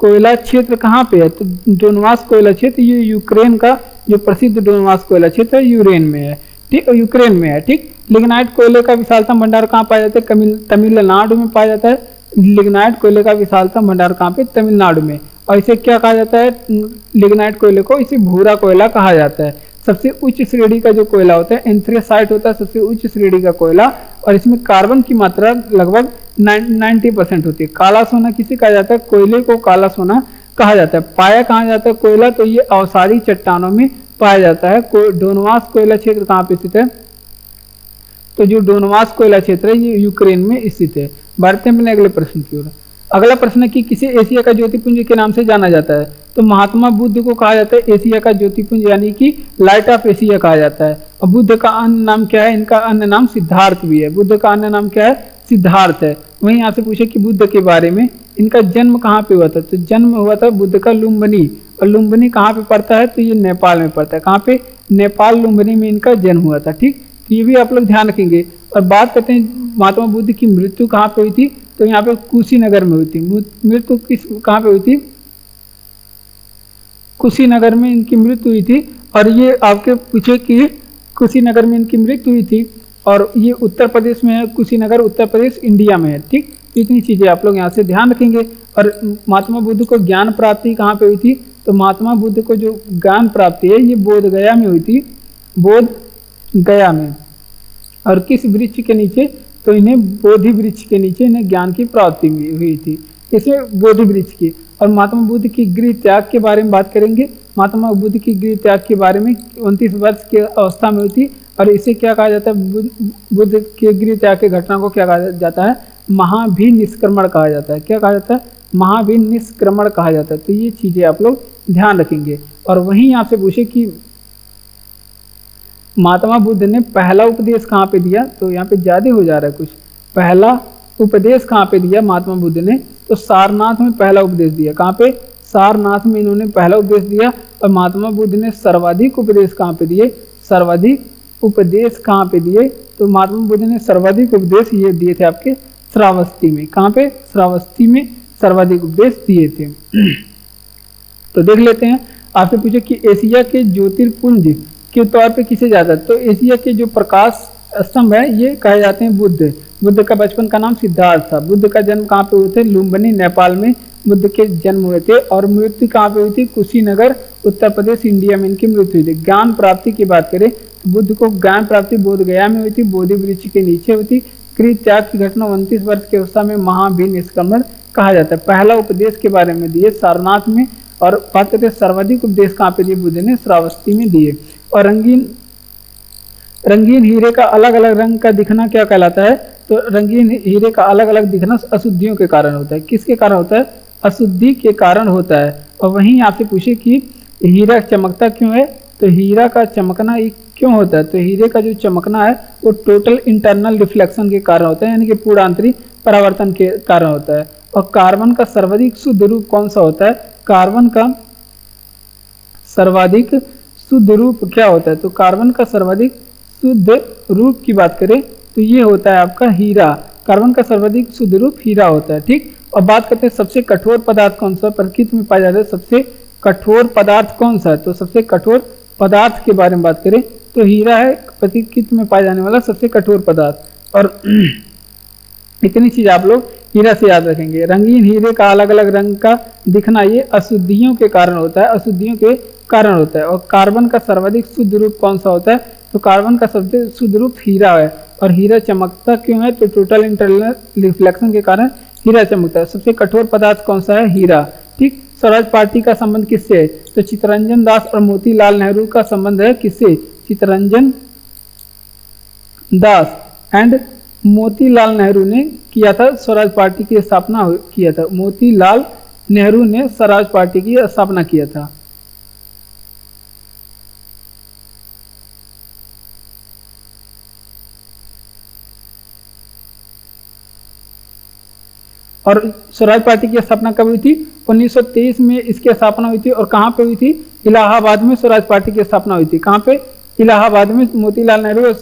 कोयला क्षेत्र कहाँ पे है? तो डोनवास कोयला क्षेत्र ये यूक्रेन का जो प्रसिद्ध डोनवास कोयला क्षेत्र है यूक्रेन में है। ठीक, यूक्रेन में है। ठीक। लिग्नाइट कोयले का विशालतम भंडार कहाँ पाया जाता है? तमिलनाडु में पाया जाता है। लिग्नाइट कोयले का विशालतम भंडार कहाँ पे? तमिलनाडु में। और इसे क्या कहा जाता है? लिग्नाइट कोयले को इसे भूरा कोयला कहा जाता है। सबसे उच्च श्रेणी का जो कोयला होता है एंथ्रेसाइट होता है, सबसे उच्च श्रेणी का कोयला। और इसमें कार्बन की मात्रा लगभग 90% होती है। काला सोना किसे कहा जाता है? कोयले को काला सोना कहा जाता है। पाया कहाँ जाता है कोयला? तो ये अवसादी चट्टानों में पाया जाता है। डोनवास कोयला क्षेत्र कहाँ पे स्थित है? तो जो डोनवास कोयला क्षेत्र है ये यूक्रेन में स्थित है। बढ़ते हैं अपने अगले प्रश्न की ओर। अगला प्रश्न है कि किसे एशिया का ज्योतिपुंज के नाम से जाना जाता है? तो महात्मा बुद्ध को कहा जाता है एशिया का ज्योतिपुंज, यानी कि लाइट ऑफ एशिया कहा जाता है। और बुद्ध का अन्य नाम क्या है? इनका अन्य नाम सिद्धार्थ भी है। बुद्ध का अन्य नाम क्या है? सिद्धार्थ है। वहीं यहाँ से पूछे कि बुद्ध के बारे में, इनका जन्म कहाँ पे हुआ था? तो जन्म हुआ था बुद्ध का लुम्बिनी। और लुम्बिनी कहाँ पे पड़ता है? तो ये नेपाल में पड़ता है। कहाँ पे? नेपाल लुम्बिनी में इनका जन्म हुआ था। ठीक। तो ये भी आप लोग ध्यान रखेंगे। और बात करते हैं महात्मा बुद्ध की मृत्यु कहाँ पे हुई थी? तो यहाँ पे कुशीनगर में हुई थी। मृत्यु कहाँ पे हुई थी? कुशीनगर में इनकी मृत्यु हुई थी। और ये आपके पूछे कि कुशीनगर में इनकी मृत्यु हुई थी और ये उत्तर प्रदेश में है। कुशीनगर उत्तर प्रदेश इंडिया में है। ठीक। इतनी चीजें आप लोग यहाँ से ध्यान रखेंगे। और महात्मा बुद्ध को ज्ञान प्राप्ति कहाँ पे हुई थी? तो महात्मा बुद्ध को जो ज्ञान प्राप्ति है ये बोध गया में हुई थी। बोध गया में। और किस वृक्ष के नीचे? तो इन्हें बोधि वृक्ष के नीचे इन्हें ज्ञान की प्राप्ति हुई थी, इसमें बोधि वृक्ष की। और महात्मा बुद्ध की गृह त्याग के बारे में बात करेंगे। महात्मा बुद्ध की गृह त्याग के बारे में 29 वर्ष की अवस्था में हुई थी। और इसे क्या कहा जाता है, बुद्ध के गृह त्याग की घटना को क्या कहा जाता है, महाभिनिष्क्रमण कहा जाता है। क्या कहा जाता है, महाभिनिष्क्रमण कहा जाता है। तो ये चीजें आप लोग ध्यान रखेंगे। और वहीं आपसे पूछे कि महात्मा बुद्ध ने पहला उपदेश कहाँ पे दिया, तो यहाँ पे ज्यादा हो जा रहा है कुछ। पहला उपदेश कहाँ पे दिया महात्मा बुद्ध ने, तो सारनाथ में पहला उपदेश दिया। कहाँ पे, सारनाथ में इन्होंने पहला उपदेश दिया। और महात्मा बुद्ध ने सर्वाधिक उपदेश कहाँ पे दिए, सर्वाधिक उपदेश कहाँ पे दिए, तो महात्मा बुद्ध ने सर्वाधिक उपदेश ये दिए थे आपके श्रावस्ती में। कहाँ पे, श्रावस्ती में सर्वाधिक उपदेश दिए थे। तो देख लेते हैं, आपसे पूछे कि एशिया के ज्योतिर्पुंज के तौर पे किसे जाता है, तो एशिया के जो प्रकाश स्तंभ है ये कहे जाते हैं बुद्ध। बुद्ध का बचपन का नाम सिद्धार्थ था। बुद्ध का जन्म कहाँ पे हुए थे, लुम्बिनी नेपाल में बुद्ध के जन्म हुए थे। और मृत्यु कहाँ पे हुई थी, कुशीनगर उत्तर प्रदेश इंडिया में इनकी मृत्यु हुई थी। ज्ञान प्राप्ति की बात करें तो बुद्ध को ज्ञान प्राप्ति बोध गया में हुई थी, बोधि वृक्ष के नीचे हुई थी। गृह त्याग की घटना 29 वर्ष की अवस्था में महाभिनिष्क्रमण कहा जाता है। पहला उपदेश के बारे में दिए सारनाथ में, और बात करते हैं सर्वाधिक उपदेश कहाँ पे दिए, बुद्ध ने श्रावस्ती में दिए। और रंगीन हीरे का अलग अलग रंग का दिखना क्या कहलाता है, तो रंगीन हीरे का अलग अलग दिखना अशुद्धियों के कारण होता है। किसके कारण होता है, अशुद्धि के कारण होता है। और वहीं आपसे पूछे कि हीरा चमकता क्यों है, तो हीरा का चमकना क्यों होता है, तो हीरे का जो चमकना है वो टोटल इंटरनल रिफ्लेक्शन के कारण होता है, यानी कि पूर्ण आंतरिक परावर्तन के कारण होता है। और कार्बन का सर्वाधिक शुद्ध रूप कौन सा होता है, कार्बन का सर्वाधिक शुद्ध रूप क्या होता है, तो कार्बन का सर्वाधिक शुद्ध रूप की बात करें तो ये होता है आपका हीरा। कार्बन का सर्वाधिक शुद्ध रूप हीरा होता है। ठीक, और बात करते हैं सबसे कठोर पदार्थ कौन सा प्रकृति में पाया जाता है, सबसे कठोर पदार्थ कौन सा है, तो सबसे कठोर पदार्थ के बारे में बात करें तो हीरा है प्रकृति में पाया जाने वाला सबसे कठोर पदार्थ। और इतनी चीज आप लोग हीरा से याद रखेंगे। रंगीन हीरे का अलग अलग रंग का दिखना ये अशुद्धियों के कारण होता है, अशुद्धियों के कारण होता है। और कार्बन का सर्वाधिक शुद्ध रूप कौन सा होता है, तो कार्बन का सबसे शुद्ध रूप हीरा है। और हीरा चमकता क्यों है, तो टोटल इंटरनल रिफ्लेक्शन के कारण हीरा चमकता है। सबसे कठोर पदार्थ कौन सा है, हीरा। ठीक, स्वराज पार्टी का संबंध किससे है, तो चित्तरंजन दास और मोतीलाल नेहरू का संबंध है किससे, चित्तरंजन दास एंड मोतीलाल नेहरू ने किया था स्वराज पार्टी की स्थापना किया था। मोतीलाल नेहरू ने स्वराज पार्टी की स्थापना किया था। और स्वराज पार्टी की स्थापना कब हुई थी, 1923 में इसकी स्थापना हुई थी। और कहाँ पे हुई थी, इलाहाबाद में स्वराज पार्टी की स्थापना हुई थी। कहाँ पे, इलाहाबाद में। मोतीलाल नेहरू और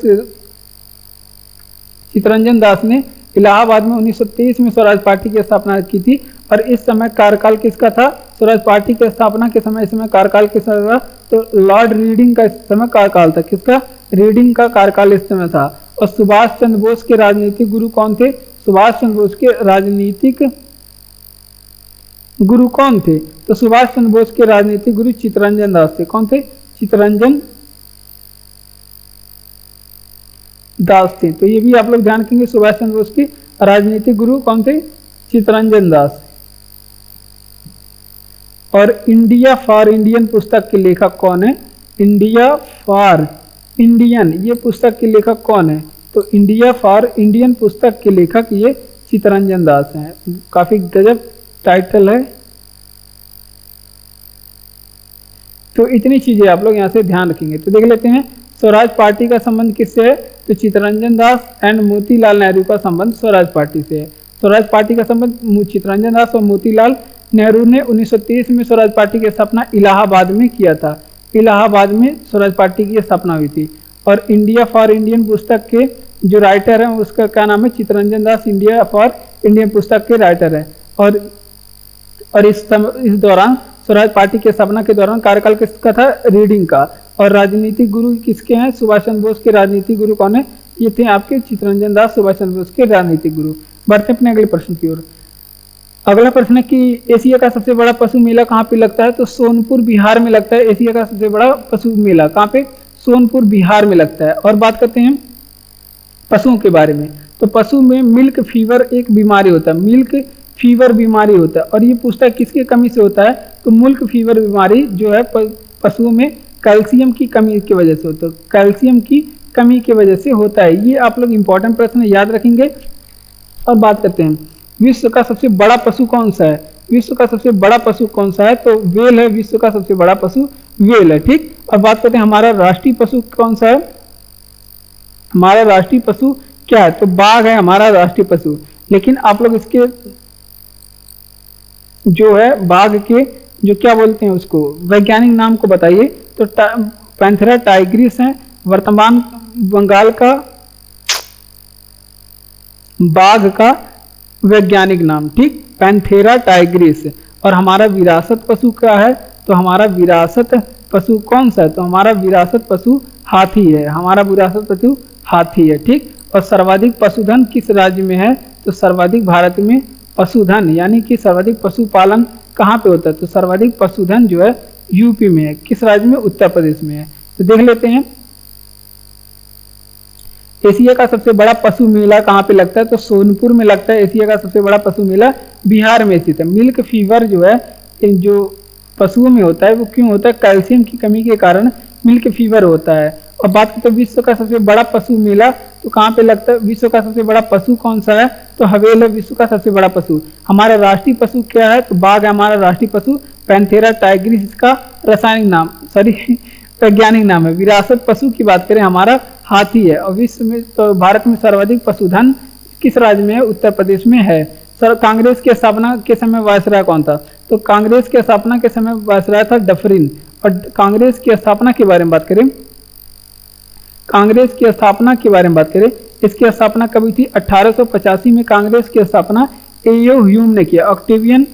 चित्तरंजन दास ने इलाहाबाद में 1923 में स्वराज पार्टी की स्थापना की थी। और इस समय कार्यकाल किसका था, स्वराज पार्टी की स्थापना के समय इस समय कार्यकाल किसका था, तो लॉर्ड रीडिंग का इस समय कार्यकाल था। किसका, रीडिंग का कार्यकाल इस समय था। और सुभाष चंद्र बोस के राजनीतिक गुरु कौन थे, सुभाष चंद्र बोस के राजनीतिक गुरु कौन थे, तो सुभाष चंद्र बोस के राजनीतिक गुरु चित्तरंजन दास थे। कौन थे, चित्तरंजन दास थे। तो ये भी आप लोग ध्यान रखेंगे, सुभाष चंद्र बोस के राजनीतिक गुरु कौन थे, चित्तरंजन दास। और इंडिया फॉर इंडियन पुस्तक के लेखक कौन है, इंडिया फॉर इंडियन ये पुस्तक के लेखक कौन है, तो इंडिया फॉर इंडियन पुस्तक के लेखक ये चित्तरंजन दास हैं। काफी गजब टाइटल है। तो इतनी चीजें आप लोग यहाँ से ध्यान रखेंगे। तो देख लेते हैं स्वराज पार्टी का संबंध किससे है, तो चित्तरंजन दास एंड मोतीलाल नेहरू का संबंध स्वराज पार्टी से है। स्वराज पार्टी का संबंध चित्तरंजन दास और मोतीलाल नेहरू ने 1923 में स्वराज पार्टी की स्थापना इलाहाबाद में किया था। इलाहाबाद में स्वराज पार्टी की स्थापना हुई थी। और इंडिया फॉर इंडियन पुस्तक के जो राइटर हैं उसका क्या नाम है, Chittaranjan Das India for Indian पुस्तक के राइटर हैं। और इस दौरान स्वराज पार्टी की स्थापना के दौरान कार्यकाल किसका था, रीडिंग का। और राजनीतिक गुरु किसके हैं, सुभाष चंद्र बोस के राजनीतिक गुरु कौन है, ये थे आपके चित्तरंजन दास, सुभाष चंद्र बोस के राजनीतिक गुरु। बढ़ते अपने अगले प्रश्न की ओर। अगला प्रश्न है कि एशिया का सबसे बड़ा पशु मेला कहाँ पे लगता है, तो सोनपुर बिहार में लगता है। एशिया का सबसे बड़ा पशु मेला कहाँ पे, सोनपुर बिहार में लगता है। और बात करते हैं पशुओं के बारे में, तो पशु में मिल्क फीवर एक बीमारी होता है, मिल्क फीवर बीमारी होता है। और ये पूछता है किसकी कमी से होता है, तो मिल्क फीवर बीमारी जो है पशुओं में कैल्शियम की कमी की वजह से होता है, कैल्शियम की कमी की वजह से होता है। ये आप लोग इंपॉर्टेंट प्रश्न याद रखेंगे। और बात करते हैं विश्व का सबसे बड़ा पशु कौन सा है। विश्व का सबसे बड़ा पशु कौन सा है, तो वेल है, विश्व का सबसे बड़ा पशु वेल है। ठीक, और बात करते हैं हमारा राष्ट्रीय पशु कौन सा है। हमारा राष्ट्रीय पशु क्या है, तो बाघ है हमारा राष्ट्रीय पशु। लेकिन आप लोग इसके जो है बाघ के जो क्या बोलते हैं उसको वैज्ञानिक नाम को बताइए। तो पैंथेरा टाइग्रिस है वर्तमान बंगाल का बाघ का वैज्ञानिक नाम। ठीक, पैंथेरा टाइग्रिस। और हमारा विरासत पशु क्या है, तो हमारा विरासत पशु कौन सा है, तो हमारा विरासत पशु हाथी है। हमारा विरासत पशु हाथी है। ठीक, और सर्वाधिक पशुधन किस राज्य में है, तो सर्वाधिक भारत में पशुधन यानी कि सर्वाधिक पशुपालन कहाँ पे होता है, तो सर्वाधिक पशुधन जो है यूपी में है। किस राज्य में, उत्तर प्रदेश में है। तो देख लेते हैं एशिया का सबसे बड़ा पशु मेला कहाँ पे लगता है, तो सोनपुर में लगता है। एशिया का सबसे बड़ा पशु मेला बिहार में स्थित है। मिल्क फीवर जो है जो पशुओं में होता है वो क्यों होता है, कैल्शियम की कमी के कारण मिल्क फीवर होता है। और बात करते हैं विश्व का सबसे बड़ा पशु मेला तो कहाँ पे लगता है, विश्व का सबसे बड़ा पशु कौन सा है, तो हवेल है विश्व का सबसे बड़ा पशु। हमारा राष्ट्रीय पशु क्या है, तो बाघ है हमारा राष्ट्रीय पशु। पैंथेरा टाइग्रिस इसका रासायनिक नाम वैज्ञानिक नाम है। विरासत पशु की बात करें हमारा हाथी है। और विश्व में तो भारत में सर्वाधिक पशुधन किस राज्य में है, उत्तर प्रदेश में है। सर कांग्रेस की स्थापना के समय वायसराय कौन था, तो कांग्रेस की स्थापना के समय वायसराय था डफरिन। और कांग्रेस की स्थापना के बारे में बात करें, कांग्रेस की स्थापना के बारे में बात करें, इसकी स्थापना कभी थी 1885 में कांग्रेस की स्थापना एओ ह्यूम ने किया, ऑक्टेवियन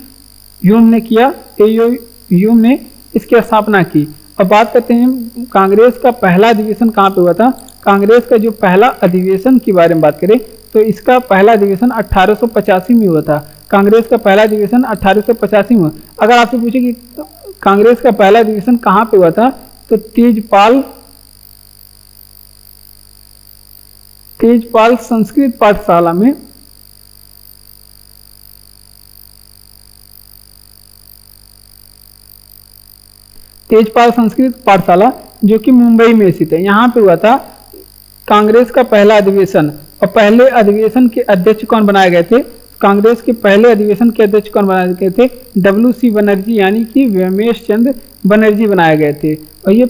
ह्यूम ने किया, एओ ह्यूम ने इसकी स्थापना की। अब बात करते हैं कांग्रेस का पहला अधिवेशन कहाँ पे हुआ था। कांग्रेस का जो पहला अधिवेशन के बारे में बात करें तो इसका पहला अधिवेशन 1885 में हुआ था। कांग्रेस का पहला अधिवेशन 1885 में। अगर आपसे पूछे कि कांग्रेस का पहला अधिवेशन कहाँ पे हुआ था तो तेजपाल संस्कृत पाठशाला में, तेजपाल संस्कृत पाठशाला जो कि मुंबई में स्थित है, यहाँ पे हुआ था कांग्रेस का पहला अधिवेशन। और पहले अधिवेशन के अध्यक्ष कौन बनाए गए थे, कांग्रेस के पहले अधिवेशन के अध्यक्ष कौन बनाए गए थे, WC बनर्जी यानी कि व्योमेश चंद्र बनर्जी बनाए गए थे। और ये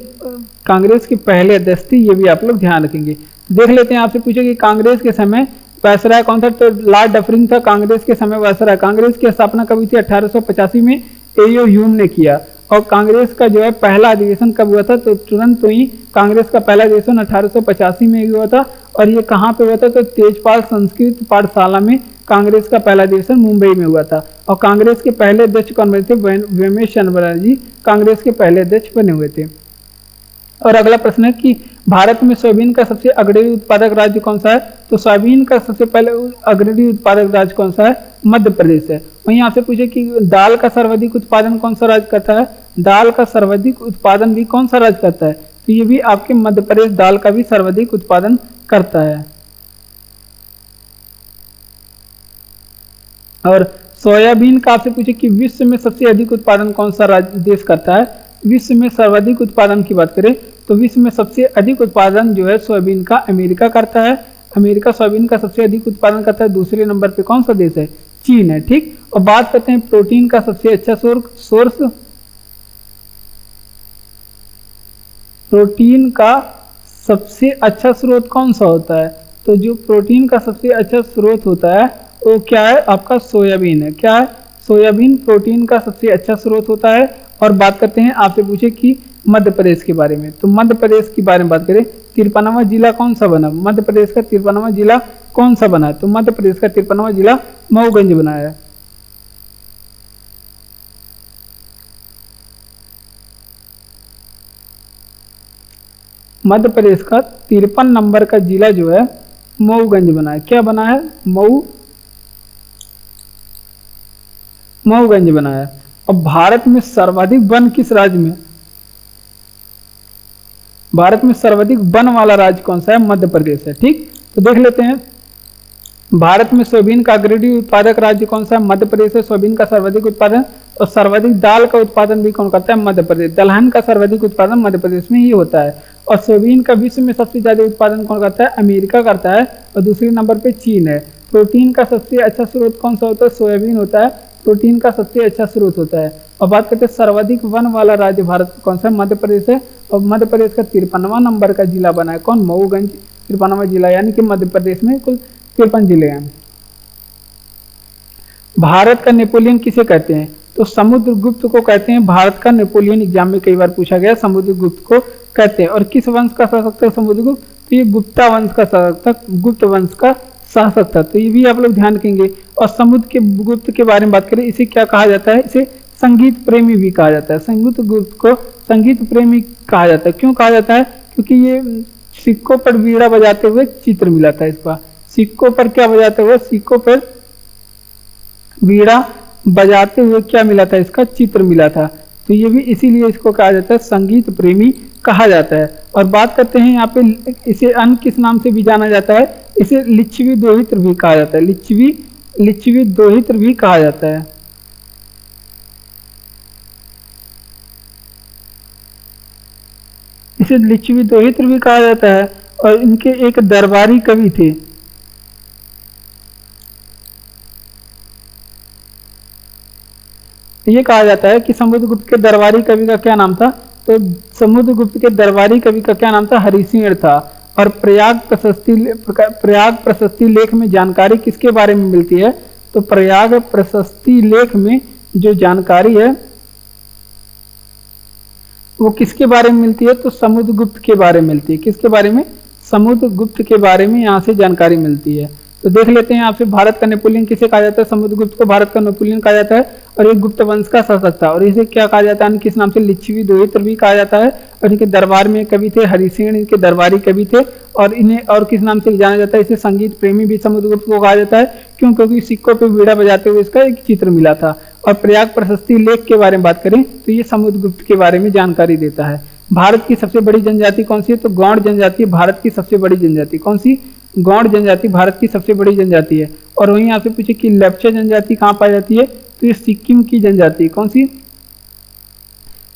कांग्रेस के पहले अध्यक्ष थे, ये भी आप लोग ध्यान रखेंगे। तो देख लेते हैं, आपसे पूछे कि कांग्रेस के समय वायसराय कौन था, तो लॉर्ड डफरिन था कांग्रेस के समय वायसराय। कांग्रेस की स्थापना कभी थी 1885 में एओ ह्यूम ने किया। और कांग्रेस का जो है पहला अधिवेशन कब हुआ था, तो तुरंत ही कांग्रेस का पहला अधिवेशन 1885 में हुआ था। और ये कहाँ पे हुआ था, तो तेजपाल संस्कृत पाठशाला में कांग्रेस का पहला अधिवेशन मुंबई में हुआ था। और कांग्रेस के पहले अध्यक्ष कौन बने थे, व्योमेश चंद्र बनर्जी कांग्रेस के पहले अध्यक्ष बने हुए थे। और अगला प्रश्न है कि भारत में सोयाबीन का सबसे अग्रणी उत्पादक राज्य कौन सा है, तो सोयाबीन का सबसे पहले अग्रणी उत्पादक राज्य कौन सा है, मध्य प्रदेश है। वहीं आपसे पूछे कि दाल का सर्वाधिक उत्पादन कौन सा राज्य करता है, दाल का सर्वाधिक उत्पादन भी कौन सा राज्य करता है, तो ये भी आपके मध्य प्रदेश दाल का भी सर्वाधिक उत्पादन करता है। और सोयाबीन का आपसे पूछे कि विश्व में सबसे अधिक उत्पादन कौन सा राज्य देश करता है, विश्व में सर्वाधिक उत्पादन की बात करें तो विश्व में सबसे अधिक उत्पादन जो है सोयाबीन का अमेरिका करता है। अमेरिका सोयाबीन का सबसे अधिक उत्पादन करता है। दूसरे नंबर पे कौन सा देश है, चीन है। ठीक, और बात करते हैं प्रोटीन का सबसे अच्छा सोर्स, प्रोटीन का सबसे अच्छा स्रोत कौन सा होता है, तो जो प्रोटीन का सबसे अच्छा स्रोत होता है वो क्या है, आपका सोयाबीन है। क्या है, सोयाबीन प्रोटीन का सबसे अच्छा स्रोत होता है। और बात करते हैं, आपसे पूछे कि मध्य प्रदेश के बारे में, तो मध्य प्रदेश के बारे में बात करें, 53वां जिला कौन सा बना, मध्य प्रदेश का 53वां जिला कौन सा बना है, तो मध्य प्रदेश का 53वां जिला मऊगंज बनाया है। मध्य प्रदेश का 53 नंबर का जिला जो है मऊगंज बना है। क्या बना है, मऊगंज बना है। और भारत में सर्वाधिक वन किस राज्य में, भारत में सर्वाधिक वन वाला राज्य कौन सा है, मध्य प्रदेश है। ठीक, तो देख लेते हैं भारत में सोयाबीन का अग्रणी उत्पादक राज्य कौन सा है, मध्य प्रदेश है। सोयाबीन का सर्वाधिक उत्पादन और सर्वाधिक दाल का उत्पादन भी कौन करता है, मध्य प्रदेश। दलहन का सर्वाधिक उत्पादन मध्य प्रदेश में ही होता है। और सोयाबीन का विश्व में सबसे ज़्यादा उत्पादन कौन करता है? अमेरिका करता है और दूसरे नंबर पे चीन है। प्रोटीन का सबसे अच्छा स्रोत कौन सा होता है? सोयाबीन होता है, प्रोटीन का सबसे अच्छा स्रोत होता है। और बात करते हैं सर्वाधिक वन वाला राज्य भारत का कौन सा है? मध्य प्रदेश है, और मध्य प्रदेश का 53वां नंबर का जिला बना है कौन? मऊगंज 53वां जिला, यानी कि मध्य प्रदेश में कुल 53 जिले हैं। भारत का नेपोलियन किसे कहते हैं? तो समुद्रगुप्त को कहते हैं भारत का नेपोलियन। एग्जाम में कई बार पूछा गया, समुद्रगुप्त को कहते हैं। और किस वंश का शासक था समुद्रगुप्त? तो ये गुप्ता वंश का शासक था, गुप्त वंश का शासक था। तो ये भी आप लोग ध्यान रखेंगे। और समुद्र के गुप्त के बारे में बात करें, इसे क्या कहा जाता है? इसे संगीत प्रेमी भी कहा जाता है। समुद्रगुप्त को संगीत प्रेमी कहा जाता है। क्यों कहा जाता है? क्योंकि ये सिक्कों पर वीणा बजाते हुए चित्र मिला था इसका। सिक्कों पर क्या बजाते हुए? सिक्कों पर वीणा बजाते हुए क्या मिला था? इसका चित्र मिला था। तो ये भी इसीलिए इसको कहा जाता है संगीत प्रेमी कहा जाता है। और बात करते हैं यहाँ पे, इसे अन्य किस नाम से भी जाना जाता है? इसे लिच्छवी दोहित्र भी कहा जाता है। लिच्छवी दोहित्र भी कहा जाता है। इसे लिच्छवी दोहित्र भी कहा जाता है। और इनके एक दरबारी कवि थे, ये कहा जाता है कि समुद्रगुप्त के दरबारी कवि का क्या नाम था? तो समुद्रगुप्त के दरबारी कवि का क्या नाम था? हरिसिंह था। और प्रयाग प्रशस्ति लेख में जानकारी किसके बारे में मिलती है? तो प्रयाग प्रशस्ति लेख में जो जानकारी है वो किसके बारे में मिलती है? तो समुद्रगुप्त के बारे में मिलती है। किसके बारे में? समुद्रगुप्त के बारे में यहाँ से जानकारी मिलती है। तो देख लेते हैं आपसे, भारत का नेपोलियन किसे कहा जाता है? समुद्रगुप्त को भारत का नेपोलियन कहा जाता है। और एक गुप्त वंश का शासक था। और इसे क्या कहा जाता है? किस नाम से? लिच्छवी दोहित्र भी कहा जाता है। और इनके दरबार में कवि थे हरिसेन, इनके दरबारी कवि थे। और इन्हें और किस नाम से जाना जाता है? इसे संगीत प्रेमी भी समुद्रगुप्त को कहा जाता है। क्यों? क्योंकि सिक्कों पर वीणा बजाते हुए इसका एक चित्र मिला था। और प्रयाग प्रशस्ति लेख के बारे में बात करें तो ये समुद्रगुप्त के बारे में जानकारी देता है। भारत की सबसे बड़ी जनजाति कौन सी है? तो गौड़ जनजाति भारत की सबसे बड़ी जनजाति। कौन सी? गौड़ जनजाति भारत की सबसे बड़ी जनजाति है। और वहीं आपसे पूछे कि लेप्चा जनजाति कहाँ पाई जाती है? तो ये सिक्किम की जनजाति। कौन सी?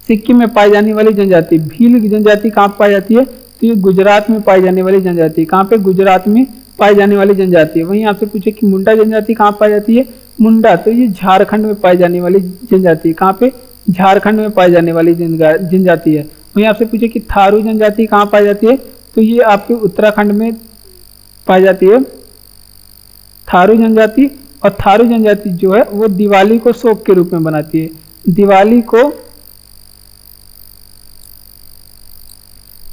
सिक्किम में पाई जाने वाली जनजाति। भील जनजाति कहाँ पाई जाती है? तो ये गुजरात में पाई जाने वाली जनजाति। कहाँ पे? गुजरात में पाई जाने वाली जनजाति है। वहीं आपसे पूछे कि मुंडा जनजाति कहाँ पाई जाती है? मुंडा, तो ये झारखंड में पाई जाने वाली जनजाति। कहाँ पे? झारखंड में पाई जाने वाली जनजाति है। वहीं आपसे पूछे कि थारू जनजाति कहाँ पाई जाती है? तो ये आपके उत्तराखंड में पाई जाती है थारू जनजाति। और थारू जनजाति जो है वो दिवाली को शोक के रूप में बनाती है। दिवाली को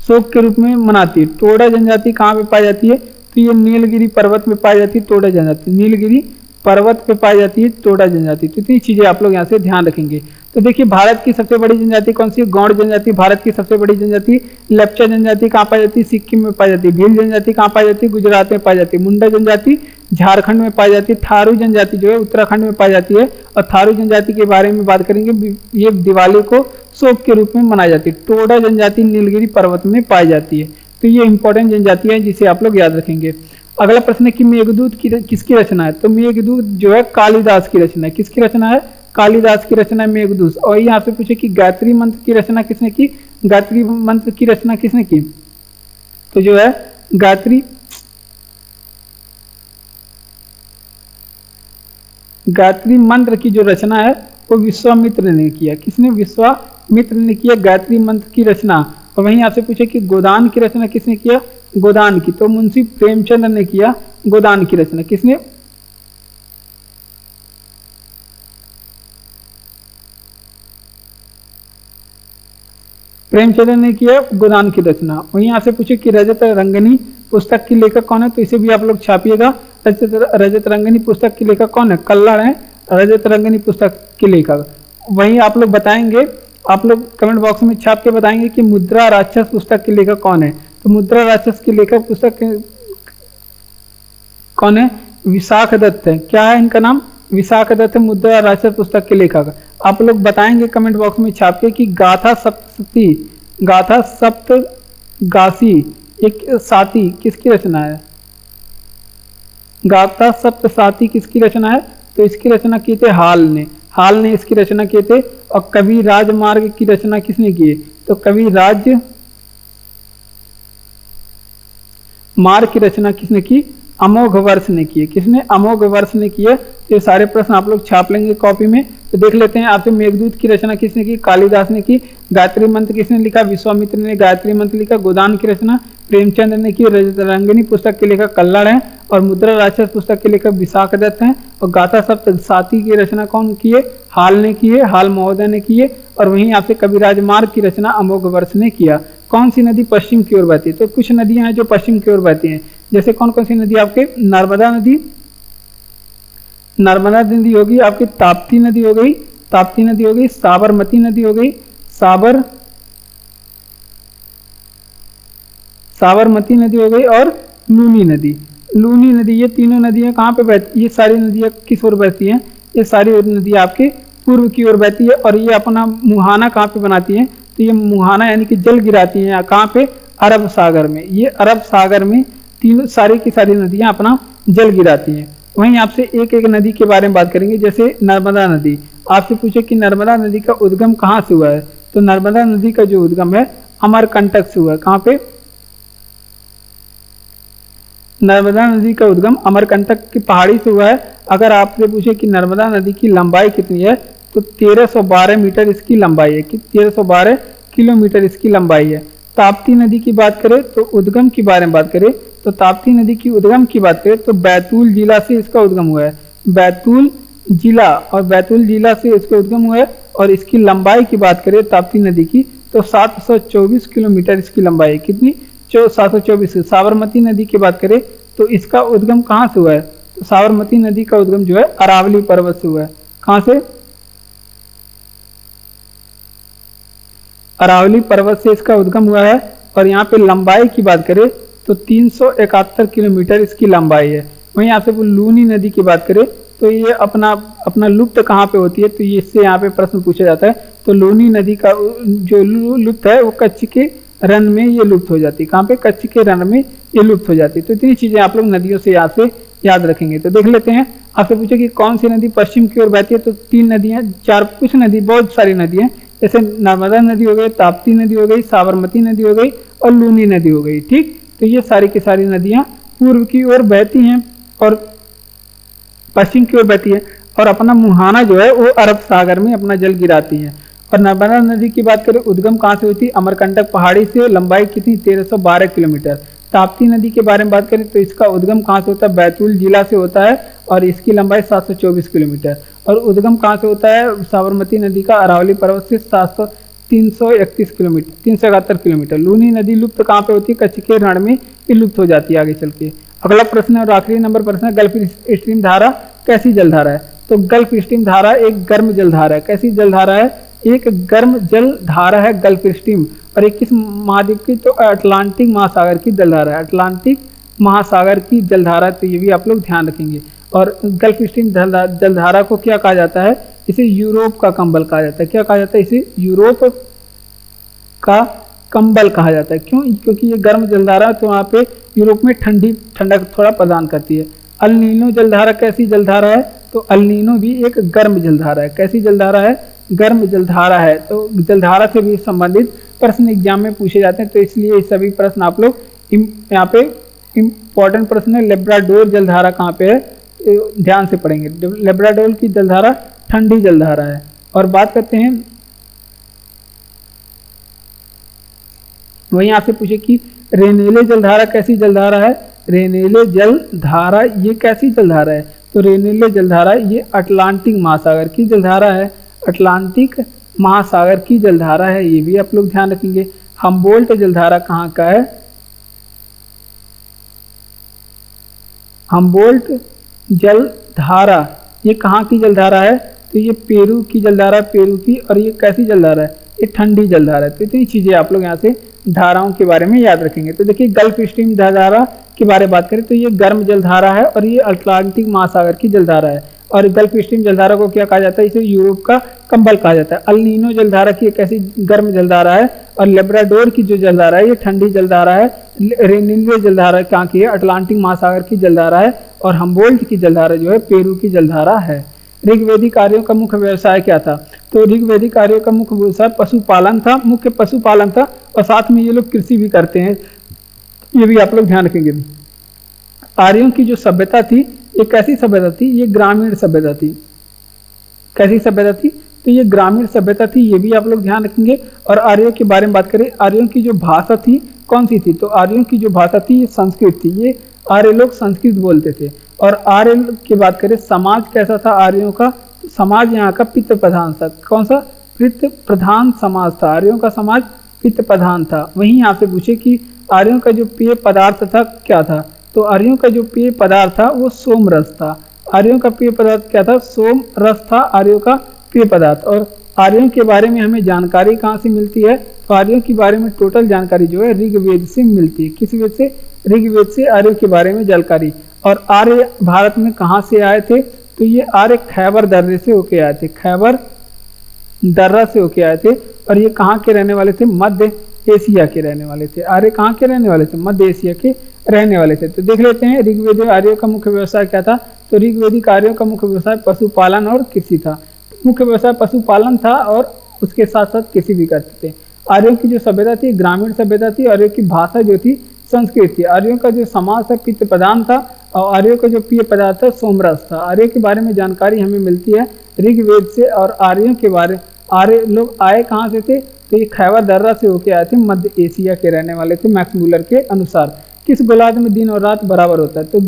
शोक के रूप में मनाती है। टोडा जनजाति कहाँ पे पाई जाती है? तो ये नीलगिरी पर्वत में पाई जाती है टोडा जनजाति। नीलगिरी पर्वत पे पाई जाती है टोडा जनजाति। तो इतनी चीजें आप लोग यहाँ से ध्यान रखेंगे। तो देखिए, भारत की सबसे बड़ी जनजाति कौन सी है? गौड़ जनजाति भारत की सबसे बड़ी जनजाति। लेप्चा जनजाति कहाँ पाई जाती है? सिक्किम में पाई जाती है। भील जनजाति कहाँ पाई जाती है? गुजरात में पाई जाती है। मुंडा जनजाति झारखंड में पाई जाती है। थारू जनजाति जो है उत्तराखंड में पाई जाती है। और थारू जनजाति के बारे में बात करेंगे, ये दिवाली को शोक के रूप में मनाई जाती है। टोडा जनजाति नीलगिरी पर्वत में पाई जाती है। तो ये इंपॉर्टेंट जनजाति है जिसे आप लोग याद रखेंगे। अगला प्रश्न है कि मेघदूत किसकी रचना है? तो मेघदूत जो है कालिदास की रचना है। किसकी रचना है? कालिदास की रचना है मेघदूत। और यहाँ पे पूछे कि गायत्री मंत्र की रचना किसने की? गायत्री मंत्र की रचना किसने की? तो जो है गायत्री मंत्र की जो रचना है वो विश्वामित्र ने किया। किसने? विश्वामित्र ने किया गायत्री मंत्र की रचना। और वहीं आपसे पूछे कि गोदान की रचना किसने किया? गोदान की, तो मुंशी प्रेमचंद ने किया गोदान की रचना। किसने? प्रेमचंद ने किया गोदान की रचना। वहीं आपसे पूछे कि रजत रंगनी पुस्तक की लेखक कौन है? तो इसे भी आप लोग छापिएगा। रजत रंगनी पुस्तक की लेखक कौन है? कल्लड़ है रजत रंगनी पुस्तक के लेखक। वहीं आप लोग बताएंगे, आप लोग कमेंट बॉक्स में छाप के बताएंगे कि मुद्रा राक्षस पुस्तक के लेखक कौन है। तो मुद्रा राक्षस के लेखक पुस्तक कौन है? विशाख दत्त है। क्या है इनका नाम? विशाख दत्त मुद्रा राक्षस पुस्तक के लेखक। आप लोग बताएंगे कमेंट बॉक्स में छाप के कि गाथा सप्तगासी एक साथी किसकी रचना है? गाथा सप्तसाती किसकी रचना है? तो इसकी रचना किए थे हाल ने इसकी रचना किए थे। और कवि राजमार्ग की रचना किसने की? तो कवि मार्ग की रचना किसने की? अमोघ वर्ष ने की है। किसने? अमोघ वर्ष ने की है। ये सारे प्रश्न आप लोग छाप लेंगे कॉपी में। तो देख लेते हैं आपसे, मेघदूत की रचना किसने की? कालिदास ने की। गायत्री मंत्र किसने लिखा? विश्वामित्र ने गायत्री मंत्र लिखा। गोदान की रचना प्रेमचंद ने की। रजतरंगिनी पुस्तक के लेखक कल्लड़ हैं और मुद्रा राक्षस पुस्तक के लेखक विशाख दत्त हैं। और गाथा सप्तसाती की रचना कौन की है? हाल ने की है, हाल महोदय ने की है। और वहीं आपसे कविराज मार्ग की रचना अमोघ वर्ष ने किया। कौन सी नदी पश्चिम की ओर बहती है? तो कुछ नदियां हैं जो पश्चिम की ओर बहती हैं, जैसे कौन कौन सी नदी? आपके नर्मदा नदी, नर्मदा नदी होगी, आपकी ताप्ती नदी हो गई, ताप्ती नदी हो गई, साबरमती नदी हो गई, साबरमती नदी हो गई, और लूनी नदी। लूनी नदी, ये तीनों नदियां कहाँ पे बहती? ये सारी नदियां किस ओर बहती हैं? ये सारी नदियां आपके पूर्व की ओर बहती है। और ये अपना मुहाना कहाँ पे बनाती है? तो ये मुहाना यानी कि जल गिराती है कहाँ पे? अरब सागर में। ये अरब सागर में तीनों सारी की सारी नदियां अपना जल गिराती हैं। वहीं आपसे एक एक नदी के बारे में बात करेंगे। जैसे नर्मदा नदी, आपसे पूछे कि नर्मदा नदी का उद्गम कहाँ से हुआ है? तो नर्मदा नदी का जो उद्गम है अमरकंटक से हुआ है। कहाँ पे? नर्मदा नदी का उद्गम अमरकंटक की पहाड़ी से हुआ है। अगर आपसे पूछे कि नर्मदा नदी की लंबाई कितनी है, तो 1312 मीटर इसकी लंबाई है। कि 1312 किलोमीटर इसकी लंबाई है। ताप्ती नदी की बात करें तो उद्गम की बारे में बात करें तो ताप्ती नदी की उद्गम की बात करें तो बैतूल जिला से इसका उद्गम हुआ है। बैतूल जिला, और बैतूल जिला से इसका उद्गम हुआ है। और इसकी लंबाई की बात करें ताप्ती नदी की तो 724 किलोमीटर इसकी लंबाई है। कितनी? 724। साबरमती नदी की बात करें तो इसका उद्गम कहाँ से हुआ है? तो साबरमती नदी का उद्गम जो है अरावली पर्वत से हुआ है। कहाँ से? अरावली पर्वत से इसका उद्गम हुआ है। और यहाँ पे लंबाई की बात करें तो 371 किलोमीटर इसकी लंबाई है। वहीं आपसे लूनी नदी की बात करें तो ये अपना लुप्त कहाँ पे होती है? तो ये इससे यहाँ पे प्रश्न पूछा जाता है। तो लूनी नदी का जो लुप्त है वो कच्छ के रन में ये लुप्त हो जाती है। कहाँ पे? कच्छ के रन में ये लुप्त हो जाती है। तो इतनी चीजें आप लोग नदियों से याद रखेंगे। तो देख लेते हैं, आपसे पूछे कि कौन सी नदी पश्चिम की ओर बहती है? तो 3 नदियां, कुछ नदी, बहुत सारी नदियां, जैसे नर्मदा नदी हो गई, ताप्ती नदी हो गई, साबरमती नदी हो गई और लूनी नदी हो गई। ठीक, तो ये सारी की सारी नदियां पूर्व की ओर बहती हैं और पश्चिम की ओर बहती है। और अपना मुहाना जो है वो अरब सागर में अपना जल गिराती है। और नर्मदा नदी की बात करें, उद्गम कहाँ से होती है? अमरकंटक पहाड़ी से। लंबाई कितनी? 1312 किलोमीटर। ताप्ती नदी के बारे में बात करें तो इसका उद्गम कहाँ से होता है? बैतूल जिला से होता है और इसकी लंबाई 724 किलोमीटर। और उद्गम कहाँ से होता है? साबरमती नदी का अरावली पर्वत से 331 किलोमीटर, 371 किलोमीटर। लूनी नदी लुप्त कहाँ पे होती है? कच्छ के रण में ये लुप्त हो जाती है आगे चल के। अगला प्रश्न और आखिरी नंबर प्रश्न है, गल्फ स्ट्रीम धारा कैसी जलधारा है? तो गल्फ स्ट्रीम धारा एक गर्म जलधारा है। कैसी जलधारा है? एक गर्म जल धारा है गल्फ स्ट्रीम। और एक किस महाद्वीप की? तो अटलांटिक महासागर की जलधारा है। अटलांटिक महासागर की जलधारा, तो ये भी आप लोग ध्यान रखेंगे। और गल्फ स्ट्रीम जलधारा को क्या कहा जाता है? इसे यूरोप का कंबल कहा जाता है। क्या कहा जाता है? इसे यूरोप का कंबल कहा जाता है। क्यों? क्योंकि ये गर्म जलधारा तो वहाँ पे यूरोप में ठंडक थोड़ा प्रदान करती है। अल नीनो जलधारा कैसी जलधारा है? तो अल नीनो भी एक गर्म जलधारा है। कैसी जलधारा है? गर्म जलधारा है। तो जलधारा से भी संबंधित प्रश्न एग्जाम में पूछे जाते हैं, तो इसलिए सभी प्रश्न आप लोग यहाँ पे इम्पोर्टेंट प्रश्न है। लेब्राडोर जलधारा कहाँ पे है? ध्यान से पढ़ेंगे। लेब्राडोर की जलधारा ठंडी जलधारा है। और बात करते हैं, वहीं आपसे पूछे कि रेनेले जलधारा कैसी जलधारा है? रेनेले जलधारा ये कैसी जलधारा है? तो रेनेले जलधारा ये अटलांटिक महासागर की जलधारा है। अटलांटिक महासागर की जलधारा है, ये भी आप लोग ध्यान रखेंगे। हम्बोल्ट जलधारा कहाँ का है? हम्बोल्ट जलधारा ये कहाँ की जलधारा है? तो ये पेरू की जलधारा, पेरू की। और ये कैसी जलधारा है? ये ठंडी जलधारा है। तो इतनी चीजें आप लोग यहाँ से धाराओं के बारे में याद रखेंगे। तो देखिए, गल्फ स्ट्रीम जलधारा के बारे में बात करें तो ये गर्म जलधारा है और ये अटलांटिक महासागर की जलधारा है। और गल्फ स्ट्रीम जलधारा को क्या कहा जाता है? इसे यूरोप का कंबल कहा जाता है। अल नीनो जलधारा की एक ऐसी गर्म जलधारा है। और लेब्राडोर की जो जलधारा है ये ठंडी जलधारा है। रेनिले जलधारा कहाँ की है? अटलांटिक महासागर की जलधारा है। और हम्बोल्ट की जलधारा जो है पेरू की जलधारा है। ऋग्वेदिक कार्यों का मुख्य व्यवसाय क्या था? तो ऋग्वेदिक कार्यों का मुख्य व्यवसाय पशुपालन था, मुख्य पशुपालन था। और साथ में ये लोग कृषि भी करते हैं। ये भी आप लोग ध्यान रखेंगे। आर्यों की जो सभ्यता थी ये कैसी सभ्यता थी, ये ग्रामीण सभ्यता थी। कैसी सभ्यता थी, तो ये ग्रामीण सभ्यता थी, ये भी आप लोग ध्यान रखेंगे। और आर्यों के बारे में बात करें, आर्यों की जो भाषा थी कौन सी थी, तो आर्यों की जो भाषा थी ये संस्कृत थी, ये आर्य लोग संस्कृत बोलते थे। और आर्य की बात करें समाज कैसा था आर्यों का, तो समाज यहाँ का पितृ प्रधान था। कौन सा, पितृ प्रधान समाज था, आर्यों का समाज पितृ प्रधान था। वहीं यहाँ से पूछे कि आर्यों का जो पेय पदार्थ था क्या था, तो आर्यों का जो पेय पदार्थ था वो सोम रस था। आर्यों का पेय पदार्थ क्या था, सोम रस था आर्यों का पेय पदार्थ। और आर्यों के बारे में हमें जानकारी कहाँ से मिलती है, तो आर्यों के बारे में टोटल जानकारी जो है ऋग्वेद से मिलती है। किस वेद से, ऋग्वेद से आर्यों के बारे में जानकारी। और आर्य भारत में कहाँ से आए थे, तो ये आर्य खैबर दर्रे से होके आए थे, खैबर दर्रा से होके आए थे। और ये कहाँ के रहने वाले थे, मध्य एशिया के रहने वाले थे। आर्य कहाँ के रहने वाले थे, मध्य एशिया के रहने वाले थे। तो देख लेते हैं ऋग्वेद आर्यों का मुख्य व्यवसाय क्या था, तो ऋग्वेदिक आर्यों का मुख्य व्यवसाय पशुपालन और कृषि था। मुख्य व्यवसाय पशुपालन था और उसके साथ साथ कृषि भी करते थे। आर्यों की जो सभ्यता थी ग्रामीण सभ्यता थी। आर्यों की भाषा जो थी संस्कृत थी। आर्यों का जो समाज था पितृ प्रधान था। और आर्यों का जो पेय पदार्थ था सोमरस था। आर्यों के बारे में जानकारी हमें मिलती है ऋग्वेद से। और आर्यों के बारे, आर्य लोग आए कहाँ से थे, तो ये खैबर दर्रा से होके आए थे, मध्य एशिया के रहने वाले थे मैक्स मूलर के अनुसार। किस गोलार्ध में दिन और रात बराबर होता है, तो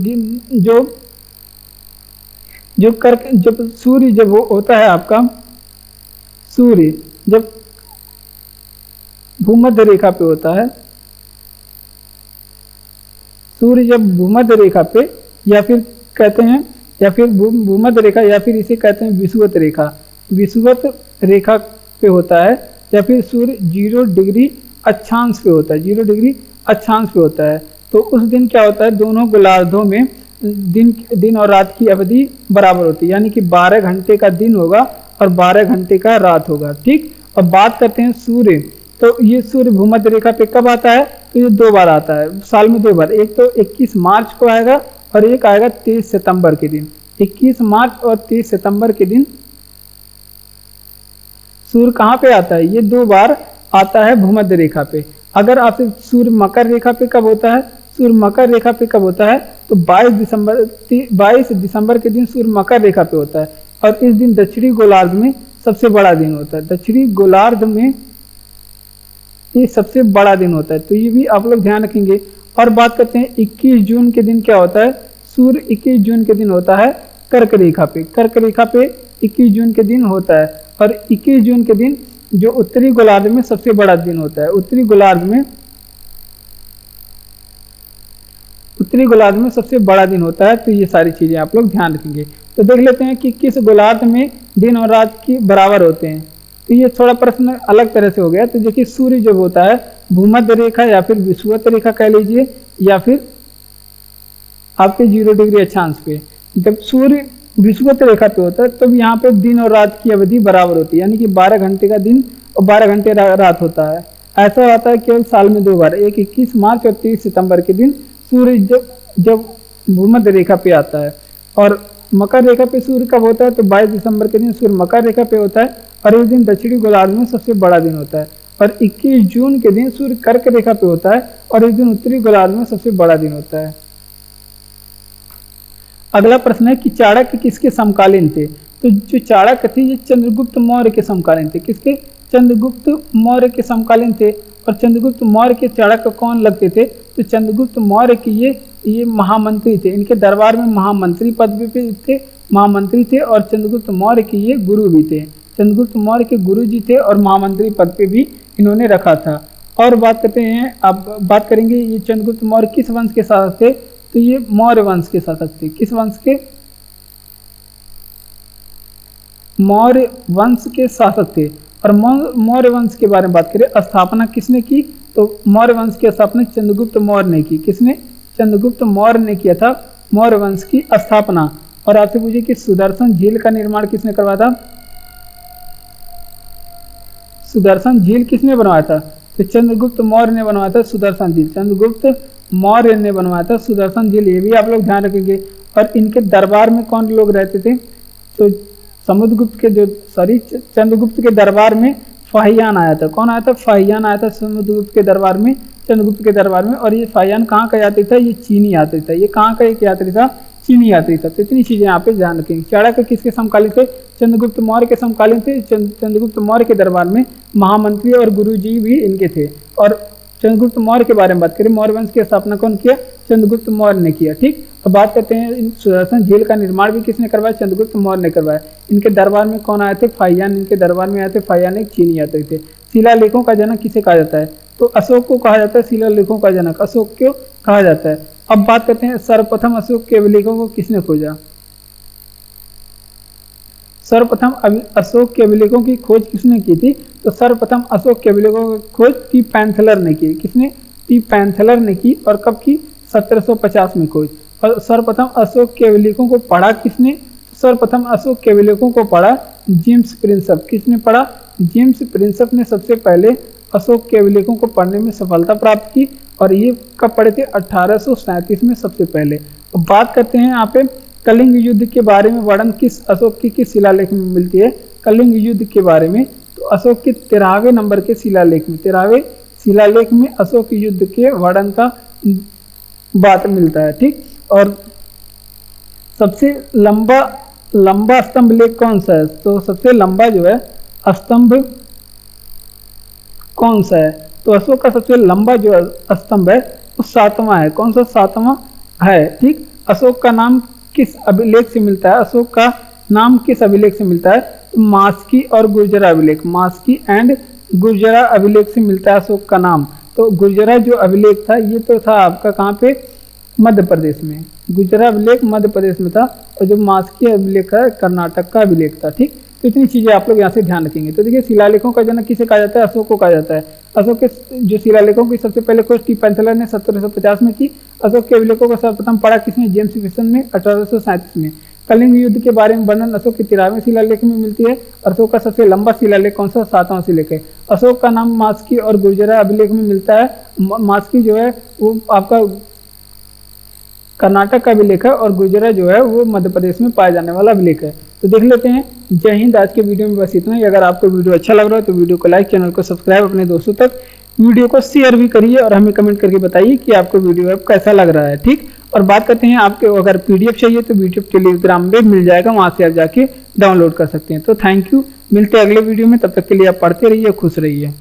जब सूर्य जब वो होता है आपका, सूर्य जब भूमध्य रेखा पे होता है, सूर्य जब भूमध्य रेखा पे या फिर कहते हैं या फिर भूमध्य रेखा या फिर इसे कहते हैं विषुवत रेखा, विषुवत रेखा पे होता है या फिर सूर्य 0 डिग्री अक्षांश पे होता है, 0 डिग्री अक्षांश पे होता है, तो उस दिन क्या होता है, दोनों गोलार्धों में दिन और रात की अवधि बराबर होती है। यानी कि 12 घंटे का दिन होगा और 12 घंटे का रात होगा। ठीक। और बात करते हैं सूर्य, तो ये सूर्य भूमध्य रेखा पे कब आता है, तो ये 2 बार आता है साल में, 2 बार। एक तो 21 मार्च को आएगा और एक आएगा 23 सितंबर के दिन। 21 मार्च और 23 सितंबर के दिन सूर्य कहाँ पे आता है, ये 2 बार आता है भूमध्य रेखा पे। अगर आपसे सूर्य मकर रेखा पे कब होता है, सूर्य मकर रेखा पे कब होता है, तो 22 दिसंबर के दिन सूर्य मकर रेखा पे होता है। और इस दिन दक्षिणी गोलार्ध में सबसे बड़ा दिन होता है, दक्षिणी गोलार्ध में ये सबसे बड़ा दिन होता है। तो ये भी आप लोग ध्यान रखेंगे। और बात करते हैं 21 जून के दिन क्या होता है, सूर्य 21 जून के दिन होता है कर्क रेखा पे, कर्क रेखा पे 21 जून के दिन होता है। और 21 जून के दिन जो उत्तरी गोलार्ध में सबसे बड़ा दिन होता है, उत्तरी गोलार्ध में सबसे बड़ा दिन होता है। तो ये सारी चीजें आप लोग ध्यान रखेंगे। तो देख लेते हैं कि किस गोलार्ध में दिन और रात की बराबर होते हैं। तो ये थोड़ा प्रश्न अलग तरह से हो गया। तो देखिए सूर्य जब होता है भूमध्य रेखा या फिर विषुवत रेखा कह लीजिए या फिर आपके 0 डिग्री अक्षांश पे, जब सूर्य विषुवत रेखा पे होता है तब यहाँ पे दिन और रात की अवधि बराबर होती है। यानी कि 12 घंटे का दिन और 12 घंटे रात होता है। ऐसा होता है केवल साल में 2 बार, एक 21 मार्च और 23 सितंबर के दिन सूर्य जब भूमध्य रेखा पे आता है। और मकर रेखा पे सूर्य कब होता है, तो 22 दिसंबर के दिन सूर्य मकर रेखा पे होता है और इस दिन दक्षिणी गोलार्ध में सबसे बड़ा दिन होता है। और 21 जून के दिन सूर्य कर्क रेखा पे होता है और इस दिन उत्तरी गोलार्ध में सबसे बड़ा दिन होता है। अगला प्रश्न है कि चाणक्य किसके समकालीन थे, तो जो चाणक्य थे ये चंद्रगुप्त मौर्य के समकालीन थे। किसके, चंद्रगुप्त मौर्य के समकालीन थे। और चंद्रगुप्त मौर्य के चाणक्य कौन लगते थे, तो चंद्रगुप्त मौर्य के ये महामंत्री थे। इनके दरबार में महामंत्री पद पे थे, महामंत्री थे। और चंद्रगुप्त मौर्य के ये गुरु भी थे, चंद्रगुप्त मौर्य के गुरु जी थे और महामंत्री पद पे भी इन्होंने रखा था। और बात करते हैं, अब बात करेंगे ये चंद्रगुप्त मौर्य किस वंश के शासक थे, तो ये मौर्य वंश के शासक थे। किस वंश के, मौर्य वंश के शासक थे। और मौर्य वंश के बारे में बात करें, स्थापना किसने की, तो मौर्य वंश की स्थापना चंद्रगुप्त मौर्य ने की। किसने, चंद्रगुप्त मौर्य ने किया था मौर्य वंश की स्थापना। और आपसे पूछिए कि सुदर्शन झील का निर्माण किसने करवाया था, सुदर्शन झील किसने बनवाया था, तो चंद्रगुप्त मौर्य ने बनवाया था सुदर्शन झील, चंद्रगुप्त मौर्य ने बनवाया था सुदर्शन झील। ये भी आप लोग ध्यान रखेंगे। और इनके दरबार में कौन लोग रहते थे, तो चंद्रगुप्त के दरबार में फाहियान आया था। कौन आया था, फाहियान आया था समुद्रगुप्त के दरबार में। चंद्रगुप्त के दरबार में। और ये फाहियान कहाँ का यात्री था, ये चीनी यात्री था। ये कहाँ का एक यात्री था, चीनी यात्री था। तो इतनी चीजें यहाँ पे ध्यान रखेंगे। चाणक्य किसके समकालीन थे, चंद्रगुप्त मौर्य के समकालीन थे। चंद्रगुप्त मौर्य के दरबार में महामंत्री और गुरुजी भी इनके थे। और चंद्रगुप्त मौर्य के बारे में बात करें, मौर्य वंश की स्थापना कौन किया, चंद्रगुप्त मौर्य ने किया। ठीक, अब बात करते हैं सुदर्शन झील का निर्माण भी किसने करवाया, चंद्रगुप्त मौर्य ने करवाया। इनके दरबार में कौन आए थे, फाहियान इनके दरबार में आए थे। फाहियान एक चीनी यात्री थे। शिलालेखों का जनक किसे कहा जाता है, तो अशोक को कहा जाता है शिलालेखों का जनक, अशोक क्यों कहा जाता है। अब बात करते हैं सर्वप्रथम अशोक के अभिलेखों को किसने खोजा। सर्वप्रथम अशोक के अभिलेखों की खोज किसने की थी, तो सर्वप्रथम अशोक के अभिलेखों की खोज टी पैंथलर ने की। किसने, टी पैंथलर ने की। और कब की, 1750 में खोज। और सर्वप्रथम अशोक के अभिलेखों को पढ़ा किसने, सर्वप्रथम अशोक के अभिलेखों को पढ़ा जेम्स प्रिंसप। किसने पढ़ा, जेम्स प्रिंसप ने सबसे पहले अशोक के अभिलेखों को पढ़ने में सफलता प्राप्त की। और ये कब पढ़े थे, 1837 में सबसे पहले। अब बात करते हैं यहाँ पे कलिंग युद्ध के बारे में वर्णन किस अशोक की किस शिलालेख में मिलती है, कलिंग युद्ध के बारे में, तो अशोक के 13वें नंबर के शिलालेख में, 13वें शिलालेख में अशोक युद्ध के वर्णन का बात मिलता है। ठीक, और सबसे लंबा स्तंभ लेख कौन सा है, तो सबसे लंबा जो है स्तंभ कौन सा है, तो अशोक का सबसे लंबा जो स्तंभ है वो 7वां है। कौन सा, 7वां है। ठीक, अशोक का नाम किस अभिलेख से मिलता है, अशोक का नाम किस अभिलेख से मिलता है, तो मास्की और गुर्जरा अभिलेख, मास्की एंड गुर्जरा अभिलेख से मिलता है अशोक का नाम। तो गुर्जरा जो अभिलेख था ये तो था आपका कहाँ पे, मध्य प्रदेश में। गुर्जरा अभिलेख मध्य प्रदेश में था। और जो मास्की अभिलेख है कर्नाटक का अभिलेख था। ठीक, तो इतनी चीजें आप लोग यहाँ से ध्यान रखेंगे। तो देखिए शिलालेखों का जनक किसे कहा जाता है, अशोक को कहा जाता है। अशोक के जो शिलालेखों की सबसे पहले खोज टी पैंथलर ने 1750 में की। अशोक के अभिलेखों का सर्वप्रथम पढ़ा किसने, जेम्स प्रिंसप ने 1837 में। कलिंग युद्ध के बारे में वर्णन अशोक के 13वें शिलालेख में मिलती है। अशोक का सबसे लंबा शिलालेख कौन सा, 7वां शिलालेख है। अशोक का नाम मास्की और गुर्जरा अभिलेख में मिलता है। मास्की जो है वो आपका कर्नाटक का अभिलेख है और गुर्जरा जो है वो मध्य प्रदेश में पाया जाने वाला अभिलेख है। तो देख लेते हैं। जय हिंद। आज के वीडियो में बस इतना ही। अगर आपको वीडियो अच्छा लग रहा है तो वीडियो को लाइक, चैनल को सब्सक्राइब, अपने दोस्तों तक वीडियो को शेयर भी करिए और हमें कमेंट करके बताइए कि आपको वीडियो अब कैसा लग रहा है। ठीक, और बात करते हैं आपके अगर पीडीएफ चाहिए तो यूट्यूब टेलीग्राम में मिल जाएगा, वहां से आप जाके डाउनलोड कर सकते हैं। तो थैंक यू, मिलते हैं अगले वीडियो में। तब तक के लिए आप पढ़ते रहिए, खुश रहिए।